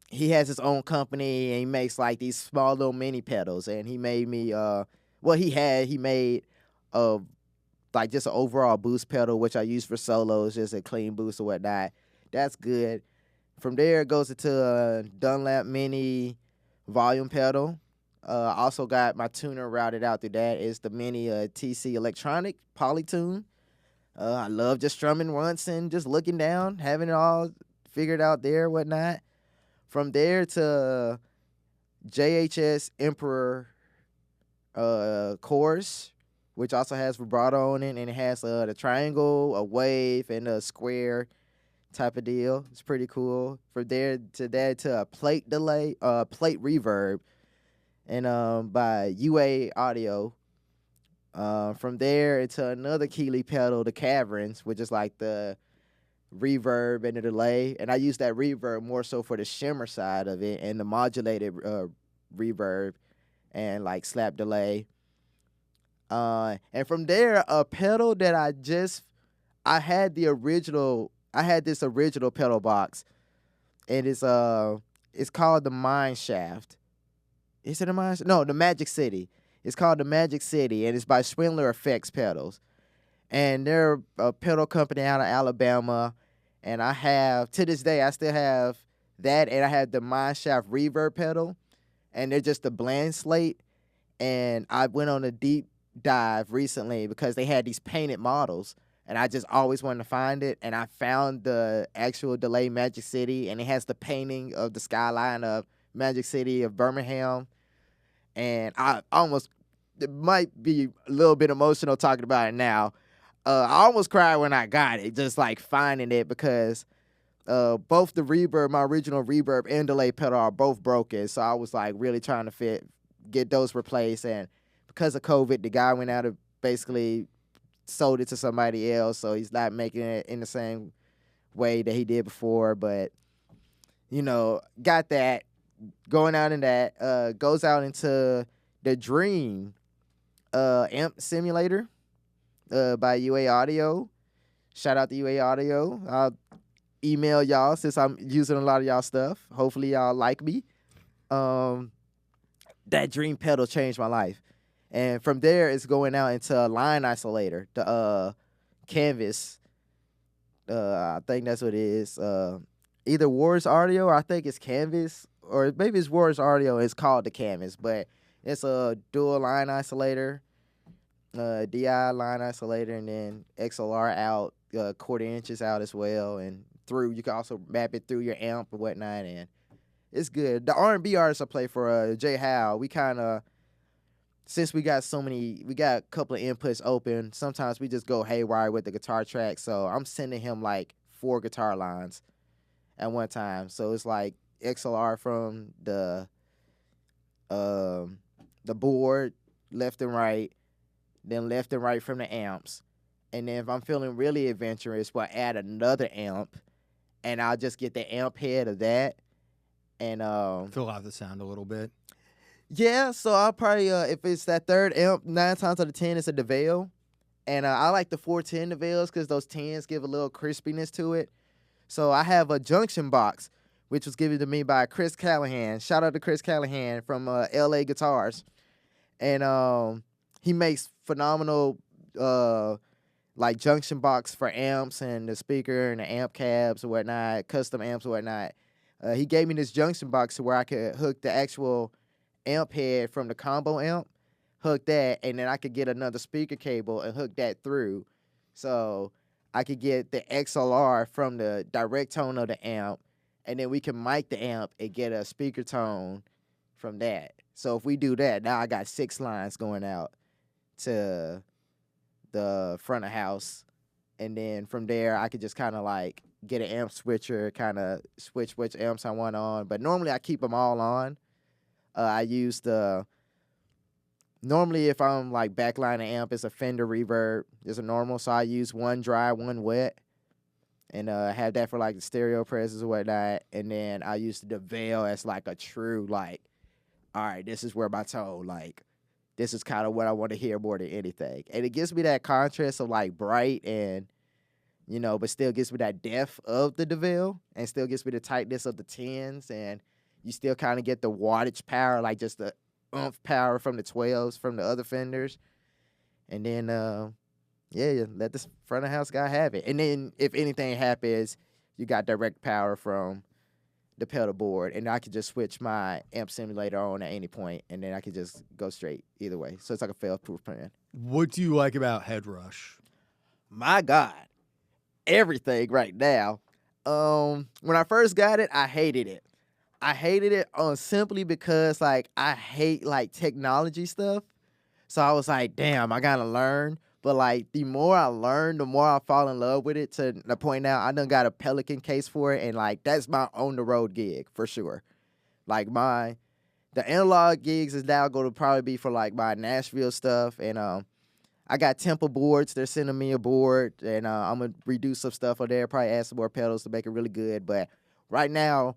Speaker 1: He has his own company, and he makes like these small little mini pedals. And he made me, he made like just an overall boost pedal, which I use for solos, just a clean boost or whatnot. That's good. From there, it goes into a Dunlap mini volume pedal. Also got my tuner routed out through that. It's the mini TC Electronic Polytune. I love just strumming once and just looking down, having it all figured out there, whatnot. From there to JHS Emperor Chorus, which also has vibrato on it, and it has the triangle, a wave, and a square type of deal. It's pretty cool. From there to that to a plate delay, plate reverb, and by UA Audio. From there into another Keeley pedal, the Caverns, which is like the reverb and the delay. And I use that reverb more so for the shimmer side of it and the modulated reverb and like slap delay. And from there, a pedal that I had this original pedal box and it's called the Mine Shaft. Is it a Mine? No, the Magic City. It's called the Magic City, and it's by Swindler Effects Pedals. And they're a pedal company out of Alabama. And I have, to this day, I still have that, and I have the Mine Shaft reverb pedal, and they're just a blank slate. And I went on a deep dive recently because they had these painted models, and I just always wanted to find it. And I found the actual delay Magic City, and it has the painting of the skyline of Magic City of Birmingham. And I almost, it might be a little bit emotional talking about it now. I almost cried when I got it, just like finding it, because both the reverb, my original reverb and delay pedal are both broken. So I was like really trying to get those replaced. And because of COVID, the guy went out and basically sold it to somebody else. So he's not making it in the same way that he did before. But, got that, going out in that, goes out into the Dream amp simulator by UA Audio. Shout out to UA Audio. I'll email y'all since I'm using a lot of y'all stuff. Hopefully y'all like me. That Dream pedal changed my life. And from there, it's going out into a line isolator, the Canvas. I think that's what it is. Either Wars Audio, or I think it's Canvas, or maybe it's Wars Audio. It's called the Canvas, but it's a dual line isolator. DI line isolator, and then XLR out, quarter inches out as well, and through. You can also map it through your amp or whatnot, and it's good. The R&B artists I play for, Jay Howe, we kind of, since we got a couple of inputs open, sometimes we just go haywire with the guitar track, so I'm sending him like 4 guitar lines at one time. So it's like XLR from the board, left and right, then left and right from the amps. And then if I'm feeling really adventurous, we'll add another amp, and I'll just get the amp head of that. And
Speaker 2: fill out the sound a little bit.
Speaker 1: Yeah, so I'll probably, if it's that third amp, 9 times out of 10, it's a DeVale. And I like the 410 DeVales because those 10s give a little crispiness to it. So I have a junction box, which was given to me by Chris Callahan. Shout out to Chris Callahan from LA Guitars. And he makes phenomenal like junction box for amps and the speaker and the amp cabs or whatnot, custom amps or whatnot. He gave me this junction box to where I could hook the actual amp head from the combo amp, hook that, and then I could get another speaker cable and hook that through. So I could get the XLR from the direct tone of the amp, and then we can mic the amp and get a speaker tone from that. So if we do that, now I got 6 lines going out to the front of house. And then from there, I could just kind of like get an amp switcher, kind of switch which amps I want on. But normally I keep them all on. I use normally if I'm like backlining amp, it's a Fender reverb. It's a normal, so I use one dry, one wet. And have that for like the stereo presses or whatnot. And then I use the DeVale as like a true, like, all right, this is where my tone, like, this is kind of what I want to hear more than anything. And it gives me that contrast of like bright and, but still gives me that depth of the DeVale and still gives me the tightness of the 10s. And you still kind of get the wattage power, like just the oomph power from the 12s from the other Fenders. And then, let the front of house guy have it. And then if anything happens, you got direct power from the pedal board, and I could just switch my amp simulator on at any point, and then I could just go straight either way. So it's like a fail-proof plan.
Speaker 2: What do you like about Headrush?
Speaker 1: My God, everything right now. When I first got it, I hated it. I hated it simply because like I hate like technology stuff. So I was like, damn, I gotta learn. But like the more I learn, the more I fall in love with it, to the point now I done got a Pelican case for it, and like that's my on the road gig for sure. Like the analog gigs is now going to probably be for like my Nashville stuff, and I got Temple boards. They're sending me a board, and I'm gonna redo some stuff on there, probably add some more pedals to make it really good. But right now,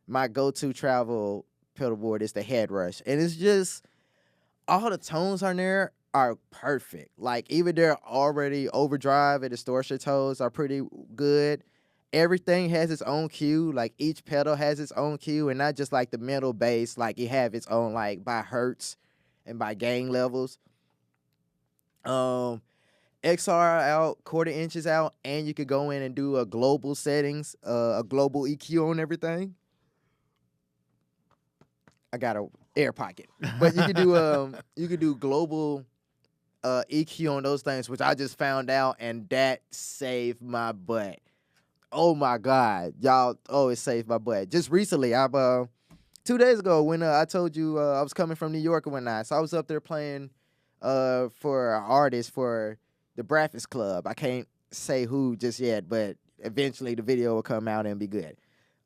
Speaker 1: my go-to travel pedal board is the Headrush, and it's just all the tones on there are perfect. Like even their already overdrive and distortion tones are pretty good, everything has its own cue. Like each pedal has its own cue, and not just like the middle bass. Like it have its own like by hertz and by gain levels. XR out, quarter inches out, and you could go in and do a global settings, a global EQ on everything. I got a air pocket, but you could do global EQ on those things, which I just found out, and that saved my butt. Oh my God, y'all! Oh, it saved my butt. Just recently, I've 2 days ago when I told you I was coming from New York and whatnot, so I was up there playing for an artist for the Breakfast Club. I can't say who just yet, but eventually the video will come out and be good.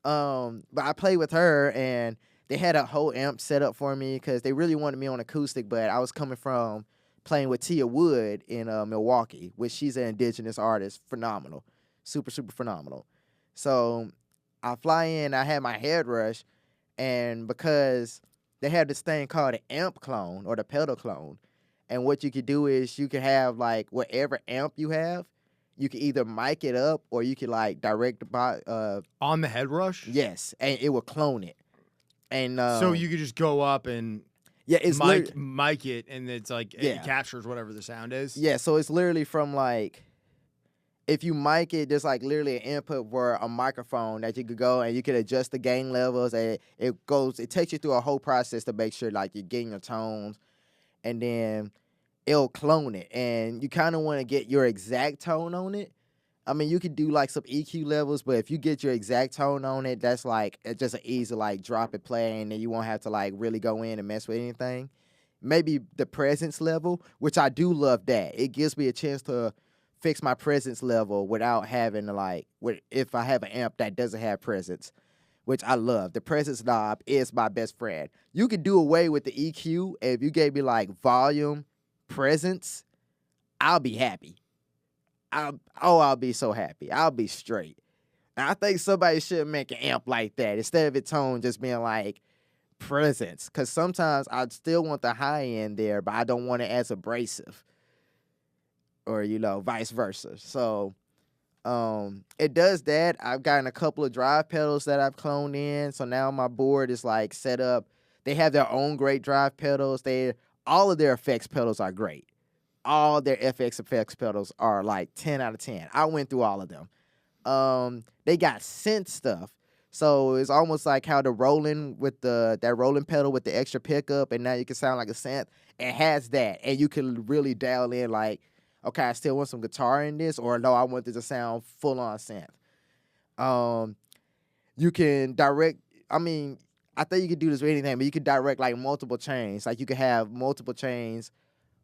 Speaker 1: But I played with her, and they had a whole amp set up for me because they really wanted me on acoustic, but I was coming from playing with Tia Wood in Milwaukee, which she's an indigenous artist, phenomenal, super, super phenomenal. So I fly in, I had my Headrush, and because they have this thing called an amp clone or the pedal clone, and what you could do is you could have like whatever amp you have, you could either mic it up or you could like direct
Speaker 2: on the Headrush.
Speaker 1: Yes, and it will clone it. And
Speaker 2: so you could just go up and
Speaker 1: it's
Speaker 2: mic it, and it's like it captures whatever the sound is.
Speaker 1: Yeah, so it's literally from like, if you mic it, there's like literally an input for a microphone that you could go and you could adjust the gain levels, and it takes you through a whole process to make sure like you're getting your tones, and then it'll clone it, and you kind of want to get your exact tone on it. I mean, you could do like some EQ levels, but if you get your exact tone on it, that's like, it's just an easy like drop it play, and then you won't have to like really go in and mess with anything. Maybe the presence level, which I do love that. It gives me a chance to fix my presence level without having to like, if I have an amp that doesn't have presence, which I love. The presence knob is my best friend. You could do away with the EQ, and if you gave me like volume, presence, I'll be happy. I'll be so happy. I'll be straight. And I think somebody should make an amp like that instead of its tone just being like presence. Because sometimes I still want the high end there, but I don't want it as abrasive. Or, vice versa. So it does that. I've gotten a couple of drive pedals that I've cloned in. So now my board is like set up. They have their own great drive pedals. All of their effects pedals are great. All their FX effects pedals are like 10 out of 10. I went through all of them. They got synth stuff. So it's almost like how the rolling with that rolling pedal with the extra pickup, and now you can sound like a synth. It has that, and you can really dial in like, okay, I still want some guitar in this, or no, I want this to sound full on synth. You can direct. I mean, I think you could do this with anything, but you could direct like multiple chains. Like you could have multiple chains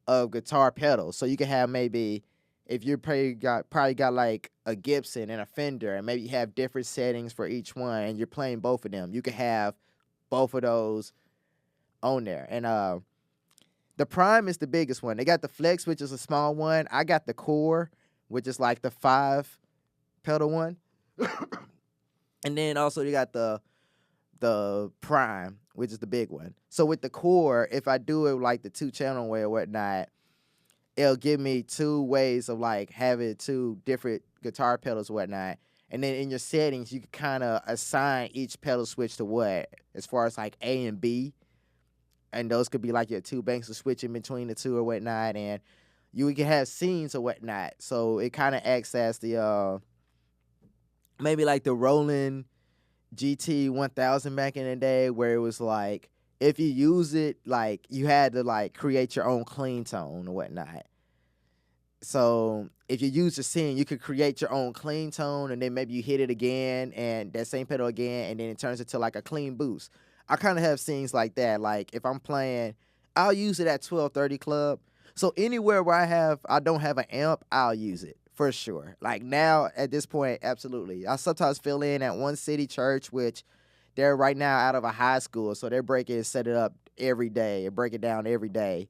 Speaker 1: of guitar pedals. So you can have maybe, if you probably got like a Gibson and a Fender, and maybe you have different settings for each one, and you're playing both of them, you can have both of those on there. And the Prime is the biggest one. They got the Flex, which is a small one. I got the Core, which is like the 5 pedal one. And then also you got the Prime, which is the big one. So with the Core, if I do it like the 2-channel way or whatnot, it'll give me 2 ways of like having 2 different guitar pedals or whatnot. And then in your settings, you can kind of assign each pedal switch to what, as far as like A and B. And those could be like your 2 banks of switching between the 2 or whatnot. And you can have scenes or whatnot. So it kind of acts as the, maybe like the Roland GT 1000 back in the day, where it was like, if you use it, like you had to like create your own clean tone or whatnot. So if you use the scene, you could create your own clean tone, and then maybe you hit it again and that same pedal again, and then it turns into like a clean boost. I kind of have scenes like that. Like if I'm playing, I'll use it at 1230 Club. So anywhere where I don't have an amp, I'll use it. For sure. Like now, at this point, absolutely. I sometimes fill in at One City Church, which they're right now out of a high school, so they're breaking and set it up every day and break it down every day.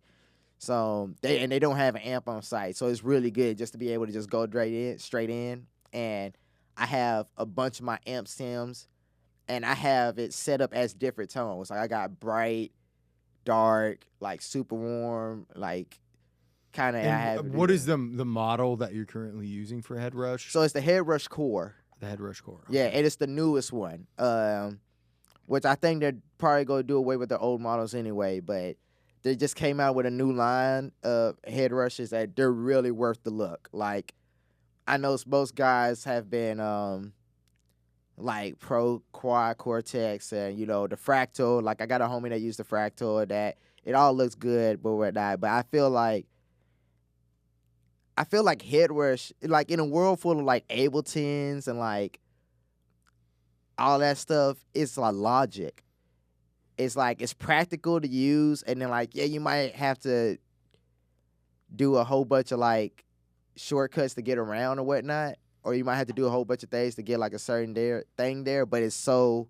Speaker 1: So they don't have an amp on site, so it's really good just to be able to just go straight in. And I have a bunch of my amp stems, and I have it set up as different tones. Like I got bright, dark, like super warm, like kind of.
Speaker 2: What is the model that you're currently using for Headrush?
Speaker 1: So it's the Headrush Core.
Speaker 2: The Headrush core.
Speaker 1: Yeah, and it's the newest one. Which I think they're probably going to do away with the old models anyway, but they just came out with a new line of Headrushes that they're really worth the look. Like, I know most guys have been like Pro Quad Cortex and, you know, the Fractal. Like, I got a homie that used the Fractal, that it all looks good, but whatnot. But I feel like Headrush, like in a world full of like Abletons and like all that stuff, it's like Logic. It's like, it's practical to use, and then like, yeah, you might have to do a whole bunch of like shortcuts to get around or whatnot, or you might have to do a whole bunch of things to get like a certain thing there, but it's so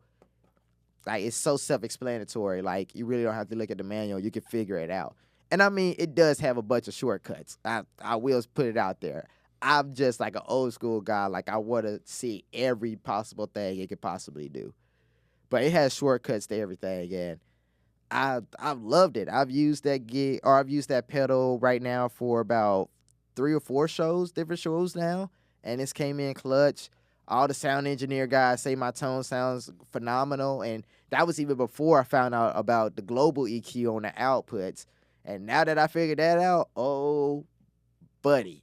Speaker 1: self-explanatory. Like, you really don't have to look at the manual, you can figure it out. And I mean, it does have a bunch of shortcuts. I will put it out there. I'm just like an old school guy. Like, I want to see every possible thing it could possibly do. But it has shortcuts to everything, and I've loved it. I've used that pedal right now for about 3 or 4 different shows now, and it's came in clutch. All the sound engineer guys say my tone sounds phenomenal, and that was even before I found out about the global EQ on the outputs. And now that I figured that out, oh, buddy,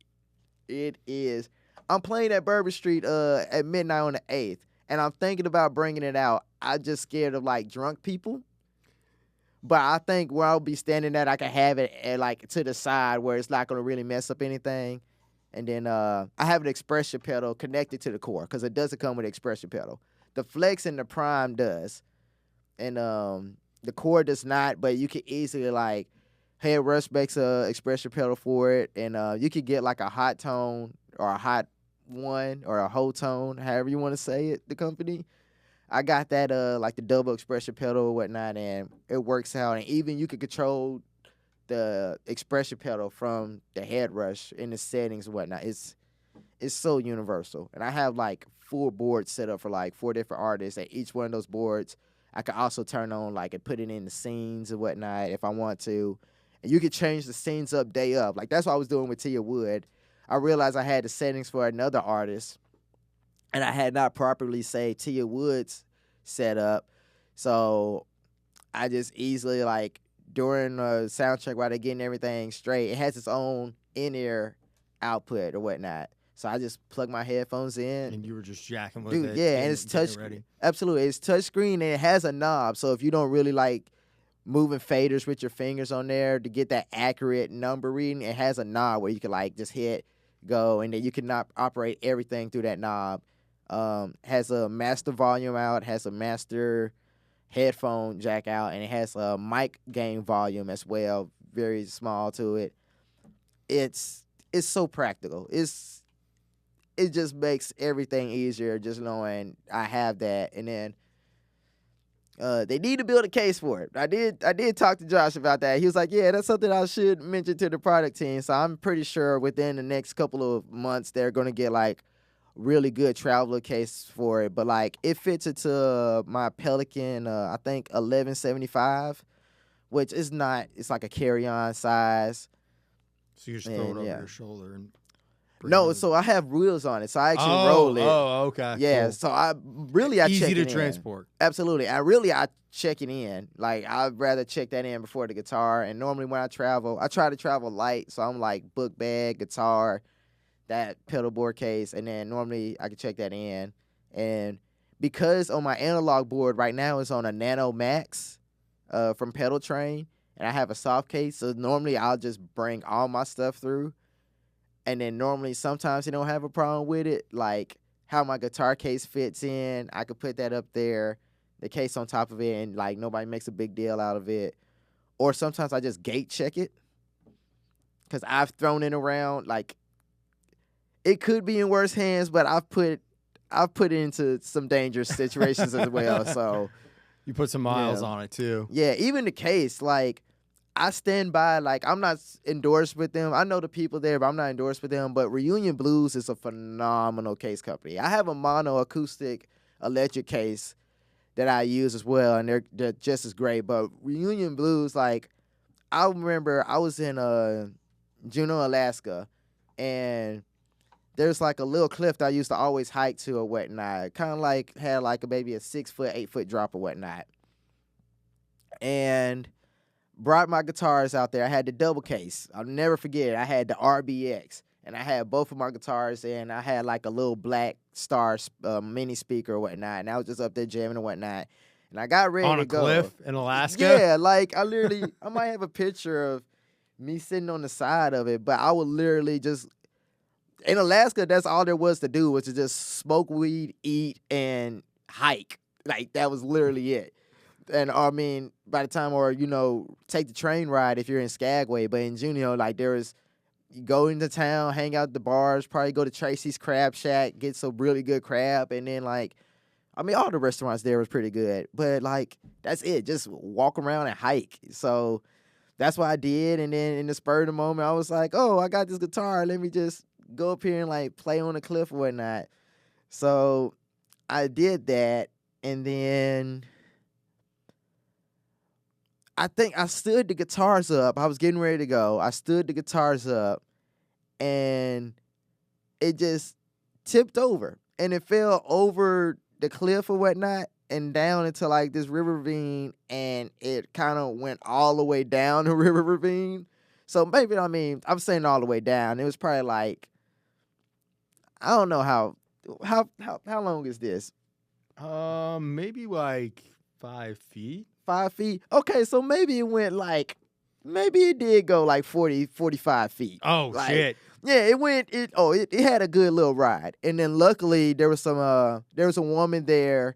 Speaker 1: it is. I'm playing at Bourbon Street at midnight on the 8th, and I'm thinking about bringing it out. I'm just scared of like drunk people. But I think where I'll be standing at, I can have it at, like, to the side where it's not going to really mess up anything. And then I have an expression pedal connected to the core, because it doesn't come with an expression pedal. The Flex and the Prime does. And the core does not, but you can easily, like, Headrush makes a expression pedal for it. And you could get like a hot tone or a hot one or a whole tone, however you want to say it, the company. I got that like the double expression pedal or whatnot, and it works out. And even you can control the expression pedal from the Headrush in the settings and whatnot. It's so universal. And I have like 4 boards set up for like 4 different artists. And each one of those boards, I can also turn on like and put it in the scenes and whatnot if I want to. And you can change the scenes up day up. Like, that's what I was doing with Tia Wood. I realized I had the settings for another artist, and I had not properly saved Tia Wood's setup. So I just easily, like, during the sound check while they're getting everything straight, it has its own in-ear output or whatnot. So I just plug my headphones in.
Speaker 2: And you were just jacking with
Speaker 1: Dude,
Speaker 2: it.
Speaker 1: yeah, and it's touch. Absolutely. It's touch screen, and it has a knob. So if you don't really like moving faders with your fingers on there to get that accurate number reading, it has a knob where you can like just hit go, and then you can operate everything through that knob. Has a master volume out, has a master headphone jack out, and it has a mic gain volume as well, very small to it. It's so practical. It just makes everything easier just knowing I have that. And then they need to build a case for it. I did talk to Josh about that. He was like, yeah, that's something I should mention to the product team. So I'm pretty sure within the next couple of months they're going to get like really good traveler case for it. But like, it fits into my Pelican, I think 1175, which is not, it's like a carry-on size.
Speaker 2: So you just throw it over your shoulder and
Speaker 1: no, so I have wheels on it, so I actually roll it.
Speaker 2: Oh, okay.
Speaker 1: Yeah,
Speaker 2: cool.
Speaker 1: so I
Speaker 2: easy
Speaker 1: check it
Speaker 2: to
Speaker 1: in.
Speaker 2: transport.
Speaker 1: Absolutely. I check it in. Like, I'd rather check that in before the guitar. And normally when I travel, I try to travel light, so I'm like book bag, guitar, that pedalboard case, and then normally I can check that in. And because on my analog board right now it's on a Nano Max from Pedal Train, and I have a soft case, so normally I'll just bring all my stuff through. And then normally sometimes you don't have a problem with it, like how my guitar case fits in. I could put that up there, the case on top of it, and like nobody makes a big deal out of it. Or sometimes I just gate check it, because I've thrown it around. Like, it could be in worse hands, but I've put it into some dangerous situations as well. So
Speaker 2: you put some miles on it too.
Speaker 1: Yeah, even the case, like, I stand by, like, I'm not endorsed with them. I know the people there, but I'm not endorsed with them. But Reunion Blues is a phenomenal case company. I have a mono acoustic electric case that I use as well, and they're just as great. But Reunion Blues, like, I remember I was in Juneau, Alaska, and there's like a little cliff that I used to always hike to or whatnot. Kind of like had like maybe a 6 foot, 8 foot drop or whatnot. And brought my guitars out there. I had the double case. I'll never forget it. I had the RBX. And I had both of my guitars, and I had like a little black star mini speaker or whatnot. And I was just up there jamming and whatnot. And I got ready to go.
Speaker 2: On a cliff in Alaska?
Speaker 1: Yeah, like I might have a picture of me sitting on the side of it, but I would literally just, in Alaska, that's all there was to do was to just smoke weed, eat, and hike. Like, that was literally it. And I mean, by the time, or, take the train ride if you're in Skagway, but in Juneau, like, you go into town, hang out at the bars, probably go to Tracy's Crab Shack, get some really good crab, and then, like, I mean, all the restaurants there was pretty good, but, like, that's it. Just walk around and hike. So that's what I did, and then in the spur of the moment, I was like, oh, I got this guitar. Let me just go up here and, like, play on the cliff or whatnot. So I did that, and then I think I stood the guitars up. I was getting ready to go. I stood the guitars up, and it just tipped over. And it fell over the cliff or whatnot and down into, like, this river ravine, and it kind of went all the way down the river ravine. So maybe, I mean, I'm saying all the way down. It was probably, like, I don't know how long is this?
Speaker 2: Maybe, like, 5 feet.
Speaker 1: 5 feet. Okay, so maybe it did go like 40, 45 feet.
Speaker 2: Oh,
Speaker 1: like,
Speaker 2: shit.
Speaker 1: Yeah, it had a good little ride. And then luckily there was a woman there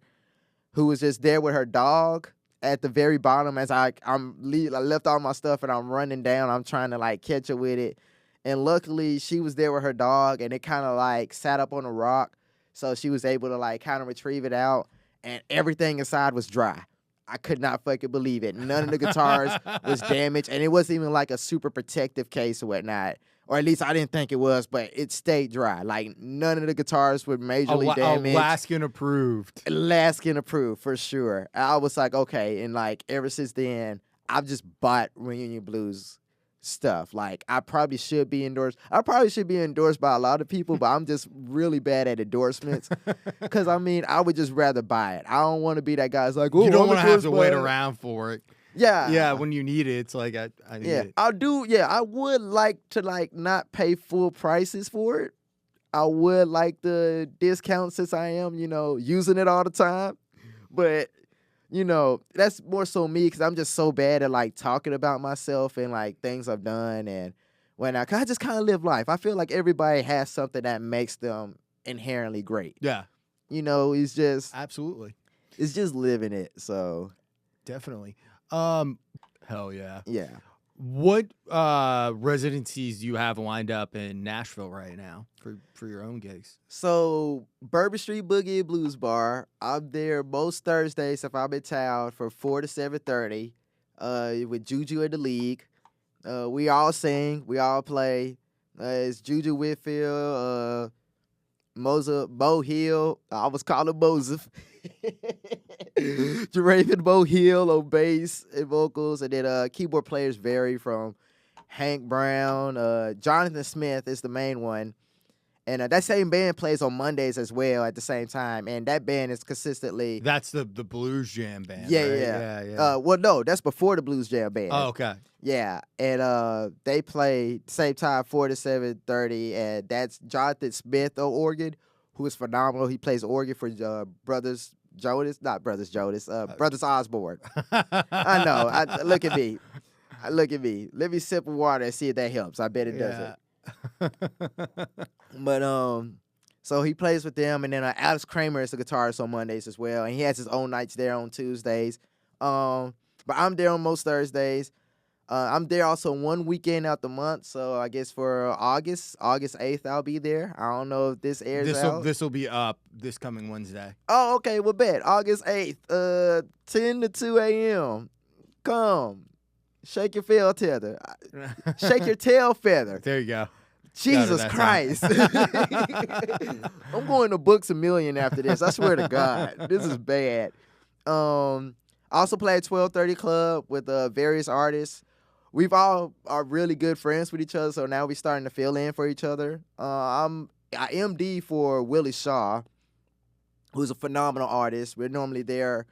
Speaker 1: who was just there with her dog at the very bottom as I left all my stuff and I'm running down. I'm trying to like catch her with it. And luckily she was there with her dog and it kind of like sat up on a rock. So she was able to like kind of retrieve it out and everything inside was dry. I could not fucking believe it. None of the guitars was damaged, and it wasn't even like a super protective case or whatnot. Or at least I didn't think it was, but it stayed dry. Like, none of the guitars were majorly damaged.
Speaker 2: Alaskan approved.
Speaker 1: Alaskan approved, for sure. I was like, okay, and like, ever since then, I've just bought Reunion Blues stuff. Like, I probably should be endorsed. I probably should be endorsed by a lot of people, but I'm just really bad at endorsements. Because, I mean, I would just rather buy it. I don't want to be that guy that's like, oh,
Speaker 2: you don't want to have to wait around for it.
Speaker 1: Yeah.
Speaker 2: Yeah, when you need it, it's like, I need it.
Speaker 1: I would like to, like, not pay full prices for it. I would like the discount since I am, using it all the time. But that's more so me because I'm just so bad at, like, talking about myself and, like, things I've done. And cause I just kind of live life. I feel like everybody has something that makes them inherently great.
Speaker 2: Yeah.
Speaker 1: It's just...
Speaker 2: Absolutely.
Speaker 1: It's just living it, so...
Speaker 2: Definitely. Hell yeah.
Speaker 1: Yeah.
Speaker 2: What residencies do you have lined up in Nashville right now for your own gigs?
Speaker 1: So, Bourbon Street Boogie and Blues Bar. I'm there most Thursdays if I'm in town for 4 to 7:30 with Juju and the League. We all sing. We all play. It's Juju Whitfield, Bo Hill. I always call him Moseph. Jeraven Bo Hill on bass and vocals. And then keyboard players vary from Hank Brown. Jonathan Smith is the main one. And that same band plays on Mondays as well at the same time. And that band is consistently...
Speaker 2: That's the Blues Jam band,
Speaker 1: yeah,
Speaker 2: right?
Speaker 1: Yeah. Well, no, that's before the Blues Jam band.
Speaker 2: Oh, okay.
Speaker 1: Yeah, and they play same time, 4 to 7:30, and that's Jonathan Smith on organ, who is phenomenal. He plays organ for Brothers Osborne. I know. Look at me. Let me sip of water and see if that helps. I bet it doesn't. But so he plays with them, and then Alex Kramer is a guitarist on Mondays as well, and he has his own nights there on Tuesdays. But I'm there on most Thursdays. I'm there also one weekend out the month, so I guess for August 8th, I'll be there. I don't know if this airs out.
Speaker 2: This will be up this coming Wednesday.
Speaker 1: Oh, okay, well, bet. August 8th, 10 to 2 a.m. Come. Shake your tail feather. Shake your tail feather.
Speaker 2: There you go.
Speaker 1: Jesus Christ. I'm going to Books A Million after this. I swear to God. This is bad. I also play at 1230 Club with various artists. We've all are really good friends with each other, so now we're starting to fill in for each other. I'm I MD for Willie Shaw, who's a phenomenal artist. We're normally there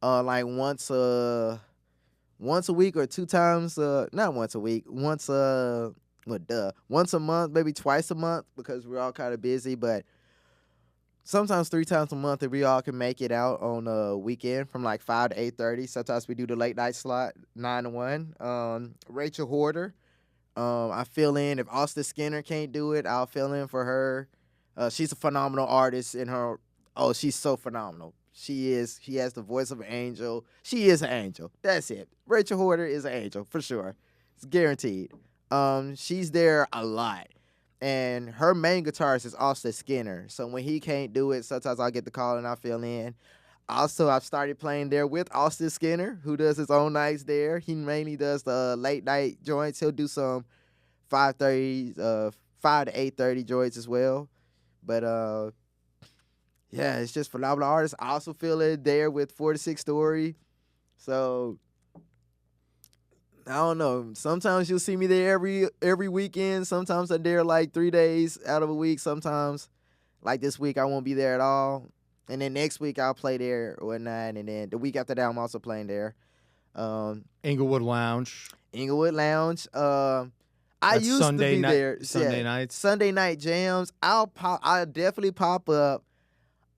Speaker 1: like once a week or 2 times, not once a week, once a month, maybe twice a month, because we're all kind of busy, but sometimes 3 times a month if we all can make it out on a weekend from like 5 to 8:30. Sometimes we do the late night slot, 9 to 1. Rachel Horder, I fill in. If Austin Skinner can't do it, I'll fill in for her. She's a phenomenal artist in her. Oh, she's so phenomenal. She is. She has the voice of an angel. She is an angel. That's it. Rachel Horder is an angel for sure. It's guaranteed. She's there a lot. And her main guitarist is Austin Skinner. So when he can't do it, sometimes I'll get the call and I'll fill in. Also, I've started playing there with Austin Skinner, who does his own nights there. He mainly does the late night joints. He'll do some 5 to 8:30 joints as well. But yeah, it's just phenomenal artists. I also feel it there with 46 Story. So I don't know. Sometimes you'll see me there every weekend. Sometimes I'm there like 3 days out of a week. Sometimes, like this week, I won't be there at all. And then next week I'll play there or whatnot. And then the week after that, I'm also playing there.
Speaker 2: Inglewood Lounge.
Speaker 1: I used
Speaker 2: Sunday
Speaker 1: to be
Speaker 2: night,
Speaker 1: there.
Speaker 2: Sunday nights.
Speaker 1: Sunday night jams. I'll definitely pop up.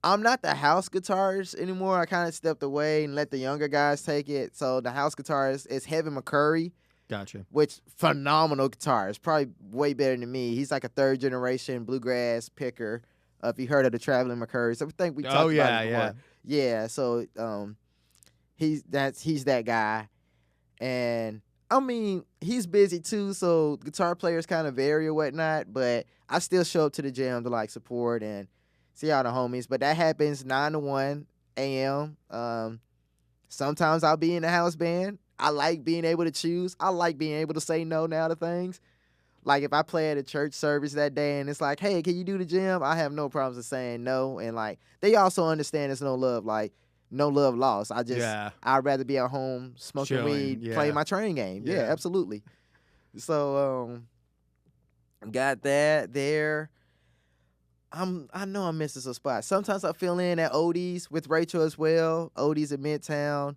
Speaker 1: I'm not the house guitarist anymore. I kind of stepped away and let the younger guys take it. So the house guitarist is Heaven McCurry.
Speaker 2: Gotcha.
Speaker 1: Which phenomenal guitarist, probably way better than me. He's like a 3rd generation bluegrass picker. If you heard of the Traveling McCurry, so I think we talked about it before. Yeah. So he's that guy, and I mean he's busy too. So guitar players kind of vary or whatnot, but I still show up to the jam to like support and see all the homies. But that happens 9 to 1 a.m. Sometimes I'll be in the house band. I like being able to choose. I like being able to say no now to things. Like, if I play at a church service that day and it's like, hey, can you do the jam? I have no problems with saying no. And, like, they also understand there's no love, like, no love lost. I'd rather be at home smoking
Speaker 2: Chilling,
Speaker 1: weed, playing my train game. Yeah, absolutely. So, got that there. I know I'm missing some spots. Sometimes I fill in at Odie's with Rachel as well. Odie's in Midtown.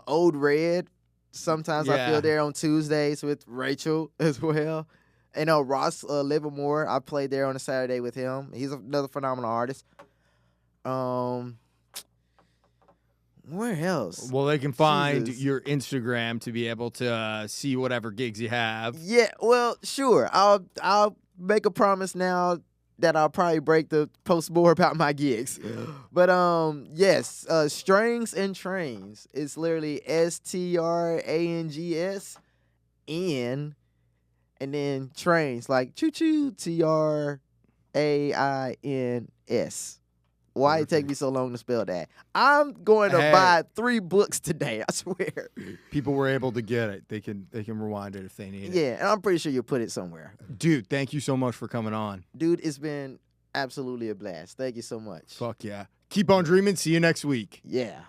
Speaker 1: Old Red. Sometimes I feel there on Tuesdays with Rachel as well. And Ross Livermore, I played there on a Saturday with him. He's another phenomenal artist. Where else?
Speaker 2: Well, they can find your Instagram to be able to see whatever gigs you have.
Speaker 1: Yeah, well, sure. I'll make a promise now that I'll probably post more about my gigs. But yes, Strings and Trains. It's literally STRANGS and then Trains, like choo choo TRAINS. Why it take me so long to spell that? I'm going to buy 3 books today, I swear.
Speaker 2: People were able to get it. They can rewind it if they need it.
Speaker 1: Yeah, and I'm pretty sure you'll put it somewhere.
Speaker 2: Dude, thank you so much for coming on.
Speaker 1: Dude, it's been absolutely a blast. Thank you so much.
Speaker 2: Fuck yeah. Keep on dreaming. See you next week.
Speaker 1: Yeah.